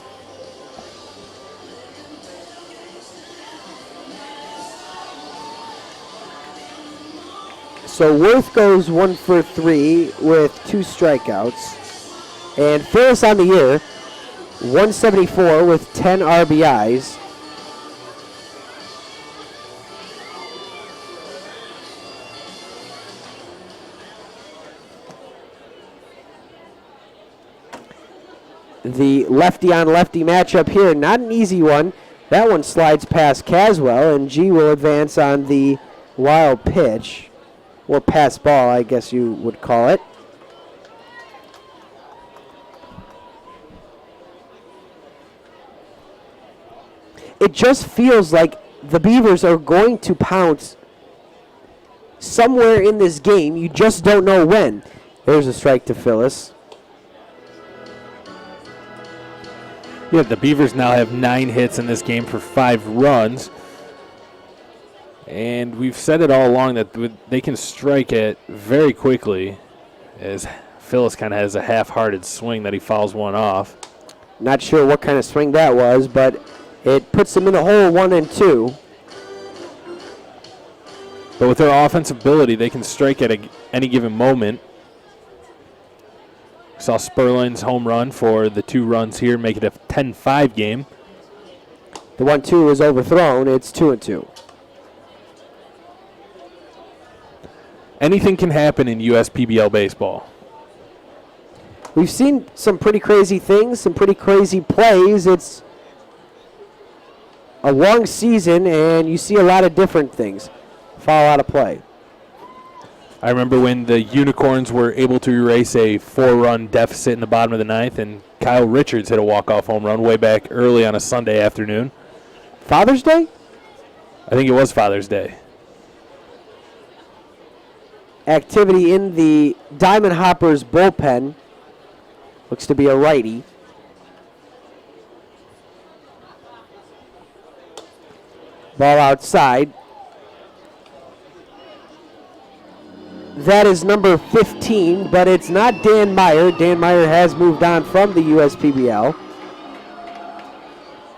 So Worth goes 1 for 3 with 2 strikeouts. And Phillips on the year, 174 with 10 RBIs. The lefty-on-lefty matchup here, not an easy one. That one slides past Caswell, and G will advance on the wild pitch. Or pass ball, I guess you would call it. It just feels like the Beavers are going to pounce somewhere in this game. You just don't know when. There's a strike to Phyllis. Yeah, the Beavers now have 9 hits in this game for 5 runs. And we've said it all along that they can strike it very quickly, as Phyllis kind of has a half-hearted swing that he fouls one off. Not sure what kind of swing that was, but it puts them in the hole 1-2. But with their offensive ability, they can strike at any given moment. We saw Sperlin's home run for the 2 runs here, make it a 10-5 game. The 1-2 is overthrown. It's 2-2. Anything can happen in USPBL baseball. We've seen some pretty crazy things, some pretty crazy plays. It's a long season, and you see a lot of different things fall out of play. I remember when the Unicorns were able to erase a 4-run deficit in the bottom of the 9th, and Kyle Richards hit a walk-off home run way back early on a Sunday afternoon. Father's Day? I think it was Father's Day. Activity in the Diamond Hoppers bullpen. Looks to be a righty. Ball outside. That is number 15, but it's not Dan Meyer. Dan Meyer has moved on from the USPBL.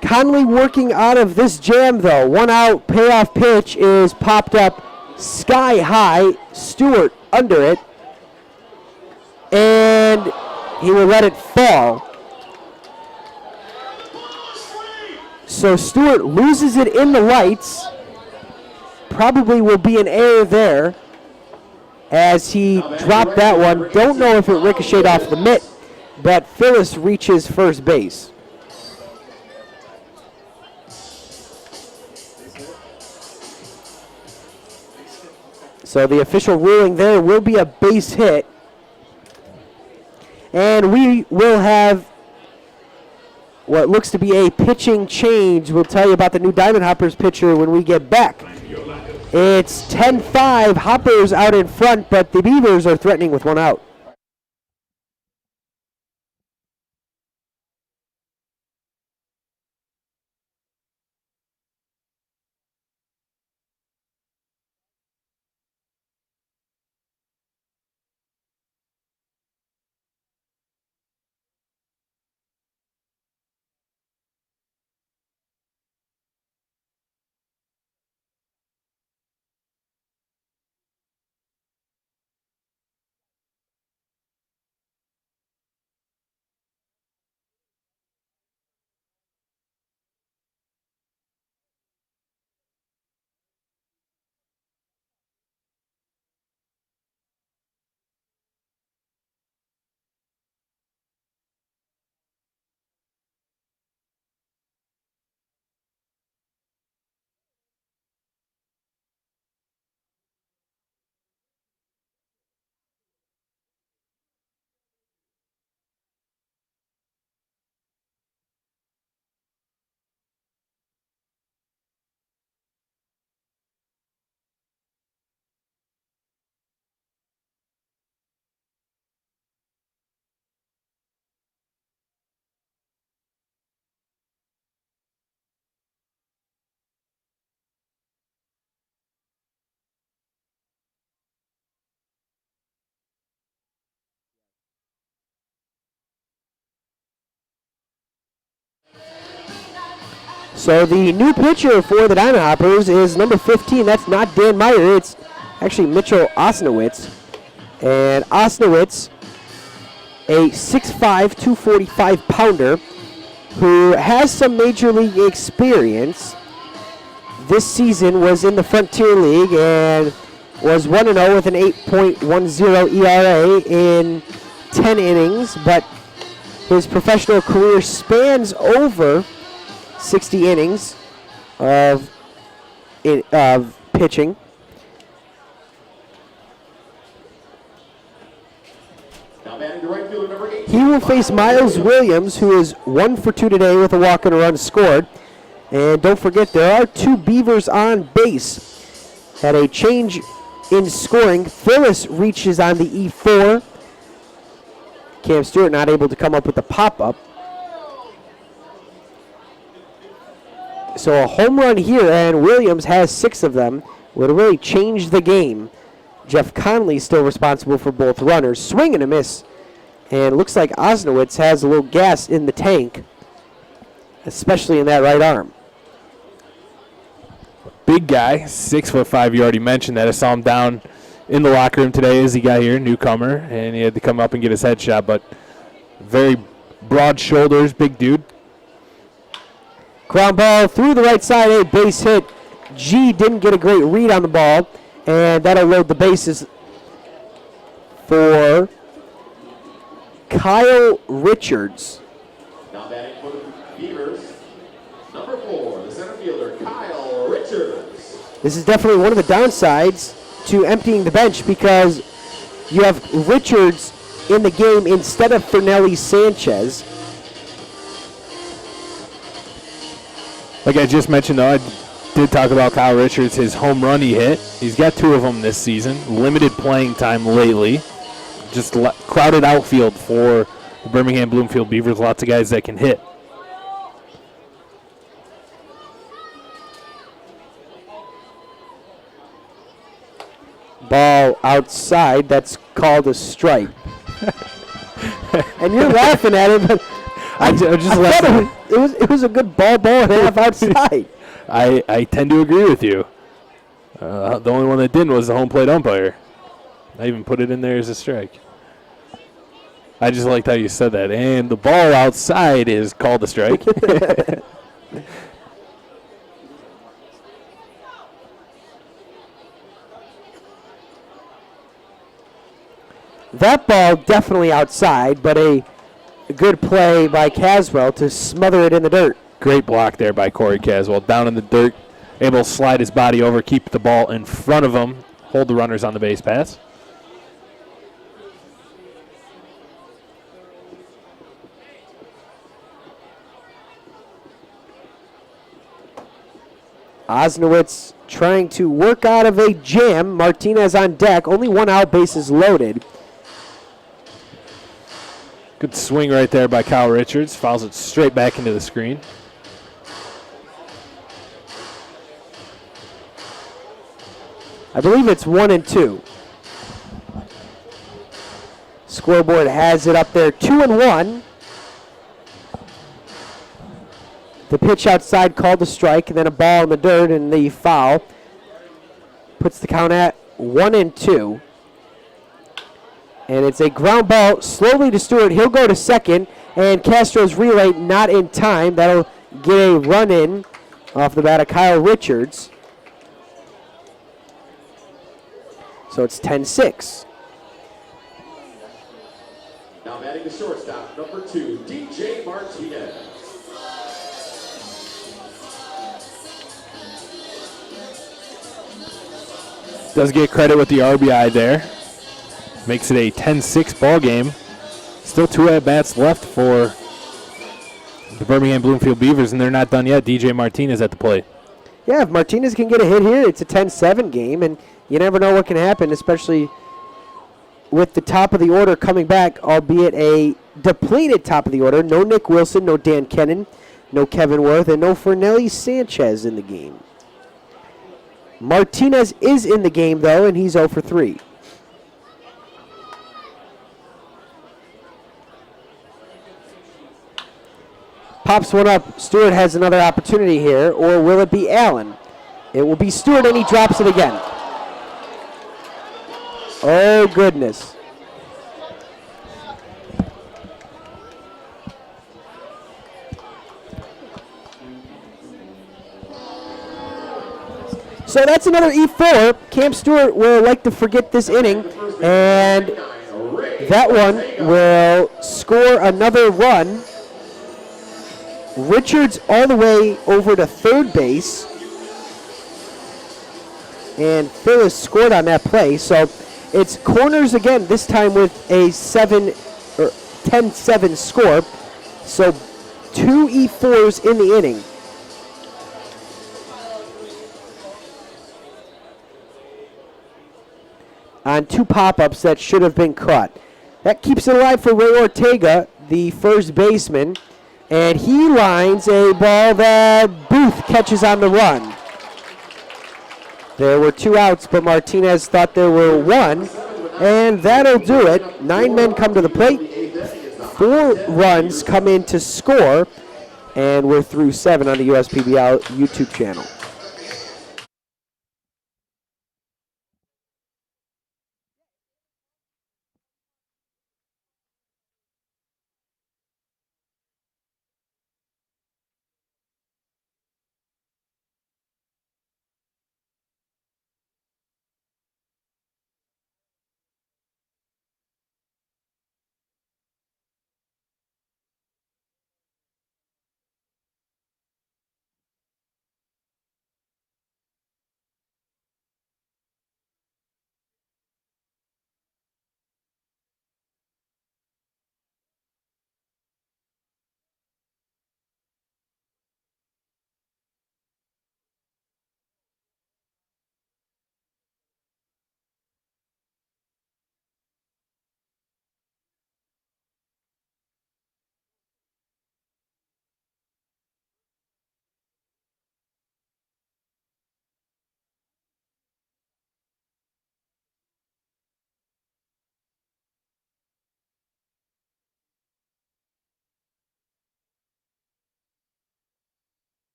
Conley working out of this jam, though. 1 out, payoff pitch is popped up sky high. Stewart under it. And he will let it fall. So Stewart loses it in the lights. Probably will be an error there as he dropped that one. Don't know if it ricocheted off the mitt, but Phyllis reaches first base. So the official ruling there will be a base hit. And we will have what looks to be a pitching change. We'll tell you about the new Diamond Hoppers pitcher when we get back. It's 10-5, Hoppers out in front, but the Beavers are threatening with 1 out. So the new pitcher for the Diamond Hoppers is number 15. That's not Dan Meyer. It's actually Mitchell Osnowitz. And Osnowitz, a 6'5", 245-pounder who has some major league experience. This season was in the Frontier League and was 1-0 with an 8.10 ERA in 10 innings, but his professional career spans over 60 innings of pitching. Now batting to right fielder number 18. He will face Miles Williams, who is 1 for 2 today with a walk and a run scored. And don't forget, there are 2 Beavers on base. Had a change in scoring. Phyllis reaches on the E4. Cam Stewart not able to come up with the pop-up. So a home run here, and Williams has 6 of them. Would have really changed the game. Jeff Conley still responsible for both runners. Swing and a miss. And looks like Osnowitz has a little gas in the tank, especially in that right arm. Big guy, 6'5". You already mentioned that. I saw him down in the locker room today as he got here, newcomer, and he had to come up and get his headshot, but very broad shoulders, big dude. Ground ball through the right side, a base hit. G didn't get a great read on the ball, and that'll load the bases for Kyle Richards. Now batting for the Beavers, number 4, the center fielder, Kyle Richards. This is definitely one of the downsides to emptying the bench because you have Richards in the game instead of Fernelli Sanchez. Like I just mentioned, though, I did talk about Kyle Richards, his home run he hit. He's got 2 of them this season. Limited playing time lately. Just crowded outfield for the Birmingham Bloomfield Beavers. Lots of guys that can hit. Ball outside, that's called a strike. And you're laughing at it, but I just thought it was a good ball and a half outside. I tend to agree with you. The only one that didn't was the home plate umpire. I even put it in there as a strike. I just liked how you said that. And the ball outside is called a strike. That ball definitely outside, but a good play by Caswell to smother it in the dirt. Great block there by Corey Caswell. Down in the dirt, able to slide his body over, keep the ball in front of him, hold the runners on the base pass. Osnowitz trying to work out of a jam. Martinez on deck. Only 1 out, bases loaded. Good swing right there by Kyle Richards. Fouls it straight back into the screen. I believe it's 1-2. Scoreboard has it up there, 2-1. The pitch outside called a strike, and then a ball in the dirt, and the foul puts the count at 1-2. And it's a ground ball slowly to Stewart. He'll go to second, and Castro's relay not in time. That'll get a run in off the bat of Kyle Richards. So it's 10-6. Now batting the shortstop, number 2, DJ Martinez. Does get credit with the RBI there. Makes it a 10-6 ball game. Still 2 at-bats left for the Birmingham Bloomfield Beavers, and they're not done yet. DJ Martinez at the plate. Yeah, if Martinez can get a hit here, it's a 10-7 game, and you never know what can happen, especially with the top of the order coming back, albeit a depleted top of the order. No Nick Wilson, no Dan Kennan, no Kevin Worth, and no Fernelli Sanchez in the game. Martinez is in the game, though, and he's 0 for 3. pops one up. Stewart has another opportunity here, or will it be Allen? It will be Stewart, and he drops it again. Oh, goodness. So that's another E4. Cam Stewart will like to forget this inning, and that one will score another run. Richards all the way over to third base, and Phyllis scored on that play. So it's corners again, this time with a 10-7 score. So 2 E4s in the inning. On 2 pop-ups that should have been caught. That keeps it alive for Ray Ortega, the first baseman, and he lines a ball that Booth catches on the run. There were 2 outs, but Martinez thought there were 1, and that'll do it. 9 men come to the plate, 4 runs come in to score, and we're through 7 on the USPBL YouTube channel.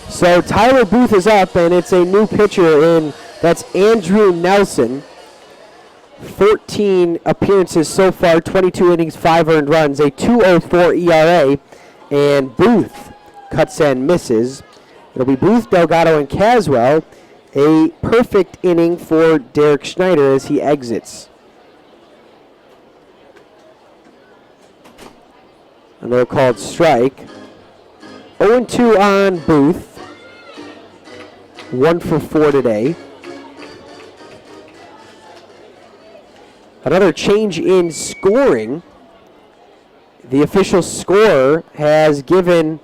So Tyler Booth is up, and it's a new pitcher in. That's Andrew Nelson. 14 appearances so far, 22 innings, 5 earned runs, a 2.04 ERA, and Booth cuts and misses. It'll be Booth, Delgado, and Caswell. A perfect inning for Derek Schneider as he exits. Another called strike. 0-2 on Booth. 1 for 4 today. Another change in scoring. The official scorer has given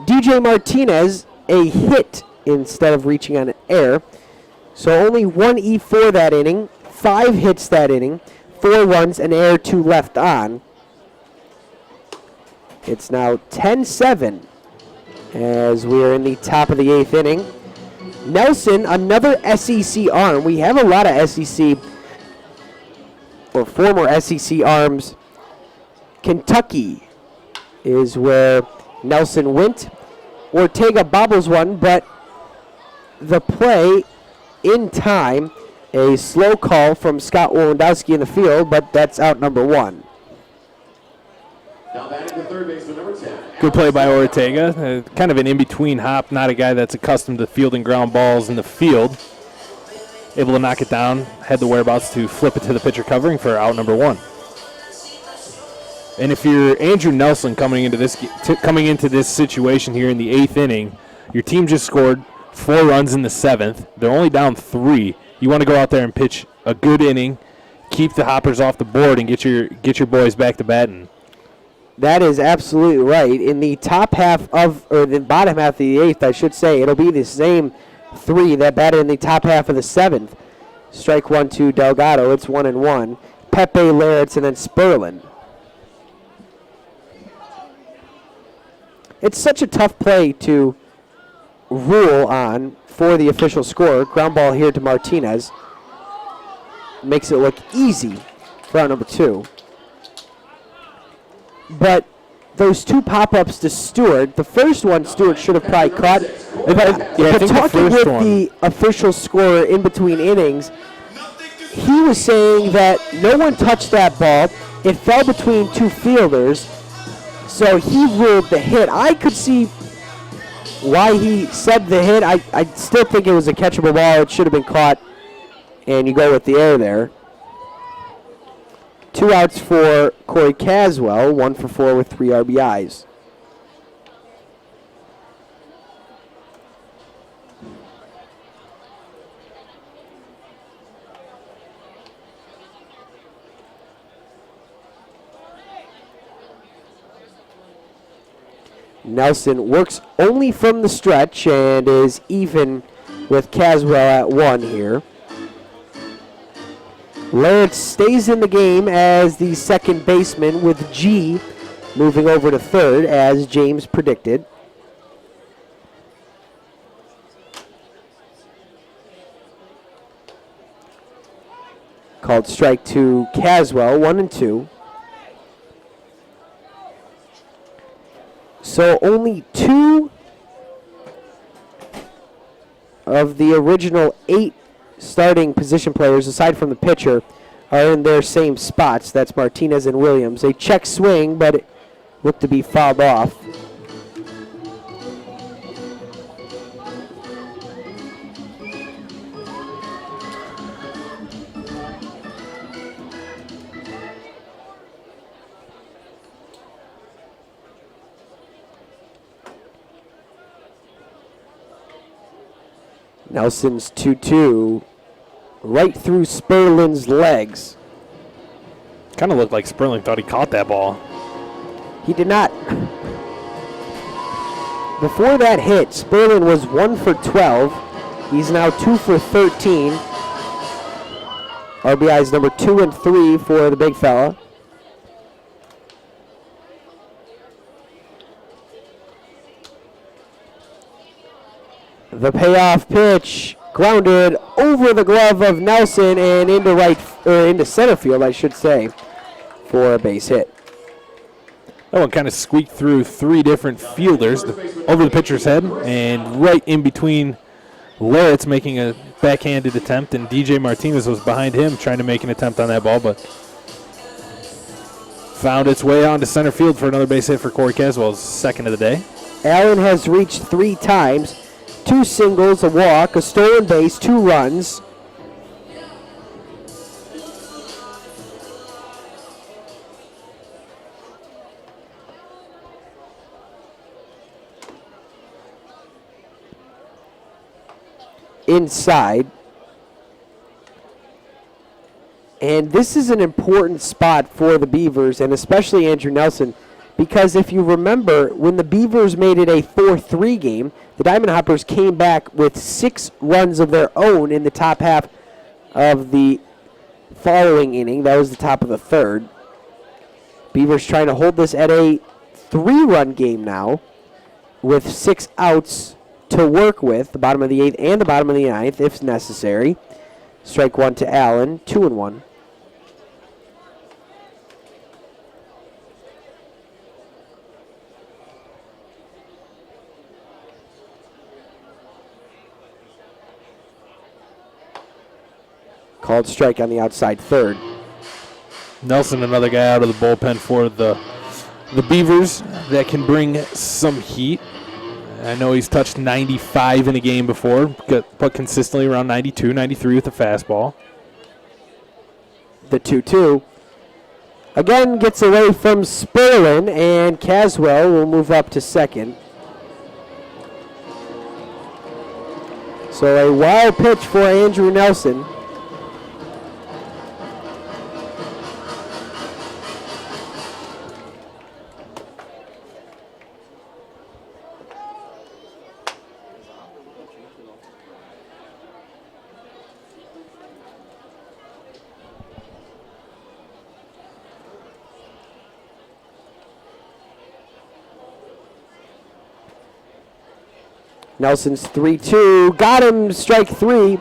DJ Martinez a hit instead of reaching on an error. So only 1 E4 that inning, 5 hits that inning, 4 runs, an error, 2 left on. It's now 10-7 as we're in the top of the 8th inning. Nelson, another SEC arm. We have a lot of SEC or former SEC arms. Kentucky is where Nelson went. Ortega bobbles one, but the play in time, a slow call from Scott Wolendowski in the field, but that's out number 1. Now batting the third baseman, number 10. Good play by Ortega. Kind of an in-between hop, not a guy that's accustomed to fielding ground balls in the field. Able to knock it down, had the whereabouts to flip it to the pitcher covering for out number 1. And if you're Andrew Nelson coming into this situation here in the 8th inning, your team just scored 4 runs in the 7th. They're only down 3. You want to go out there and pitch a good inning, keep the hoppers off the board, and get your boys back to batting. That is absolutely right. In the top half or the bottom half of the 8th, I should say, it'll be the same 3 that batted in the top half of the 7th. Strike 1 to Delgado. It's 1-1. Pepe, Laritz, and then Sperlin. It's such a tough play to rule on for the official score. Ground ball here to Martinez. Makes it look easy for out number 2. But those 2 pop-ups to Stewart, the first one Stewart should have probably caught. But talking with the official scorer in between innings, he was saying that no one touched that ball. It fell between 2 fielders, so he ruled the hit. I could see why he said the hit. I still think it was a catchable ball. It should have been caught, and you go with the air there. 2 outs for Corey Caswell, 1 for 4 with 3 RBIs. Nelson works only from the stretch and is even with Caswell at 1 here. Laird stays in the game as the second baseman, with G moving over to third as James predicted. Called strike to Caswell, 1-2. So only 2 of the original 8 starting position players, aside from the pitcher, are in their same spots. That's Martinez and Williams. A check swing, but it looked to be fouled off. Nelson's 2-2 right through Sperlin's legs. Kind of looked like Sperling thought he caught that ball. He did not. Before that hit, Sperlin was 1 for 12. He's now 2 for 13. RBIs number 2 and 3 for the big fella. The payoff pitch grounded over the glove of Nelson and into center field, I should say, for a base hit. That one kind of squeaked through 3 different fielders over the pitcher's head and right in between Laritz making a backhanded attempt, and DJ Martinez was behind him trying to make an attempt on that ball, but found its way onto center field for another base hit for Corey Caswell's second of the day. Allen has reached 3 times. 2 singles, a walk, a stolen base, 2 runs. Inside. And this is an important spot for the Beavers, and especially Andrew Nelson, because if you remember, when the Beavers made it a 4-3 game, the Diamond Hoppers came back with 6 runs of their own in the top half of the following inning. That was the top of the 3rd. Beavers trying to hold this at a 3-run game now with 6 outs to work with, the bottom of the 8th and the bottom of the 9th if necessary. Strike 1 to Allen, 2-1. Called strike on the outside 3rd. Nelson, another guy out of the bullpen for the Beavers that can bring some heat. I know he's touched 95 in a game before, but consistently around 92, 93 with the fastball. The 2-2. Again, gets away from Sperlin, and Caswell will move up to second. So a wild pitch for Andrew Nelson. Nelson's 3-2. Got him, strike three.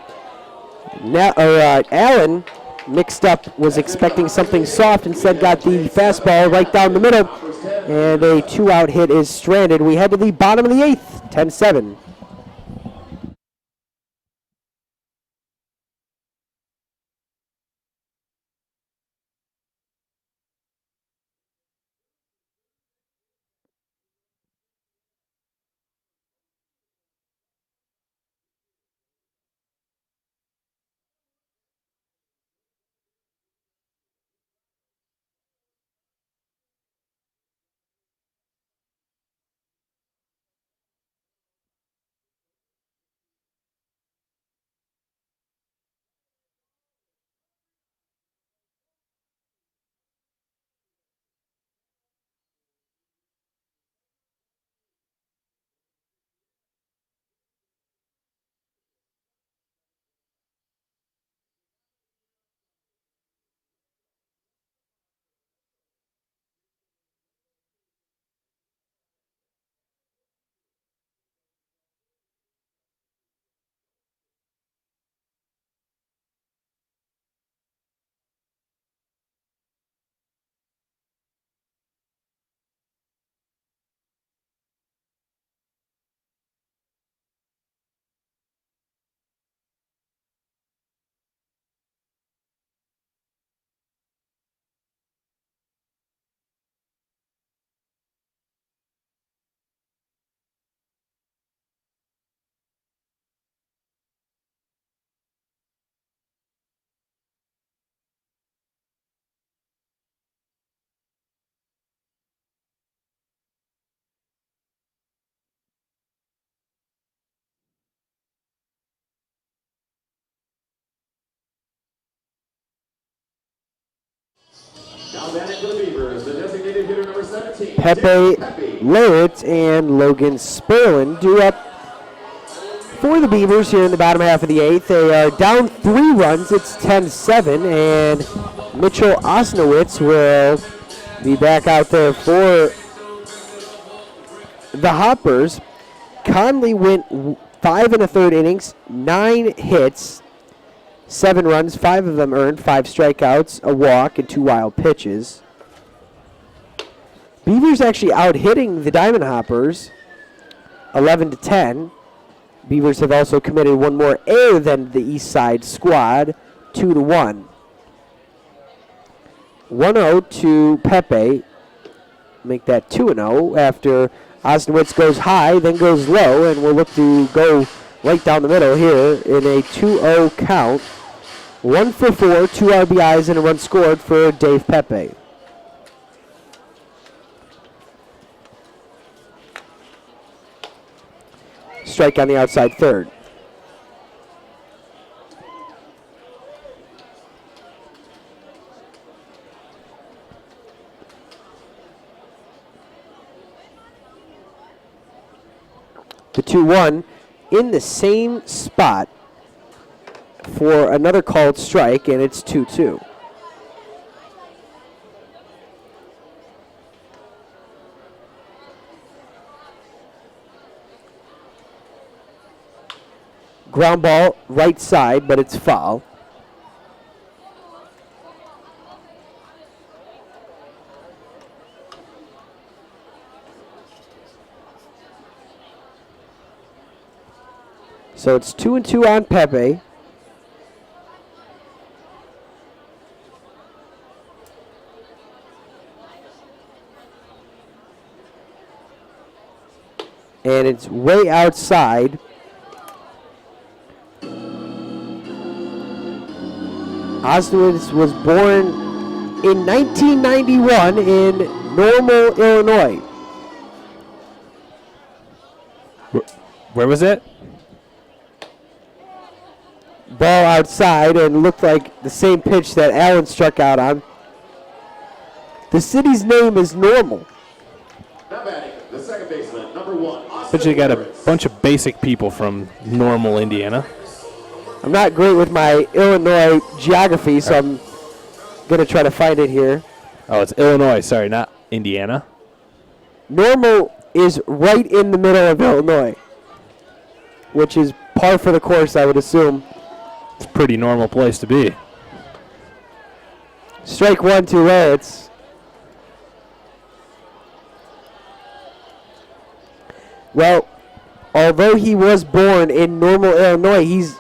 Now, Allen mixed up, was expecting something soft, instead got the fastball right down the middle. And a 2-out hit is stranded. We head to the bottom of the eighth, 10-7. Now batting for the Beavers, the designated hitter number 17. Pepe Lawrence and Logan Sperlin due up for the Beavers here in the bottom half of the eighth. They are down 3 runs. It's 10-7, and Mitchell Osnowitz will be back out there for the Hoppers. Conley went 5 1/3 innings, 9 hits, 7 runs, 5 of them earned, 5 strikeouts, a walk, and 2 wild pitches. Beavers actually out-hitting the Diamond Hoppers 11-10. Beavers have also committed 1 more error than the East Side squad, 2-1. 1-0 to Pepe. Make that 2-0 after Osnowitz goes high, then goes low, and we'll look to go right down the middle here in a 2-0 count. 1 for 4, 2 RBIs, and a run scored for Dave Pepe. Strike on the outside third. The 2-1 in the same spot for another called strike, and it's 2-2. Ground ball right side, but it's foul. So it's 2-2 on Pepe. And it's way outside. Osnowitz was born in 1991 in Normal, Illinois. Where was it? Ball outside and looked like the same pitch that Allen struck out on. The city's name is Normal. Now batting, the second baseman, number 1. But you got a bunch of basic people from Normal, Indiana. I'm not great with my Illinois geography, so I'm going to try to find it here. Oh, it's Illinois. Sorry, not Indiana. Normal is right in the middle of Illinois, which is par for the course, I would assume. It's a pretty normal place to be. Strike 1, 2 outs. Well, although he was born in Normal, Illinois, he's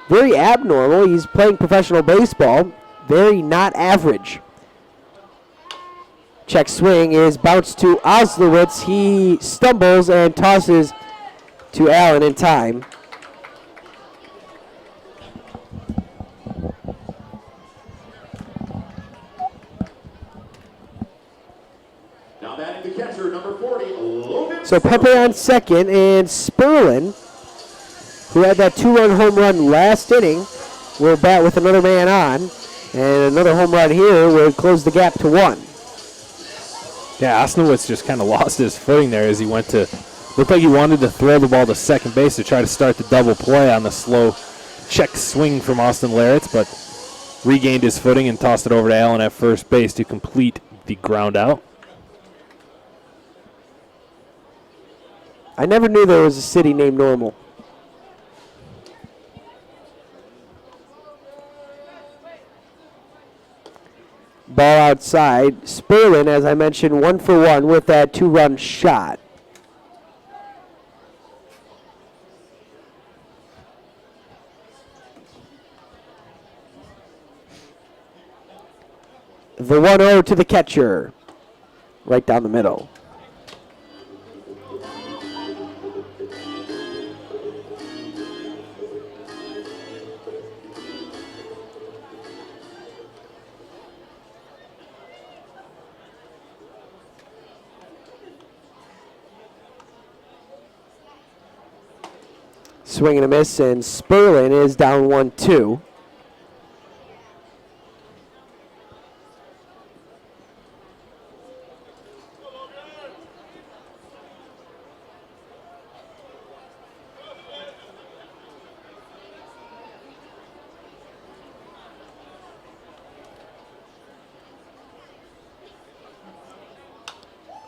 very abnormal. He's playing professional baseball. Very not average. Check swing is bounced to Oslowitz. He stumbles and tosses to Allen in time. Now batting the catcher, number 40, Logan. So Pepe on second, and Sperlin, who had that 2-run home run last inning, will bat with another man on. And another home run here will close the gap to 1. Yeah, Osnowitz just kind of lost his footing there as he went to, looked like he wanted to throw the ball to second base to try to start the double play on the slow check swing from Austin Laritz, but regained his footing and tossed it over to Allen at first base to complete the ground out. I never knew there was a city named Normal. Ball outside. Sperlin, as I mentioned, 1 for 1 with that 2-run shot. The 1-0 to the catcher. Right down the middle. Swing and a miss, and Sperlin is down 1-2.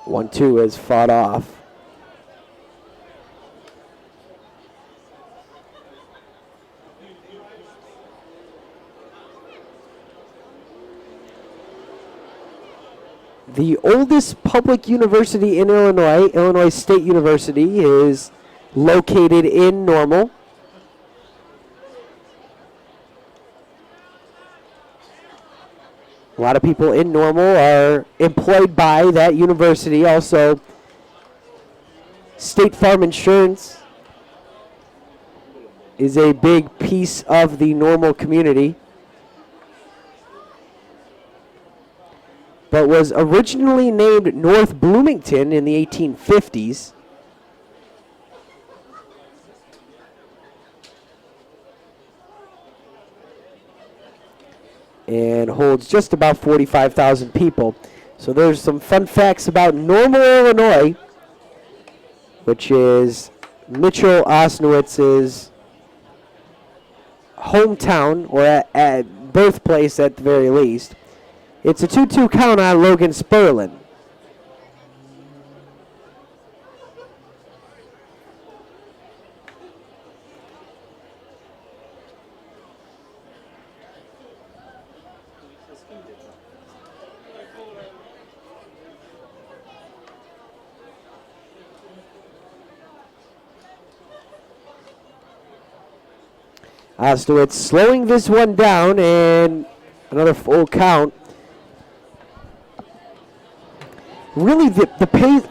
One-two is fought off. The oldest public university in Illinois, Illinois State University, is located in Normal. A lot of people in Normal are employed by that university. Also, State Farm Insurance is a big piece of the Normal community, but was originally named North Bloomington in the 1850s. And holds just about 45,000 people. So there's some fun facts about Normal, Illinois, which is Mitchell Osnowitz's hometown, or at birthplace at the very least. It's a 2-2 count on Logan Sperlin. Ostowitz slowing this one down, and another full count. Really, the pace.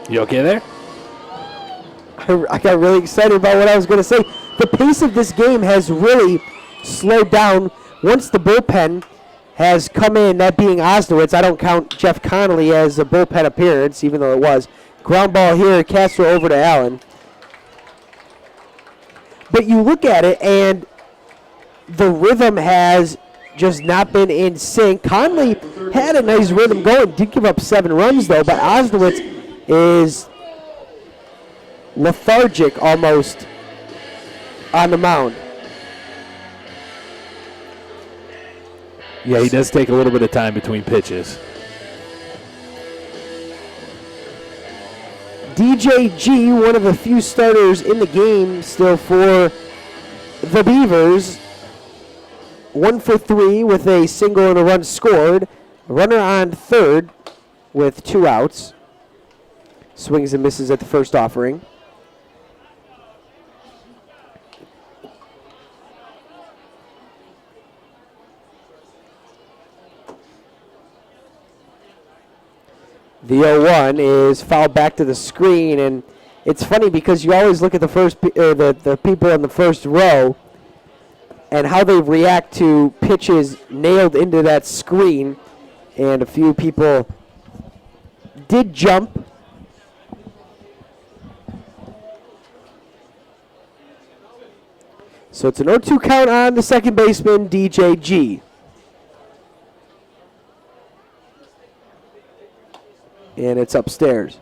You okay there? I got really excited about what I was going to say. The pace of this game has really slowed down once the bullpen has come in, that being Osnowitz. I don't count Jeff Connolly as a bullpen appearance, even though it was. Ground ball here, Castro over to Allen. But you look at it, and the rhythm has just not been in sync. Conley had a nice rhythm going, did give up 7 runs, though, but Osnowitz is lethargic almost on the mound. Yeah, he does take a little bit of time between pitches. DJG, one of the few starters in the game still for the Beavers. 1 for 3 with a single and a run scored. Runner on third with 2 outs. Swings and misses at the first offering. The 0-1 is fouled back to the screen, and it's funny because you always look at the the people in the first row and how they react to pitches nailed into that screen, and a few people did jump. So it's an 0-2 count on the second baseman, DJG. And it's upstairs.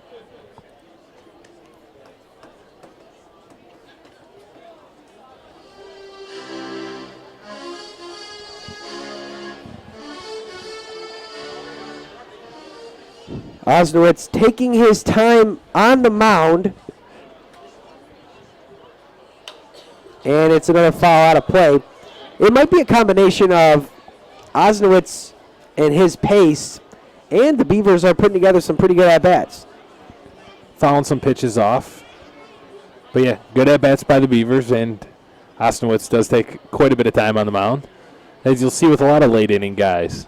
Osnowitz taking his time on the mound. And it's another foul out of play. It might be a combination of Osnowitz and his pace, and the Beavers are putting together some pretty good at-bats. Fouling some pitches off. But yeah, good at-bats by the Beavers, and Osnowitz does take quite a bit of time on the mound, as you'll see with a lot of late-inning guys.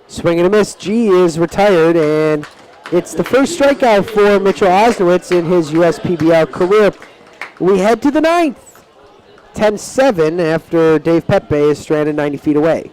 Swing and a miss. G is retired, and it's the first strikeout for Mitchell Osnowitz in his USPBL career. We head to the ninth. 10-7 after Dave Pepe is stranded 90 feet away.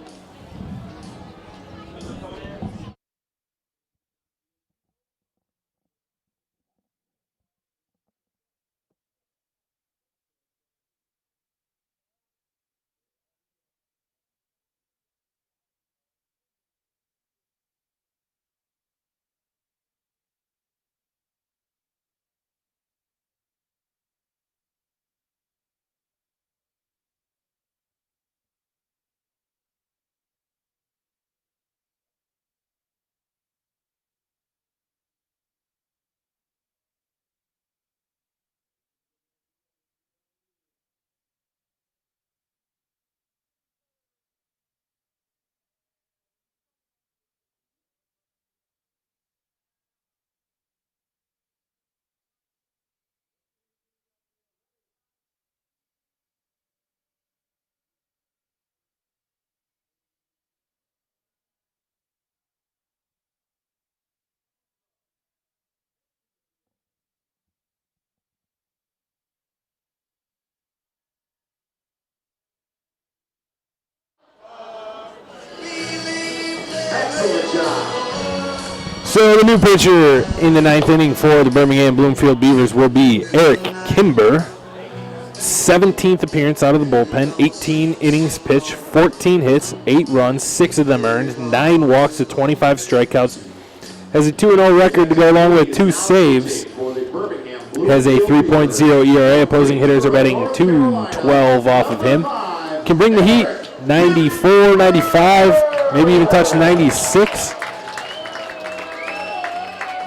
Excellent job. So the new pitcher in the ninth inning for the Birmingham Bloomfield Beavers will be Eric Kimber. 17th appearance out of the bullpen, 18 innings pitched, 14 hits, 8 runs, 6 of them earned, 9 walks to 25 strikeouts. Has a 2-0 record to go along with 2 saves. Has a 3.0 ERA. Opposing hitters are batting .212 off of him. Can bring the heat 94, 95, maybe even touch 96.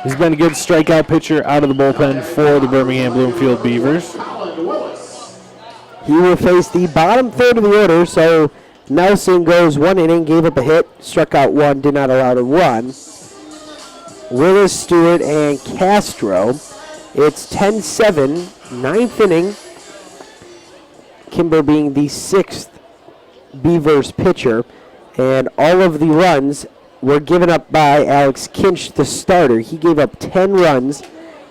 He's been a good strikeout pitcher out of the bullpen for the Birmingham Bloomfield Beavers. He will face the bottom third of the order, so Nelson goes 1 inning, gave up a hit, struck out 1, did not allow to run. Willis, Stewart, and Castro. It's 10-7, ninth inning. Kimber being the 6th Beavers pitcher, and all of the runs were given up by Alex Kinch, the starter. He gave up 10 runs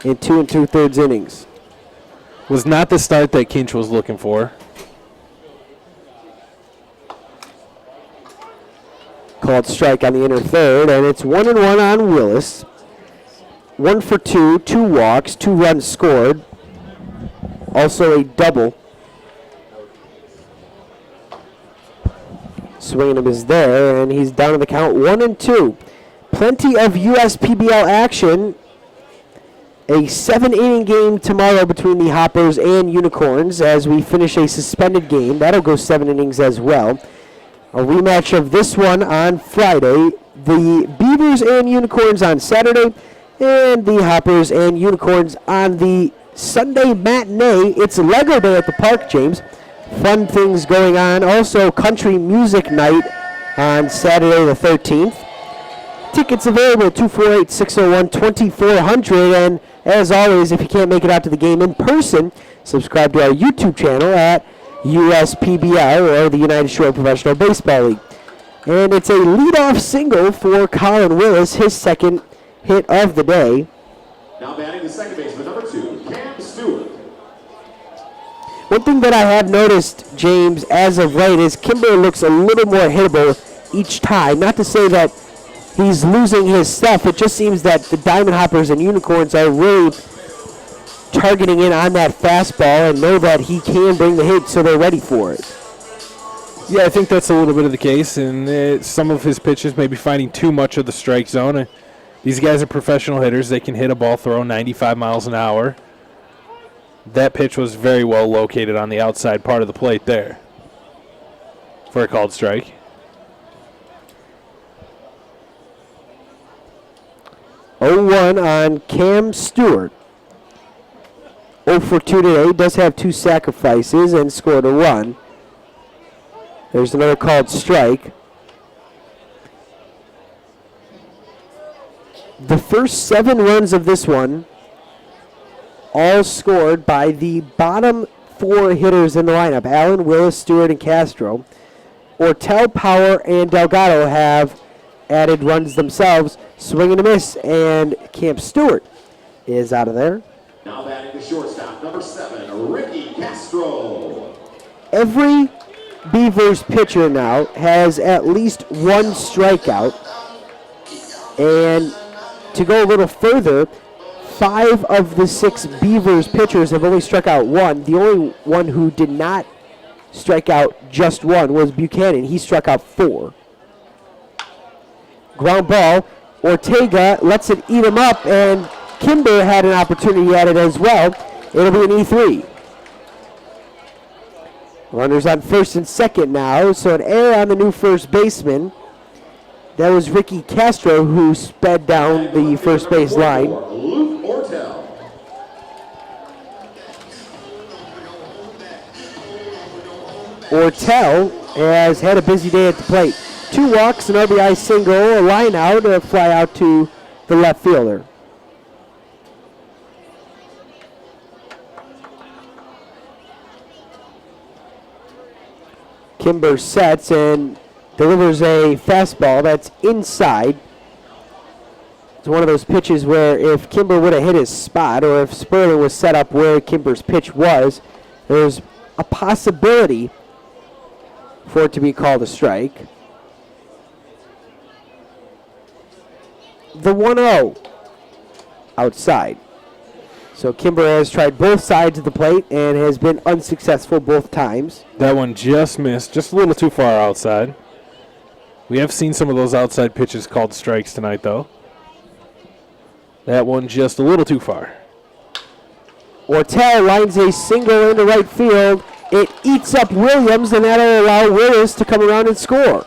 in 2 2/3 innings. Was not the start that Kinch was looking for. called strike on the inner third, and it's 1-1 on Willis. 1 for 2, 2 walks, 2 runs scored. Also a double. Swinging him is there, and he's down to the count 1-2. Plenty of USPBL action. A 7-inning game tomorrow between the Hoppers and Unicorns as we finish a suspended game. That'll go 7 innings as well. A rematch of this one on Friday. The Beavers and Unicorns on Saturday, and the Hoppers and Unicorns on the Sunday matinee. It's Lego Day at the park, James. Fun things going on. Also, country music night on Saturday the 13th. Tickets available 248-601-2400. And as always, if you can't make it out to the game in person, subscribe to our YouTube channel at USPBL, or the United Shore Professional Baseball League. And it's a leadoff single for Colin Willis, his second hit of the day. Now batting the second baseman, number 2, Cam Stewart. One thing that I have noticed, James, as of late, is Kimber looks a little more hittable each time. Not to say that he's losing his stuff. It just seems that the Diamond Hoppers and Unicorns are really targeting in on that fastball and know that he can bring the hit, so they're ready for it. Yeah, I think that's a little bit of the case, and some of his pitches may be finding too much of the strike zone. These guys are professional hitters. They can hit a ball throw 95 miles an hour. That pitch was very well located on the outside part of the plate there for a called strike. (0-1) on Cam Stewart. 0 for 2 today. Does have 2 sacrifices and scored a run. There's another called strike. The first 7 runs of this one all scored by the bottom 4 hitters in the lineup: Allen, Willis, Stewart, and Castro. Ortel, Power, and Delgado have added runs themselves. Swing and a miss, and Cam Stewart is out of there. Now batting the shortstop, number 7, Ricky Castro. Every Beavers pitcher now has at least 1 strikeout. And to go a little further, 5 of the 6 Beavers pitchers have only struck out 1. The only one who did not strike out just 1 was Buchanan. He struck out 4. Ground ball. Ortega lets it eat him up, and Kimber had an opportunity at it as well. It'll be an E3. Runners on first and second now, so an error on the new first baseman. That was Ricky Castro who sped down the first base line. Luke Ortel. Ortel has had a busy day at the plate. 2 walks, an RBI single, a line out, a fly out to the left fielder. Kimber sets and delivers a fastball that's inside. It's one of those pitches where if Kimber would have hit his spot, or if Sperling was set up where Kimber's pitch was, there's a possibility for it to be called a strike. The 1-0 outside. So Kimber has tried both sides of the plate and has been unsuccessful both times. That one just missed, just a little too far outside. We have seen some of those outside pitches called strikes tonight, though. That one just a little too far. Ortel lines a single into right field. It eats up Williams, and that'll allow Willis to come around and score.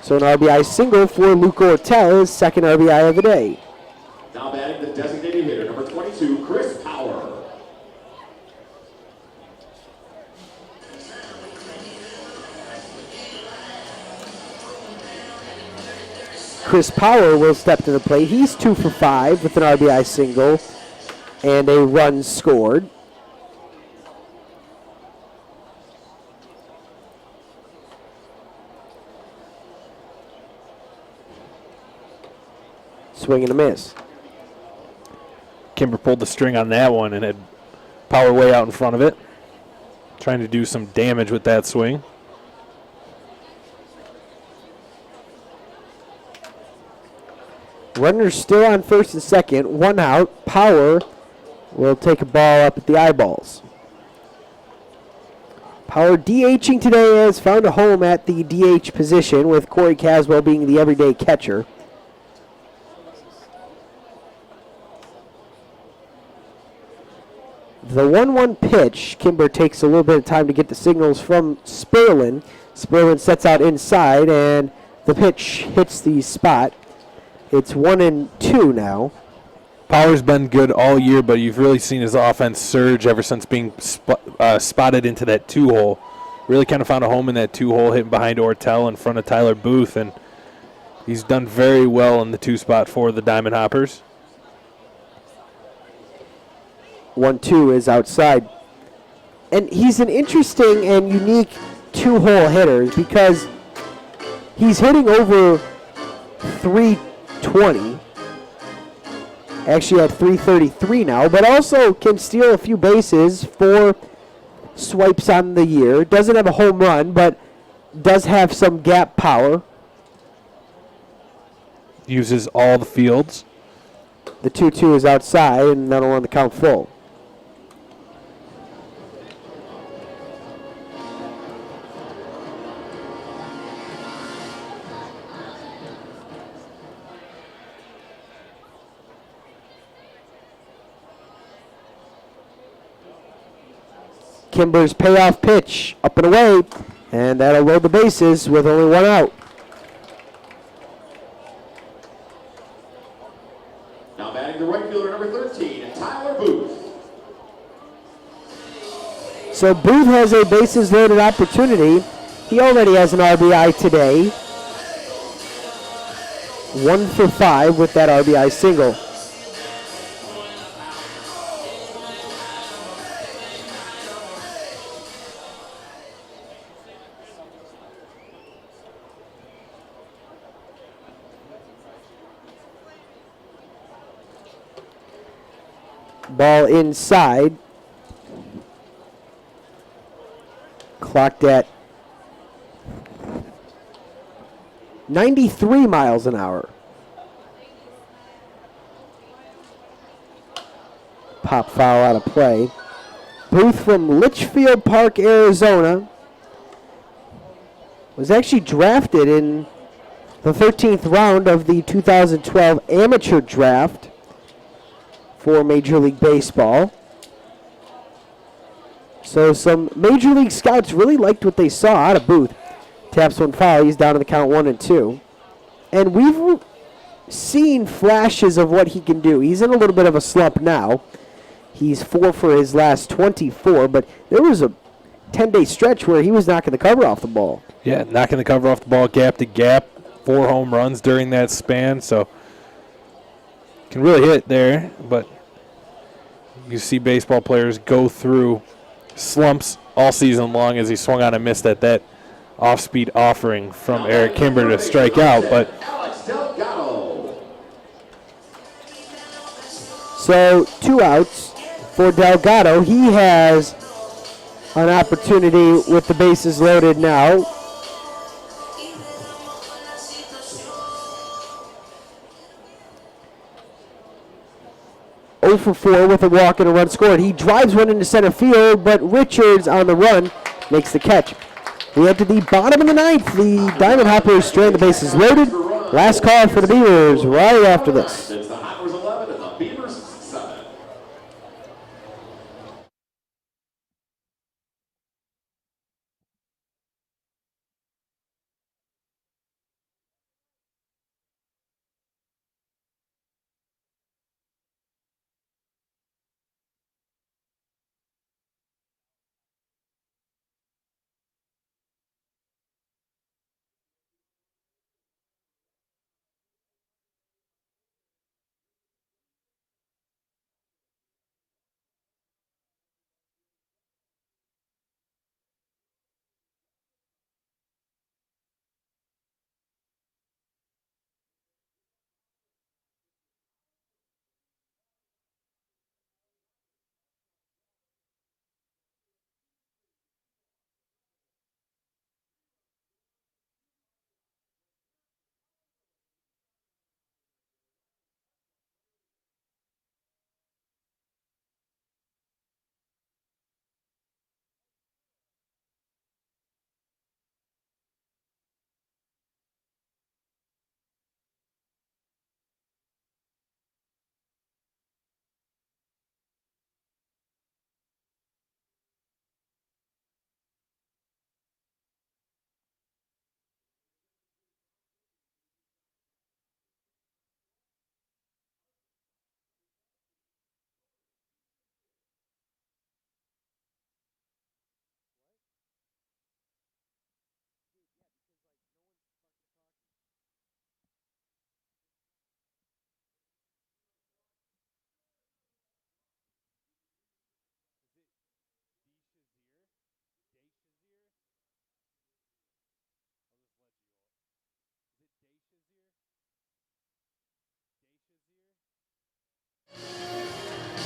So an RBI single for Luke Ortel, his second RBI of the day. Now batting the designated hitter, number 22, Chris Power. Chris Power will step to the plate. He's 2 for 5 with an RBI single and a run scored. Swing and a miss. Kimber pulled the string on that one and had Power way out in front of it, trying to do some damage with that swing. Runners still on first and second. One out. Power will take a ball up at the eyeballs. Power DHing today has found a home at the DH position, with Corey Caswell being the everyday catcher. The 1-1 pitch, Kimber takes a little bit of time to get the signals from Sperlin. Sperlin sets out inside, and the pitch hits the spot. It's 1-2 now. Power's been good all year, but you've really seen his offense surge ever since being spotted into that 2-hole. Really kind of found a home in that 2-hole, hitting behind Ortel in front of Tyler Booth, and he's done very well in the 2 spot for the Diamond Hoppers. 1-2 is outside. And he's an interesting and unique 2-hole hitter because he's hitting over 320. Actually at 333 now, but also can steal a few bases, 4 swipes on the year. Doesn't have a home run, but does have some gap power. Uses all the fields. The 2-2 is outside, and that'll run the count full. Kimber's payoff pitch, up and away, and that'll load the bases with only 1 out. Now batting the right fielder, number 13, Tyler Booth. So Booth has a bases loaded opportunity. He already has an RBI today. 1 for 5 with that RBI single. Ball inside. Clocked at 93 miles an hour. Pop foul out of play. Booth from Litchfield Park, Arizona, was actually drafted in the 13th round of the 2012 amateur draft for Major League Baseball. So some Major League scouts really liked what they saw out of Booth. Taps one foul, he's down to the count 1-2. And we've seen flashes of what he can do. He's in a little bit of a slump now. He's 4 for his last 24, but there was a 10-day stretch where he was knocking the cover off the ball. Yeah, knocking the cover off the ball, gap to gap, 4 home runs during that span, so can really hit there, but you see baseball players go through slumps all season long as he swung on and missed at that off-speed offering from Eric Kimber to strike out. But so 2 outs for Delgado. He has an opportunity with the bases loaded now. Oh for 4 with a walk and a run scored. He drives one into center field, but Richards on the run makes the catch. We head to the bottom of the 9th. The Diamond Hoppers strand the bases loaded. Last call for the Beavers right after this. It's the Hoppers 11 and the Beavers 7.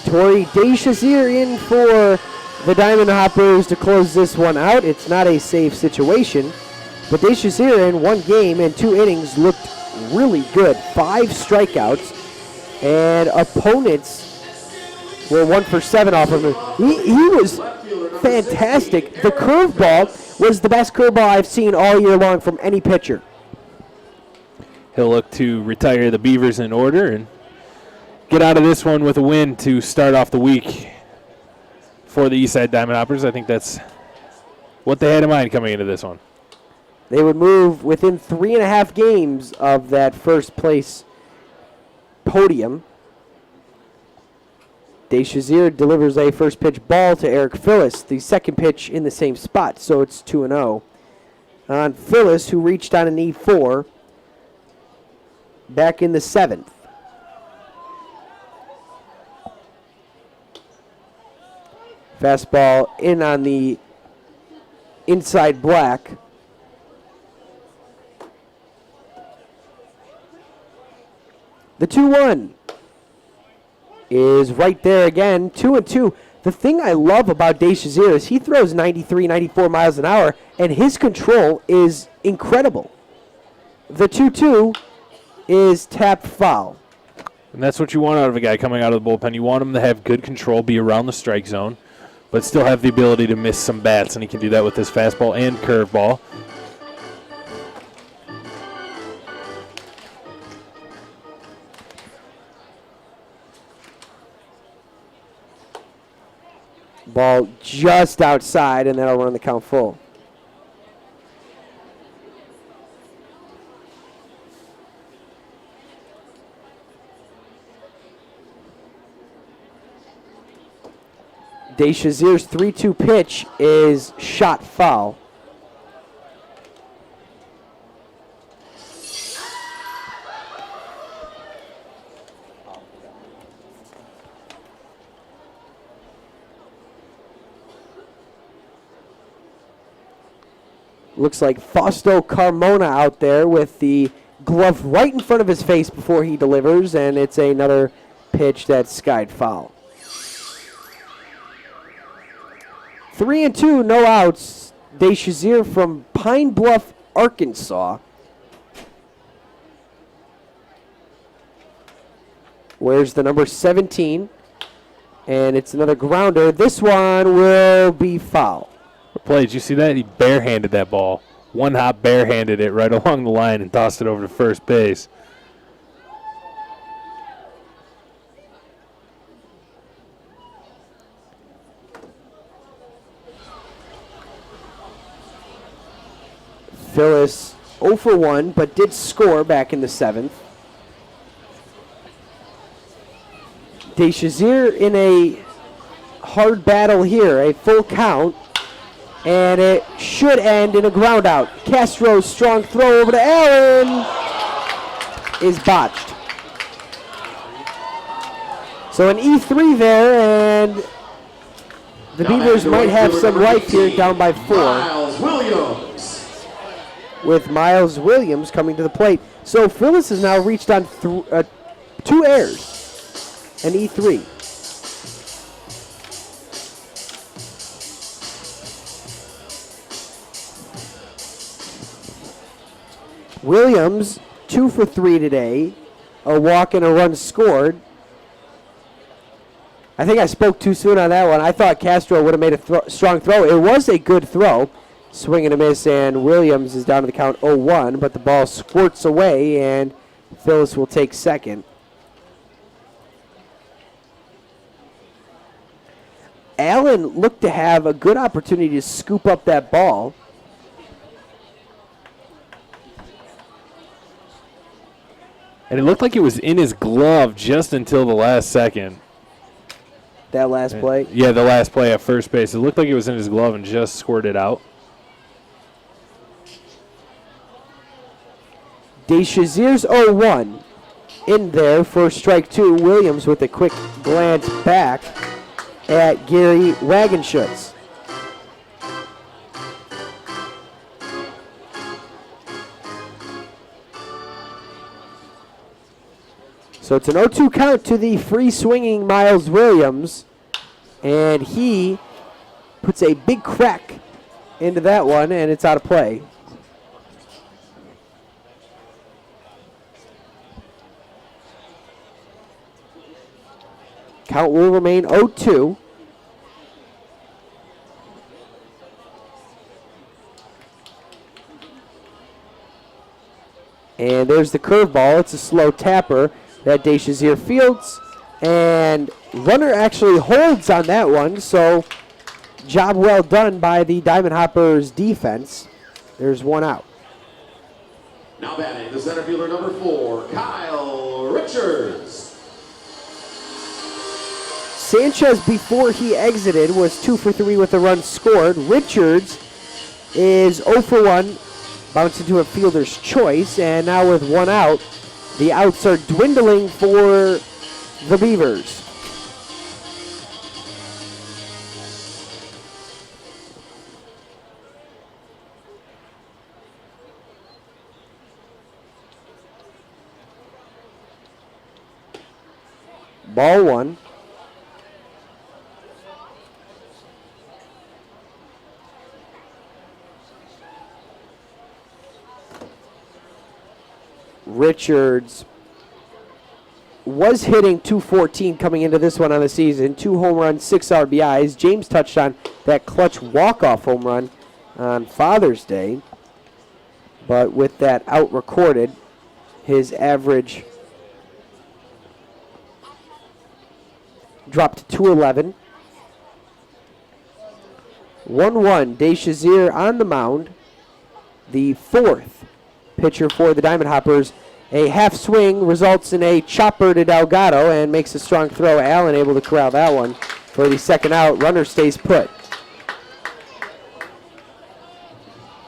Tori Deshazier in for the Diamond Hoppers to close this one out. It's not a safe situation, but Deshazier in one game and 2 innings looked really good. 5 strikeouts, and opponents were 1 for 7 off of him. He was fantastic. The curveball was the best curveball I've seen all year long from any pitcher. He'll look to retire the Beavers in order and get out of this one with a win to start off the week for the Eastside Diamond Hoppers. I think that's what they had in mind coming into this one. They would move within 3.5 games of that first place podium. Deshazier delivers a first pitch ball to Eric Phyllis, the second pitch in the same spot, so it's 2-0. On Phyllis, who reached on an E4 back in the 7th. Fastball in on the inside black. The 2-1 is right there again, 2-2. The thing I love about Deshazier is he throws 93, 94 miles an hour, and his control is incredible. The 2-2 is tapped foul. And that's what you want out of a guy coming out of the bullpen. You want him to have good control, be around the strike zone, but still have the ability to miss some bats, and he can do that with his fastball and curveball. Ball just outside, and that'll run the count full. Deshazier's 3-2 pitch is shot foul. Looks like Fausto Carmona out there with the glove right in front of his face before he delivers, and it's another pitch that's skied foul. 3-2, no outs. Deshazier from Pine Bluff, Arkansas. Where's the number 17? And it's another grounder. This one will be foul. Play, did you see that? He barehanded that ball. One hop barehanded it right along the line and tossed it over to first base. Phyllis 0 for 1, but did score back in the 7th. Deshazier in a hard battle here, a full count, and it should end in a ground out. Castro's strong throw over to Allen is botched. So an E3 there, and the Beavers might have some life here, down by 4. Miles Williams. With Miles Williams coming to the plate. So Phyllis has now reached on 2 errors, an E3. Williams, 2 for 3 today, a walk and a run scored. I think I spoke too soon on that one. I thought Castro would have made a strong throw. It was a good throw. Swing and a miss, and Williams is down to the count 0-1, but the ball squirts away, and Phyllis will take second. Allen looked to have a good opportunity to scoop up that ball. And it looked like it was in his glove just until the last second. That last play? Yeah, the last play at first base. It looked like it was in his glove and just squirted out. Deshazier's 0-1 in there for strike 2. Williams with a quick glance back at Gary Wagenschutz. So it's an 0-2 count to the free swinging Miles Williams. And he puts a big crack into that one, and it's out of play. Count will remain 0-2. And there's the curveball. It's a slow tapper that Deshazier fields. And runner actually holds on that one, so job well done by the Diamond Hoppers defense. There's one out. Now batting the center fielder number 4, Kyle Richards. Sanchez, before he exited, was 2 for 3 with a run scored. Richards is 0 for 1, bounced into a fielder's choice, and now with one out, the outs are dwindling for the Beavers. Ball 1. Richards was hitting .214 coming into this one on the season. 2 home runs, 6 RBIs. James touched on that clutch walk-off home run on Father's Day. But with that out recorded, his average dropped to .211. 1-1, Deshazier on the mound. The 4th pitcher for the Diamond Hoppers. A half swing results in a chopper to Delgado and makes a strong throw. Allen able to corral that one for the second out. Runner stays put.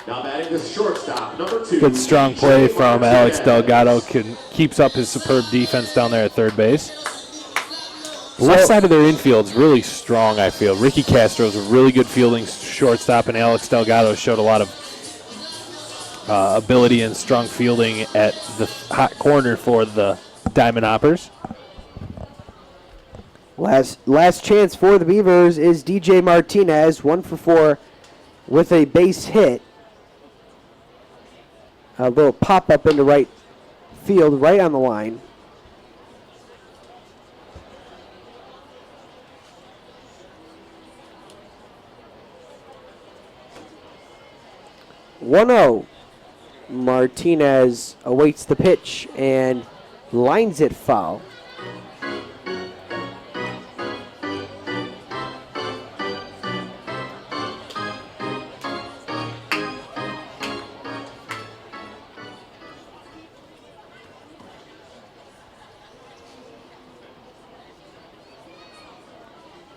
Now batting the shortstop, number 2. Good strong play from Alex Delgado. Keeps up his superb defense down there at third base. The left side of their infield's really strong, I feel. Ricky Castro's a really good fielding shortstop, and Alex Delgado showed a lot of ability and strong fielding at the hot corner for the Diamond Hoppers. Last chance for the Beavers is DJ Martinez, 1 for 4 with a base hit. A little pop-up into right field, right on the line. (1-0). Martinez awaits the pitch and lines it foul.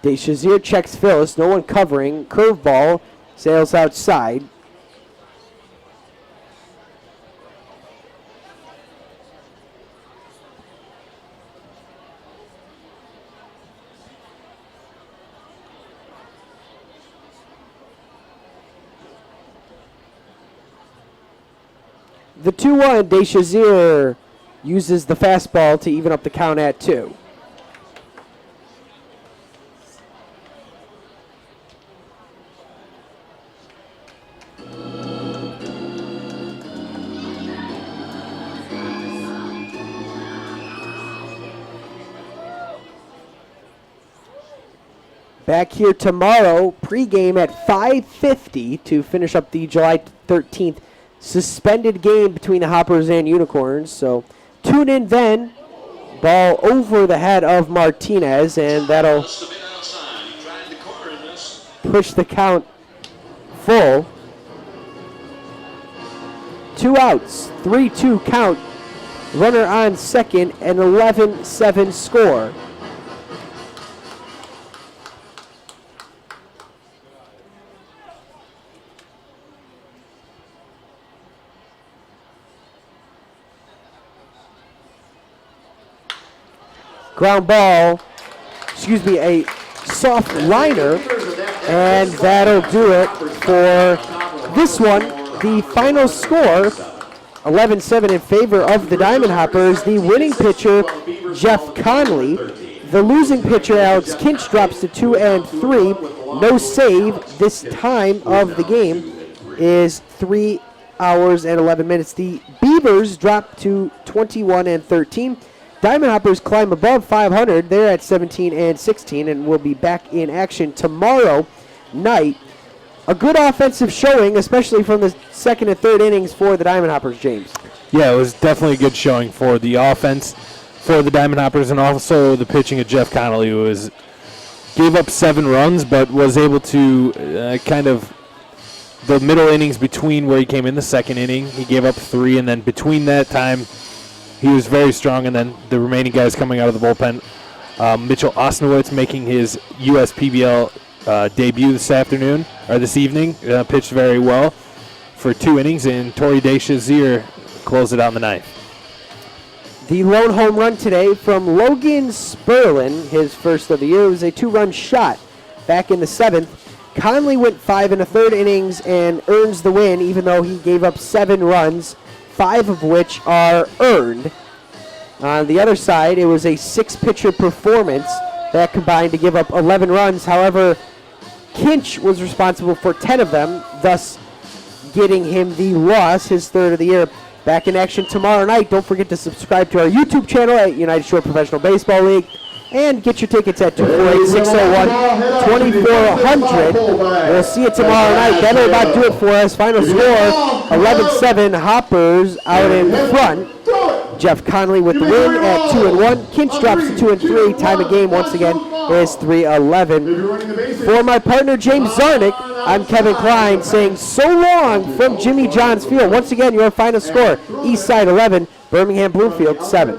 Deshazier checks Phyllis, no one covering. Curveball sails outside. The 2-1, Deshazier uses the fastball to even up the count at 2. Back here tomorrow, pregame at 5:50 to finish up the July 13th suspended game between the Hoppers and Unicorns. So tune in then. Ball over the head of Martinez, and that'll push the count full. 2 outs, 3-2 count. Runner on second, an 11-7 score. Ground ball, a soft liner, and that'll do it for this one. The final score, 11-7 in favor of the Diamond Hoppers. The winning pitcher, Jeff Conley. The losing pitcher, Alex Kinch, drops to 2 and 3. No save this time of the game is 3 hours and 11 minutes. The Beavers drop to 21 and 13. Diamond Hoppers climb above 500. They're at 17 and 16 and will be back in action tomorrow night. A good offensive showing, especially from the second and third innings for the Diamond Hoppers, James. Yeah, it was definitely a good showing for the offense for the Diamond Hoppers, and also the pitching of Jeff Connolly, who gave up 7 runs, but was able to kind of the middle innings between where he came in the second inning, he gave up 3, and then between that time, he was very strong, and then the remaining guys coming out of the bullpen. Mitchell Osnowitz making his USPBL debut this evening, pitched very well for 2 innings, and Torrey Deshazier closed it out in the 9th. The lone home run today from Logan Sperlin, his first of the year, was a 2-run shot back in the 7th. Conley went 5 1/3 innings and earns the win, even though he gave up 7 runs, 5 of which are earned. On the other side, it was a 6-pitcher performance that combined to give up 11 runs. However, Kinch was responsible for 10 of them, thus getting him the loss, his 3rd of the year. Back in action tomorrow night. Don't forget to subscribe to our YouTube channel at United Shore Professional Baseball League and get your tickets at 248-601-2400. We'll see you tomorrow night. That'll about do it for us. Final score, 11-7. Hoppers out in front. Jeff Conley with the win at 2 and 1. Kinch drops to 2 and 3. Time of game once again is 3:11. For my partner James Zarnick, I'm Kevin Klein saying so long from Jimmy John's Field. Once again, your final score: Eastside 11, Birmingham Bloomfield 7.